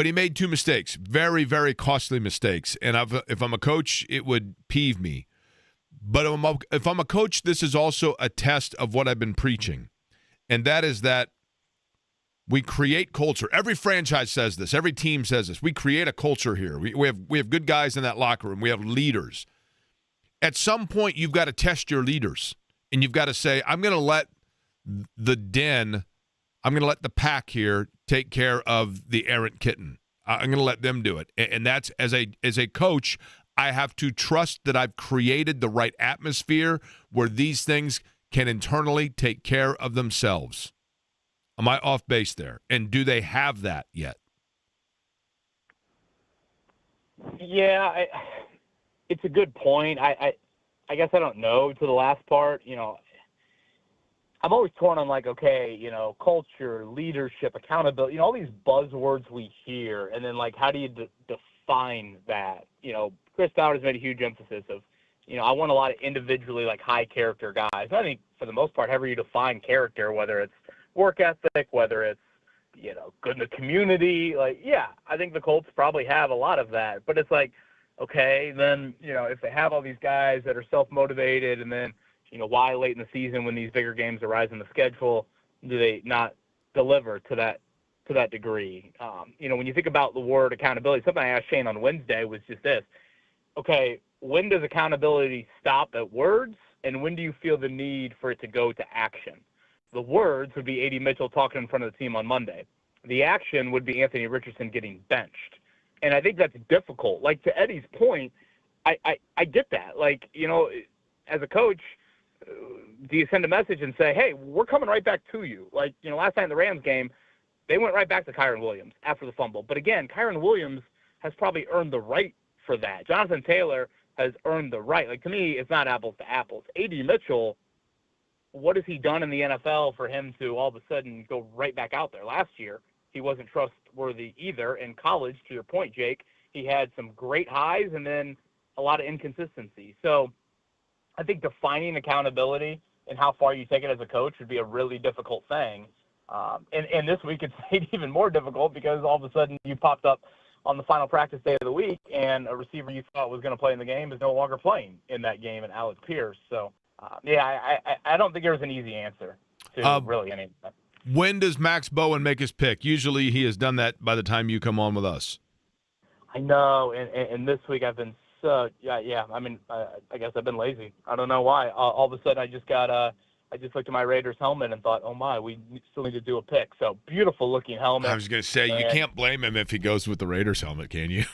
he made two mistakes, very, very costly mistakes. And if I'm a coach, it would peeve me. But if I'm a coach, this is also a test of what I've been preaching. And that is that we create culture. Every franchise says this. Every team says this. We create a culture here. We have good guys in that locker room. We have leaders. At some point, you've got to test your leaders. And you've got to say, I'm going to let the pack here take care of the errant kitten. I'm going to let them do it. And that's, as a coach, I have to trust that I've created the right atmosphere where these things can internally take care of themselves. Am I off base there? And do they have that yet? Yeah, it's a good point. I guess I don't know to the last part. I'm always torn on okay, culture, leadership, accountability, all these buzzwords we hear, and then how do you define that? Chris Bowers made a huge emphasis of, I want a lot of individually high character guys. And I think for the most part, however you define character, whether it's work ethic, whether it's, good in the community, I think the Colts probably have a lot of that. But it's okay, then, if they have all these guys that are self-motivated and then, why late in the season when these bigger games arise in the schedule, do they not deliver to that degree? When you think about the word accountability, something I asked Shane on Wednesday was just this. Okay, when does accountability stop at words, and when do you feel the need for it to go to action? The words would be A.D. Mitchell talking in front of the team on Monday. The action would be Anthony Richardson getting benched. And I think that's difficult. To Eddie's point, I get that. As a coach, do you send a message and say, hey, we're coming right back to you? Last night in the Rams game, they went right back to Kyren Williams after the fumble. But again, Kyren Williams has probably earned the right for that. Jonathan Taylor has earned the right. To me, it's not apples to apples. A.D. Mitchell, what has he done in the NFL for him to all of a sudden go right back out there? Last year, he wasn't trustworthy either. In college, to your point, Jake, he had some great highs and then a lot of inconsistency. So I think defining accountability and how far you take it as a coach would be a really difficult thing. And this week it's made even more difficult because all of a sudden you popped up on the final practice day of the week and a receiver you thought was going to play in the game is no longer playing in that game, and Alec Pierce. So, I don't think there's an easy answer to really any of that. When does Max Bowen make his pick? Usually he has done that by the time you come on with us. I know, and this week I've been I guess I've been lazy. I don't know why. All of a sudden I just looked at my Raiders helmet and thought, oh my, we still need to do a pick. So beautiful looking helmet. I was going to say, you can't blame him if he goes with the Raiders helmet, can you?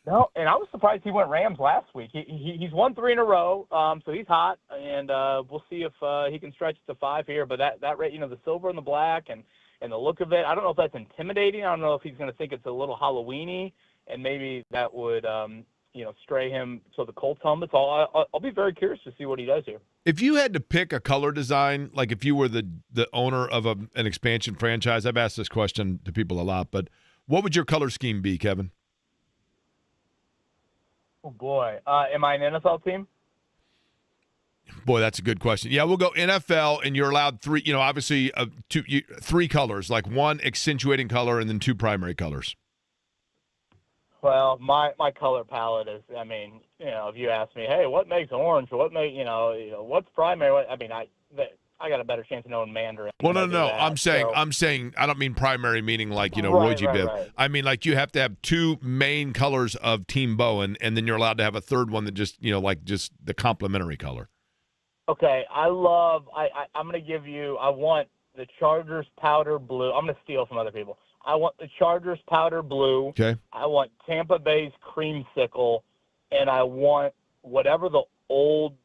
No, and I was surprised he went Rams last week. He's won 3 in a row, so he's hot, and we'll see if he can stretch to 5 here. But that the silver and the black and the look of it, I don't know if that's intimidating. I don't know if he's going to think it's a little Halloween-y, and maybe that would stray him to the Colts helmet. So I'll be very curious to see what he does here. If you had to pick a color design, if you were the owner of an expansion franchise, I've asked this question to people a lot, but what would your color scheme be, Kevin? Oh, boy. Am I an NFL team? Boy, that's a good question. Yeah, we'll go NFL, and you're allowed 3, obviously 3 colors, one accentuating color and then 2 primary colors. Well, my color palette is, if you ask me, hey, what makes orange? What what's primary? I got a better chance of knowing Mandarin. Well, no. I'm saying, I don't mean primary meaning Roy G. Biv. Right. I mean, you have to have 2 main colors of Team Bowen, and then you're allowed to have a third one that just, just the complementary color. Okay. I'm going to give you, I want the Chargers powder blue. I'm going to steal from other people. I want the Chargers powder blue. Okay. I want Tampa Bay's creamsicle, and I want whatever the old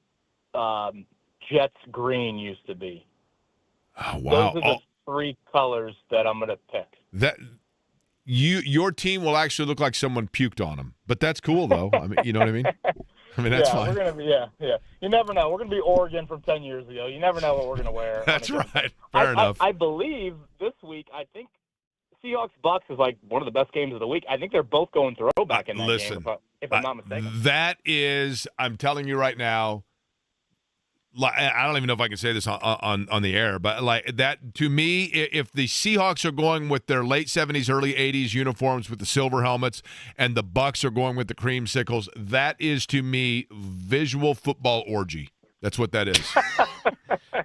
Jets green used to be. Oh, wow. Those are the three colors that I'm going to pick. Your team will actually look like someone puked on them, but that's cool though. I mean, you know what I mean? I mean, that's fine. We're going to be, yeah. You never know. We're going to be Oregon from 10 years ago. You never know what we're going to wear. That's right. Fair enough. I believe this week, I think Seahawks-Bucks is like one of the best games of the week. I think they're both going throwback in that game, if I'm not mistaken. That is, I'm telling you right now, I don't even know if I can say this on the air, but like that, to me, if the Seahawks are going with their late 70s, early 80s uniforms with the silver helmets and the Bucks are going with the creamsicles, that is, to me, visual football orgy. That's what that is.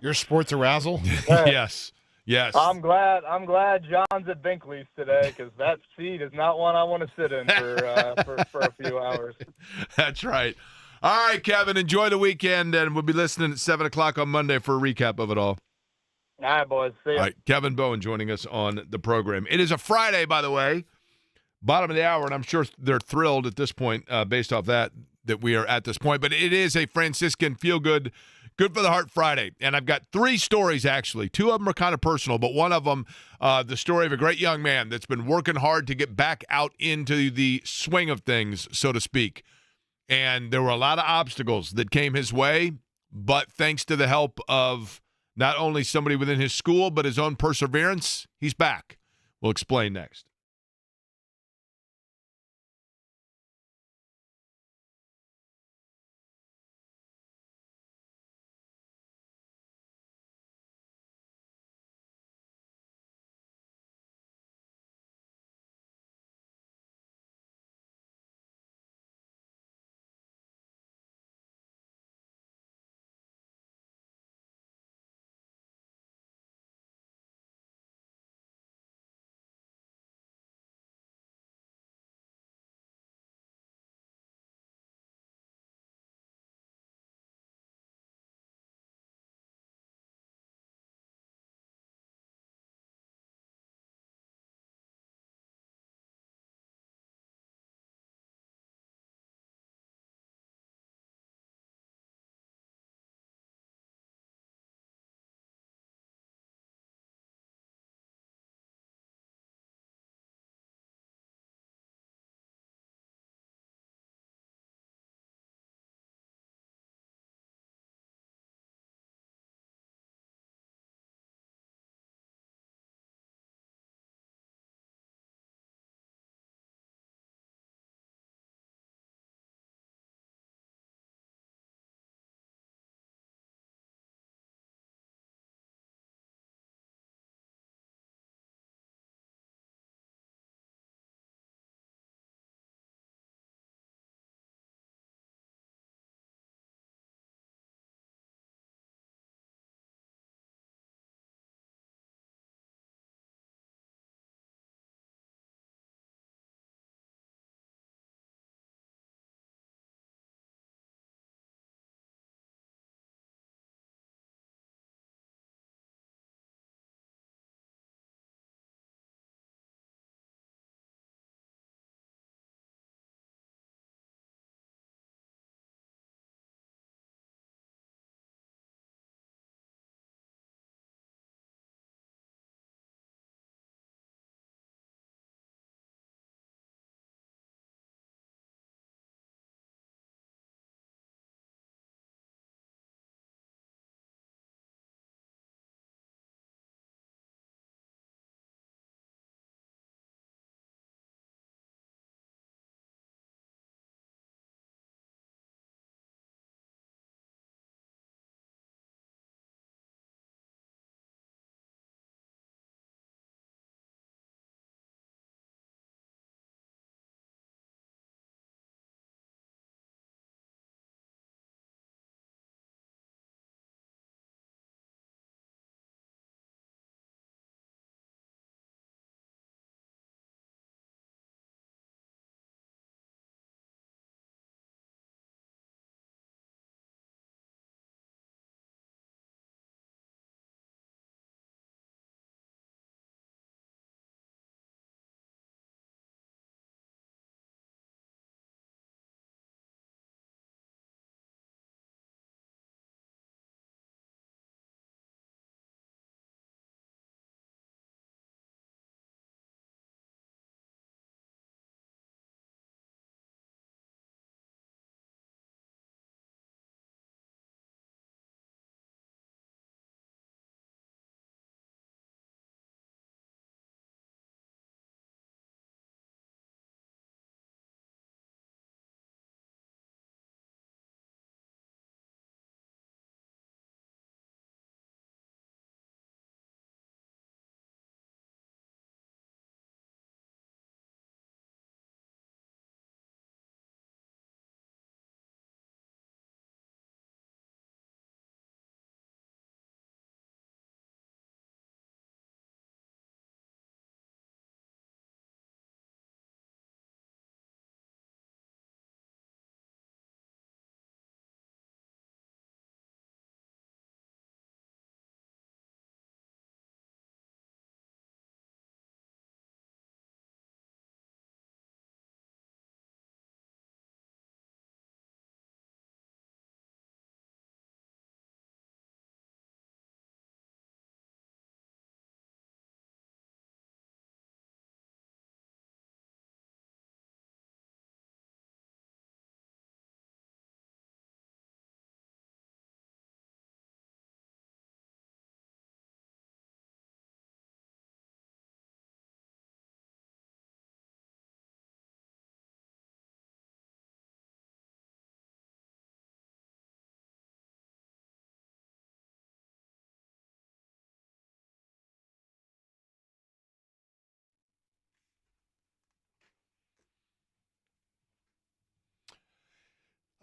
Your sports arousal? Yes. I'm glad John's at Binkley's today, because that seat is not one I want to sit in for a few hours. That's right. All right, Kevin, enjoy the weekend, and we'll be listening at 7 o'clock on Monday for a recap of it all. All right, boys. See ya. All right, Kevin Bowen joining us on the program. It is a Friday, by the way, bottom of the hour, and I'm sure they're thrilled at this point based off that we are at this point. But it is a Franciscan feel-good, good for the heart Friday. And I've got 3 stories, actually. 2 of them are kind of personal, but one of them, the story of a great young man that's been working hard to get back out into the swing of things, so to speak. And there were a lot of obstacles that came his way, but thanks to the help of not only somebody within his school, but his own perseverance, he's back. We'll explain next.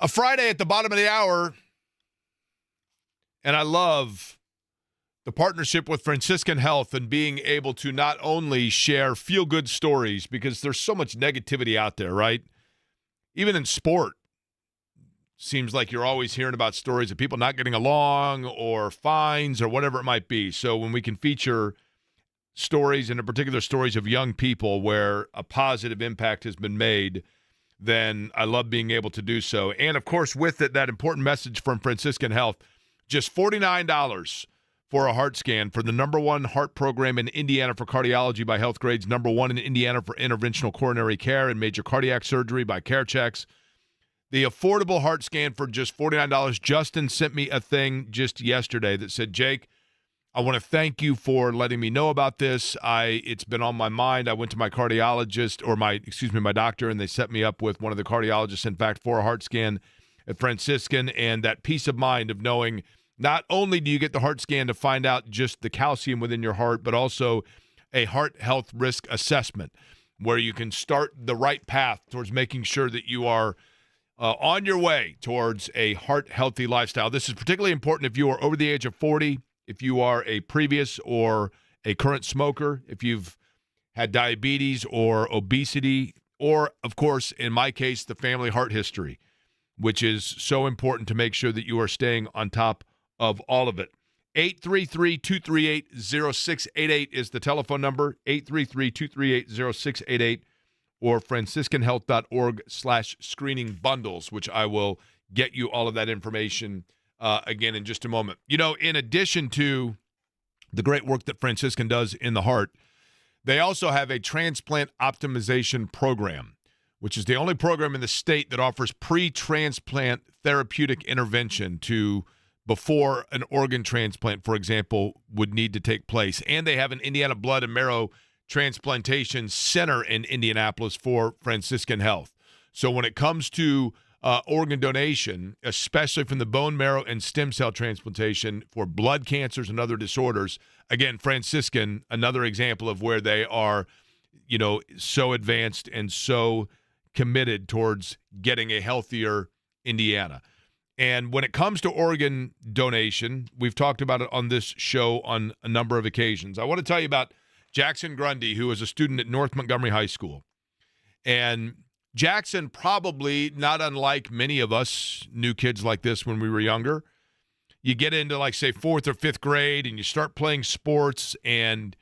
A Friday at the bottom of the hour, and I love the partnership with Franciscan Health and being able to not only share feel-good stories, because there's so much negativity out there, right? Even in sport, seems like you're always hearing about stories of people not getting along or fines or whatever it might be. So when we can feature stories, and in particular stories of young people where a positive impact has been made, then I love being able to do so. And, of course, with it, that important message from Franciscan Health, just $49 for a heart scan for the #1 heart program in Indiana for cardiology by Health Grades, #1 in Indiana for interventional coronary care and major cardiac surgery by CareChex. The affordable heart scan for just $49. Justin sent me a thing just yesterday that said, Jake, I want to thank you for letting me know about this. It's been on my mind. I went to my cardiologist, or my doctor, and they set me up with one of the cardiologists, in fact, for a heart scan at Franciscan, and that peace of mind of knowing not only do you get the heart scan to find out just the calcium within your heart, but also a heart health risk assessment where you can start the right path towards making sure that you are on your way towards a heart-healthy lifestyle. This is particularly important if you are over the age of 40, if you are a previous or a current smoker, if you've had diabetes or obesity, or, of course, in my case, the family heart history, which is so important to make sure that you are staying on top of all of it. 833-238-0688 is the telephone number, 833-238-0688, or franciscanhealth.org/screening bundles, which I will get you all of that information again in just a moment. You know, in addition to the great work that Franciscan does in the heart, they also have a transplant optimization program, which is the only program in the state that offers pre-transplant therapeutic intervention to before an organ transplant, for example, would need to take place. And they have an Indiana Blood and Marrow Transplantation Center in Indianapolis for Franciscan Health. So when it comes to organ donation, especially from the bone marrow and stem cell transplantation for blood cancers and other disorders, again, Franciscan, another example of where they are, you know, so advanced and so committed towards getting a healthier Indiana. And when it comes to organ donation, we've talked about it on this show on a number of occasions. I want to tell you about Jackson Grundy, who is a student at North Montgomery High School. And Jackson, probably not unlike many of us knew kids like this when we were younger. You get into, like, say, 4th or 5th grade, and you start playing sports, and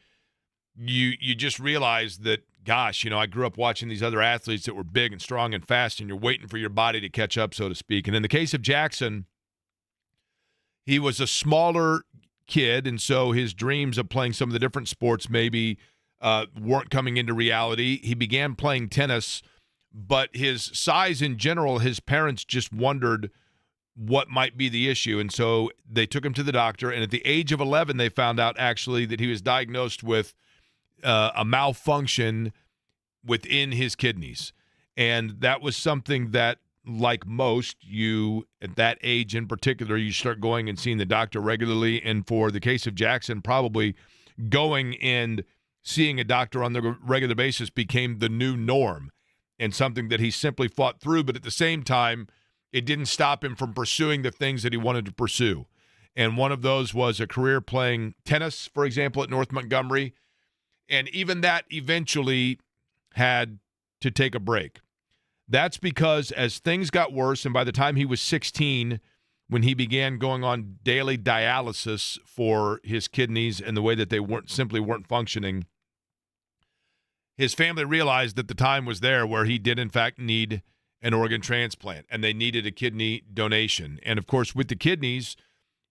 you just realize that, gosh, you know, I grew up watching these other athletes that were big and strong and fast, and you're waiting for your body to catch up, so to speak. And in the case of Jackson, he was a smaller kid, and so his dreams of playing some of the different sports maybe weren't coming into reality. He began playing tennis, but his size in general, his parents just wondered what might be the issue, and so they took him to the doctor, and at the age of 11, they found out actually that he was diagnosed with a malfunction within his kidneys. And that was something that, like most, you, at that age in particular, you start going and seeing the doctor regularly. And for the case of Jackson, probably going and seeing a doctor on the regular basis became the new norm and something that he simply fought through. But at the same time, it didn't stop him from pursuing the things that he wanted to pursue. And one of those was a career playing tennis, for example, at North Montgomery. And even that eventually had to take a break. That's because as things got worse, and by the time he was 16, when he began going on daily dialysis for his kidneys and the way that they weren't functioning, his family realized that the time was there where he did, in fact, need an organ transplant, and they needed a kidney donation. And, of course, with the kidneys,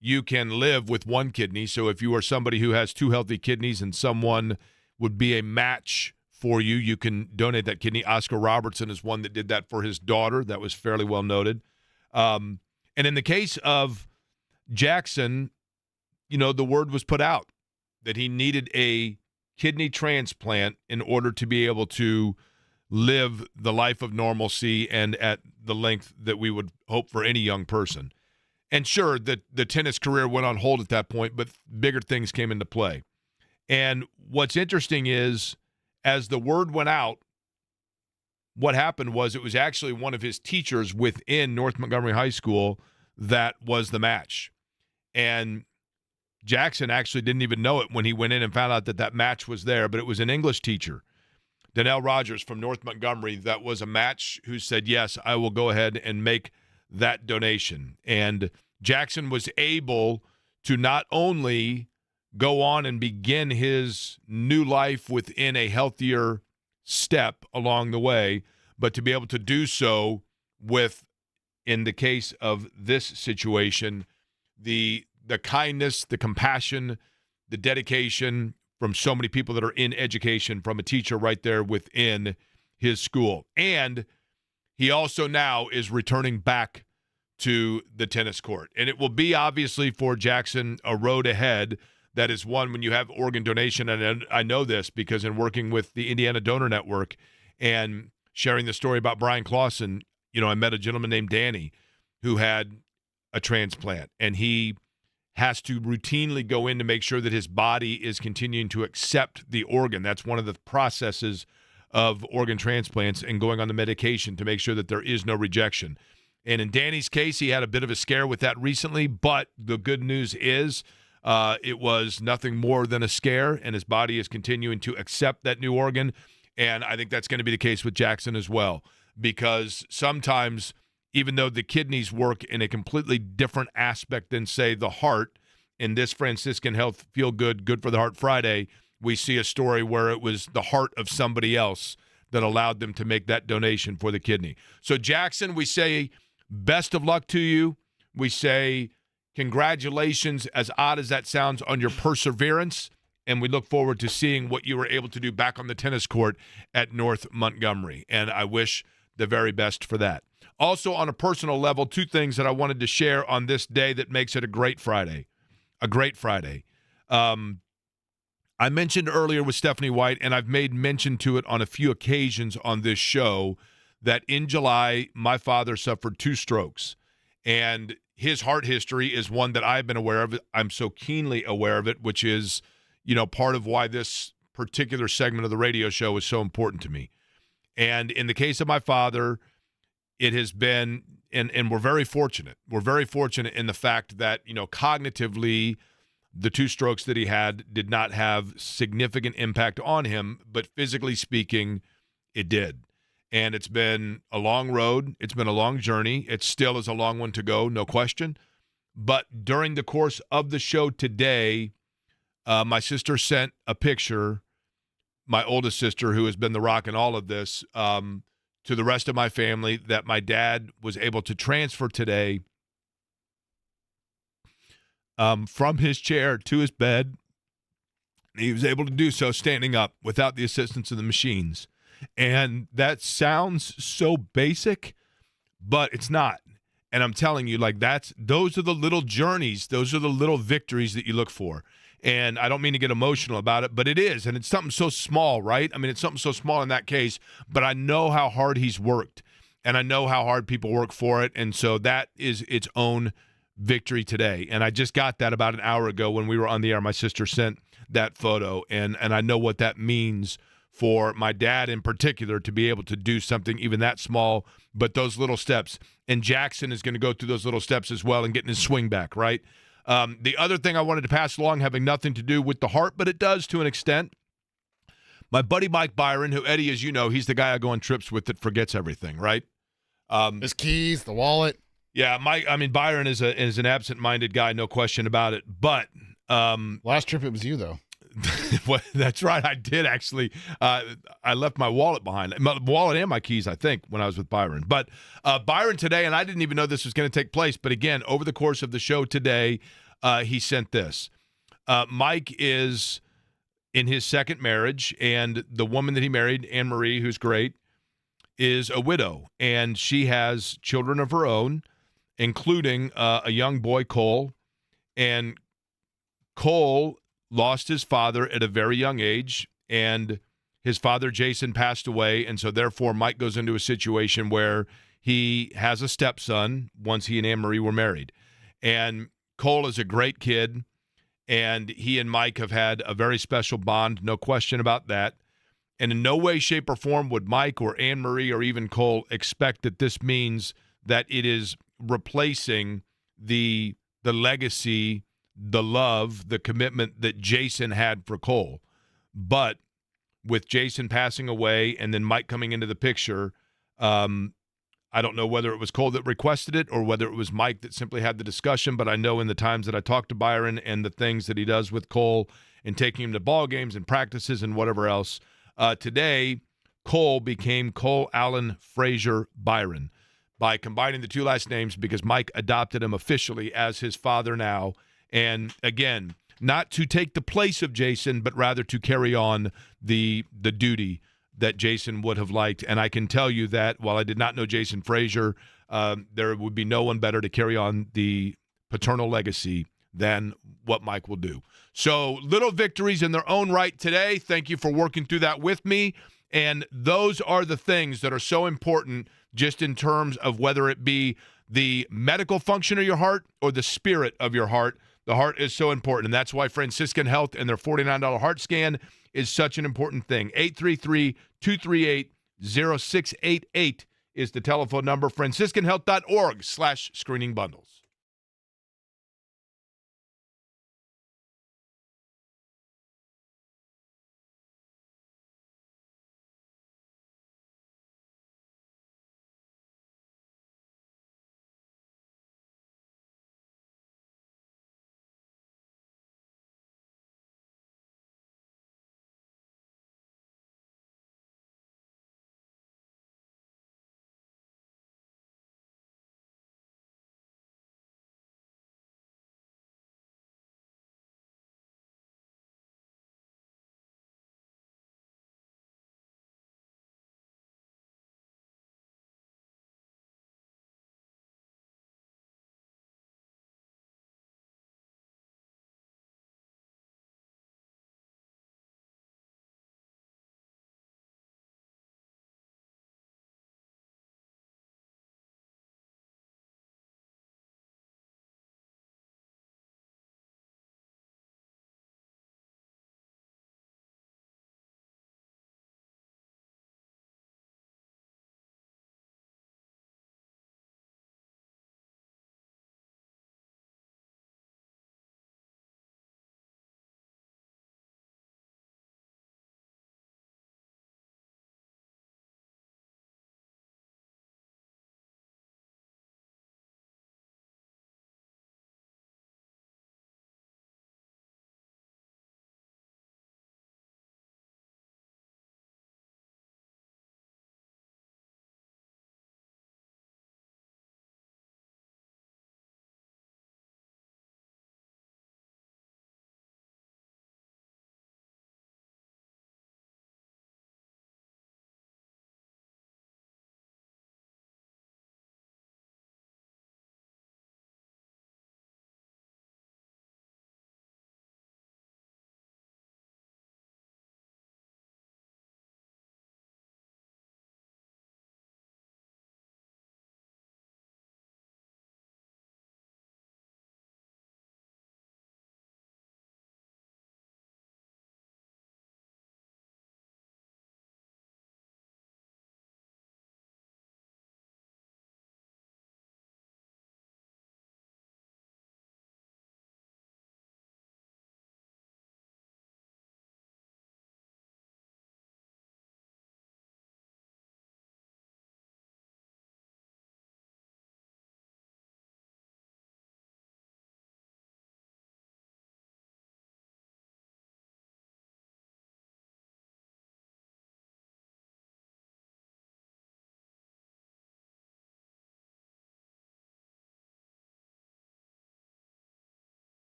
you can live with one kidney. So if you are somebody who has 2 healthy kidneys and someone would be a match for you, you can donate that kidney. Oscar Robertson is one that did that for his daughter. That was fairly well noted. And in the case of Jackson, you know, the word was put out that he needed a kidney transplant in order to be able to live the life of normalcy and at the length that we would hope for any young person. And sure, the tennis career went on hold at that point, but bigger things came into play. And what's interesting is, as the word went out, what happened was it was actually one of his teachers within North Montgomery High School that was the match. And Jackson actually didn't even know it when he went in and found out that match was there, but it was an English teacher, Donnell Rogers from North Montgomery, that was a match, who said, yes, I will go ahead and make that donation. And Jackson was able to not only go on and begin his new life within a healthier step along the way, but to be able to do so with, in the case of this situation, the kindness, the compassion, the dedication from so many people that are in education, from a teacher right there within his school. And he also now is returning back to the tennis court. And it will be, obviously, for Jackson, a road ahead. That is one when you have organ donation, and I know this because in working with the Indiana Donor Network and sharing the story about Brian Clausen, I met a gentleman named Danny who had a transplant, and he has to routinely go in to make sure that his body is continuing to accept the organ. That's one of the processes of organ transplants, and going on the medication to make sure that there is no rejection. And in Danny's case, he had a bit of a scare with that recently, but the good news is it was nothing more than a scare, and his body is continuing to accept that new organ. And I think that's going to be the case with Jackson as well, because sometimes, even though the kidneys work in a completely different aspect than, say, the heart, in this Franciscan Health Feel Good, Good for the Heart Friday, we see a story where it was the heart of somebody else that allowed them to make that donation for the kidney. So, Jackson, we say best of luck to you. We say congratulations, as odd as that sounds, on your perseverance, and we look forward to seeing what you were able to do back on the tennis court at North Montgomery, and I wish the very best for that. Also, on a personal level, two things that I wanted to share on this day that makes it a great Friday. A great Friday. I mentioned earlier with Stephanie White, and I've made mention to it on a few occasions on this show, that in July, my father suffered 2 strokes. And his heart history is one that I've been aware of. I'm so keenly aware of it, which is, part of why this particular segment of the radio show is so important to me. And in the case of my father, it has been, and we're very fortunate. We're very fortunate in the fact that, cognitively, the 2 strokes that he had did not have significant impact on him, but physically speaking, it did. And it's been a long road. It's been a long journey. It still is a long one to go, no question. But during the course of the show today, my sister sent a picture, my oldest sister, who has been the rock in all of this, to the rest of my family, that my dad was able to transfer today from his chair to his bed. He was able to do so standing up without the assistance of the machines. And that sounds so basic, but it's not. And I'm telling you, those are the little journeys, those are the little victories that you look for. And I don't mean to get emotional about it, but it is. And it's something so small, right? I mean, it's something so small in that case, but I know how hard he's worked, and I know how hard people work for it. And so that is its own victory today. And I just got that about an hour ago when we were on the air. My sister sent that photo, and I know what that means for my dad in particular, to be able to do something even that small, but those little steps. And Jackson is going to go through those little steps as well and getting his swing back, right? The other thing I wanted to pass along, having nothing to do with the heart, but it does to an extent. My buddy Mike Byron, who, Eddie, as you know, he's the guy I go on trips with that forgets everything, right? His keys, the wallet. Yeah, Byron is an absent-minded guy, no question about it. But last trip it was you, though. Well, that's right. I did actually. I left my wallet behind. My wallet and my keys, I think, when I was with Byron. But Byron today, and I didn't even know this was going to take place, but again, over the course of the show today, he sent this. Mike is in his second marriage, and the woman that he married, Anne Marie, who's great, is a widow, and she has children of her own, including a young boy, Cole. And Cole lost his father at a very young age, and his father, Jason, passed away, and so therefore Mike goes into a situation where he has a stepson once he and Anne-Marie were married. And Cole is a great kid, and he and Mike have had a very special bond, no question about that. And in no way, shape, or form would Mike or Anne Marie or even Cole expect that this means that it is replacing the legacy, the love, the commitment that Jason had for Cole. But with Jason passing away and then Mike coming into the picture, I don't know whether it was Cole that requested it or whether it was Mike that simply had the discussion, but I know in the times that I talked to Byron and the things that he does with Cole and taking him to ball games and practices and whatever else, today Cole became Cole Allen Frazier Byron by combining the two last names because Mike adopted him officially as his father now. And again, not to take the place of Jason, but rather to carry on the duty that Jason would have liked. And I can tell you that while I did not know Jason Frazier, there would be no one better to carry on the paternal legacy than what Mike will do. So little victories in their own right today. Thank you for working through that with me. And those are the things that are so important just in terms of whether it be the medical function of your heart or the spirit of your heart. The heart is so important, and that's why Franciscan Health and their $49 heart scan is such an important thing. 833-238-0688 is the telephone number. FranciscanHealth.org/screening bundles.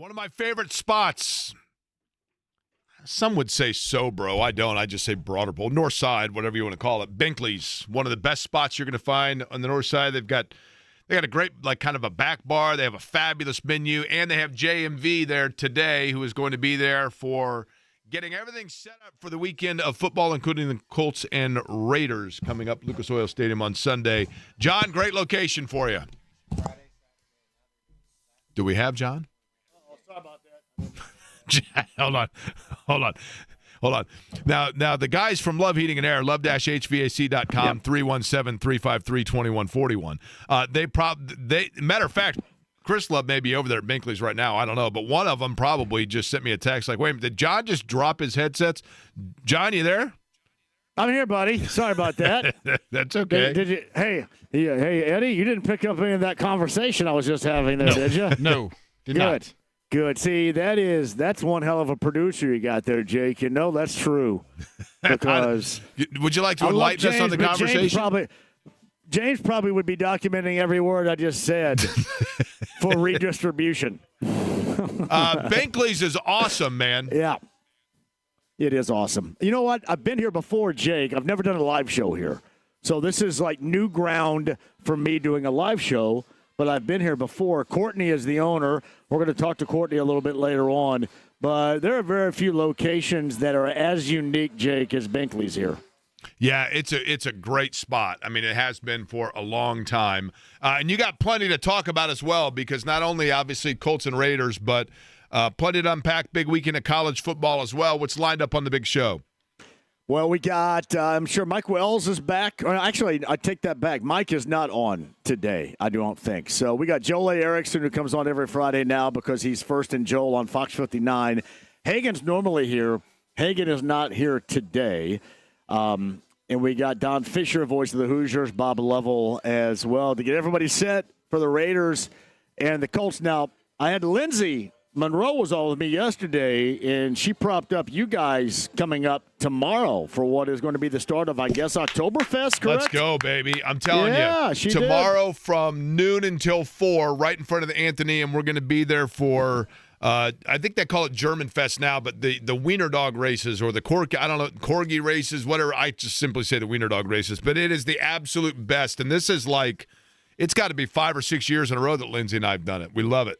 One of my favorite spots. Some would say so, bro. I don't. I just say broader bowl. North side, whatever you want to call it. Binkley's, one of the best spots you're going to find on the north side. They got a great, like, kind of a back bar. They have a fabulous menu, and they have JMV there today, who is going to be there for getting everything set up for the weekend of football, including the Colts and Raiders coming up Lucas Oil Stadium on Sunday. John, great location for you. Do we have John? Oh, sorry about that. Hold on. Now the guys from Love Heating and Air, love-hvac.com, Yep. 317-353-2141. Matter of fact, Chris Love may be over there at Binkley's right now. I don't know, but one of them probably just sent me a text like, "Wait a minute, did John just drop his headsets?" John, you there? I'm here, buddy. Sorry about that. That's okay. Did you? Hey, Eddie, you didn't pick up any of that conversation I was just having there, did you? No, did not. Good. See, that's one hell of a producer you got there, Jake. You know that's true. Because would you like to enlighten us on the conversation? James probably would be documenting every word I just said for redistribution. Binkley's is awesome, man. Yeah. It is awesome. You know what? I've been here before, Jake. I've never done a live show here. So this is like new ground for me doing a live show, but I've been here before. Courtney is the owner. We're going to talk to Courtney a little bit later on. But there are very few locations that are as unique, Jake, as Binkley's here. Yeah, it's a great spot. I mean, it has been for a long time. And you got plenty to talk about as well, because not only obviously Colts and Raiders, but plenty to unpack. Big weekend of college football as well. What's lined up on the big show? Well, we got, I'm sure Mike Wells is back. Actually, I take that back. Mike is not on today, I don't think. So we got Joel A. Erickson, who comes on every Friday now because he's First and Joel on Fox 59. Hagen's normally here. Hagen is not here today. And we got Don Fisher, voice of the Hoosiers, Bob Lovell as well, to get everybody set for the Raiders and the Colts. Now, I had Lindsay Monroe was all with me yesterday, and she propped up you guys coming up tomorrow for what is going to be the start of, I guess, Oktoberfest, correct? Let's go, baby. I'm telling you. Tomorrow from noon until 4, right in front of the Anthony, and we're going to be there for I think they call it German Fest now, but the wiener dog races or the corgi races, whatever. I just simply say the wiener dog races, but it is the absolute best. And this is like, it's got to be 5 or 6 years in a row that Lindsay and I have done it. We love it.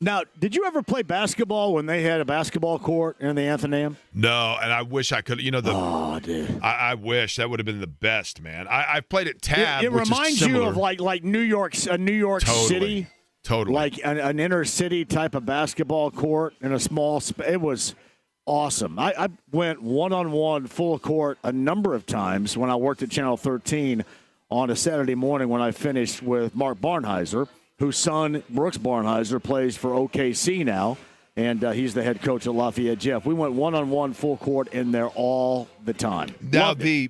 Now, did you ever play basketball when they had a basketball court in the Athenaeum? No, and I wish I could. Oh, dude. I wish that would have been the best, man. I've played at Tab. It reminds you of like New York City. Totally. Like an inner city type of basketball court in a small space. It was awesome. I went one-on-one full court a number of times when I worked at Channel 13 on a Saturday morning when I finished with Mark Barnheiser, whose son, Brooks Barnheiser, plays for OKC now, and he's the head coach at Lafayette Jeff. We went one-on-one full court in there all the time. Now, the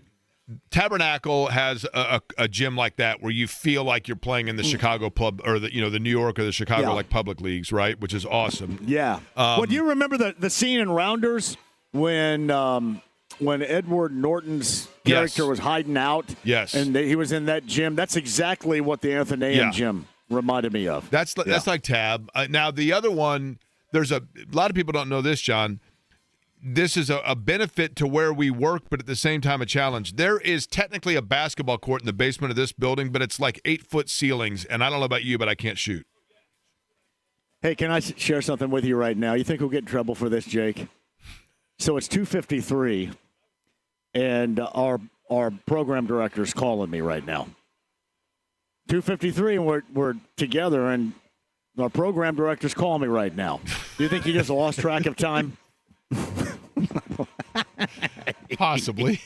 Tabernacle has a gym like that where you feel like you're playing in the Chicago pub or the New York or the Chicago like public leagues, right? Which is awesome. Yeah. Well, do you remember the scene in Rounders when Edward Norton's character was hiding out? Yes. And he was in that gym. That's exactly what the Athenaeum gym reminded me of. That's like Tab. Now, the other one, there's a lot of people don't know this, John. This is a benefit to where we work, but at the same time a challenge. There is technically a basketball court in the basement of this building, but it's like 8-foot ceilings, and I don't know about you, but I can't shoot. Hey, can I share something with you right now? You think we'll get in trouble for this, Jake? So it's 2:53, and our program director's calling me right now. 2:53, and we're together, and our program director's calling me right now. Do you think he just lost track of time? Possibly.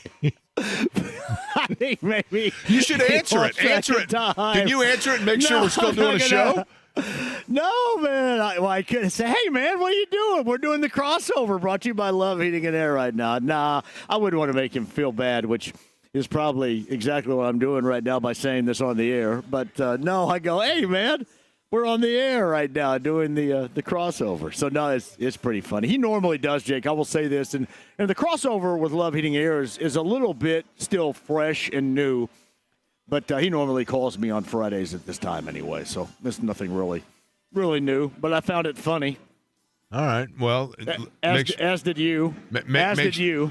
I think maybe you should answer it. Answer it. Can you answer it and make sure we're still doing a show? No, man. I couldn't say, hey, man, what are you doing? We're doing the crossover brought to you by Love Heating and Air right now. Nah, I wouldn't want to make him feel bad, which is probably exactly what I'm doing right now by saying this on the air. But, no, I go, hey, man. We're on the air right now doing the crossover. So, no, it's pretty funny. He normally does, Jake. I will say this. And the crossover with Love Heating Air is a little bit still fresh and new. But he normally calls me on Fridays at this time anyway. So, there's nothing really really knew, but I found it funny. All right. Well, As did you. You.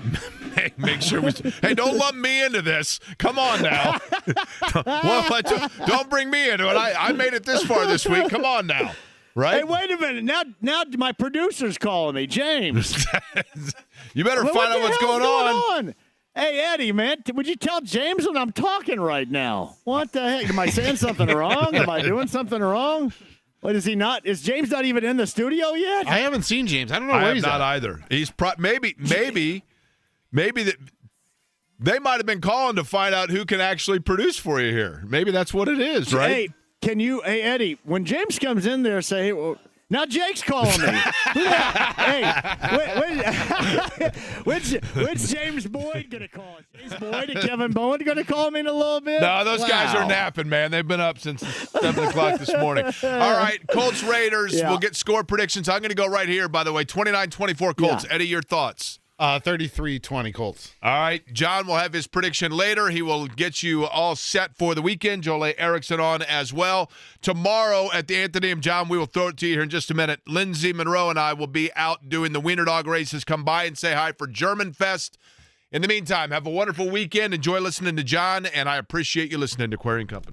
Make sure we. Hey, don't lump me into this. Come on now. Don't bring me into it. I made it this far this week. Come on now. Right? Hey, wait a minute. Now my producer's calling me, James. You better find out what's going on. Hey, Eddie, man, would you tell James when I'm talking right now? What the heck? Am I saying something wrong? Am I doing something wrong? What is he not? Is James not even in the studio yet? I haven't seen James. I don't know where he's at. Not either. He's maybe that they might have been calling to find out who can actually produce for you here. Maybe that's what it is, right? Hey, Eddie, when James comes in there, say, hey, well, now Jake's calling me. Which James Boyd going to call us? James Boyd and Kevin Bowen going to call me in a little bit? No, those guys are napping, man. They've been up since 7 o'clock this morning. All right, Colts Raiders. Yeah. We'll get score predictions. I'm going to go right here, by the way. 29-24 Colts. Yeah. Eddie, your thoughts? 33-20 Colts. All right. John will have his prediction later. He will get you all set for the weekend. Joel Erickson on as well. Tomorrow at the Anthony, John, we will throw it to you here in just a minute. Lindsay Monroe and I will be out doing the Wiener Dog races. Come by and say hi for German Fest. In the meantime, have a wonderful weekend. Enjoy listening to John, and I appreciate you listening to Query & Company.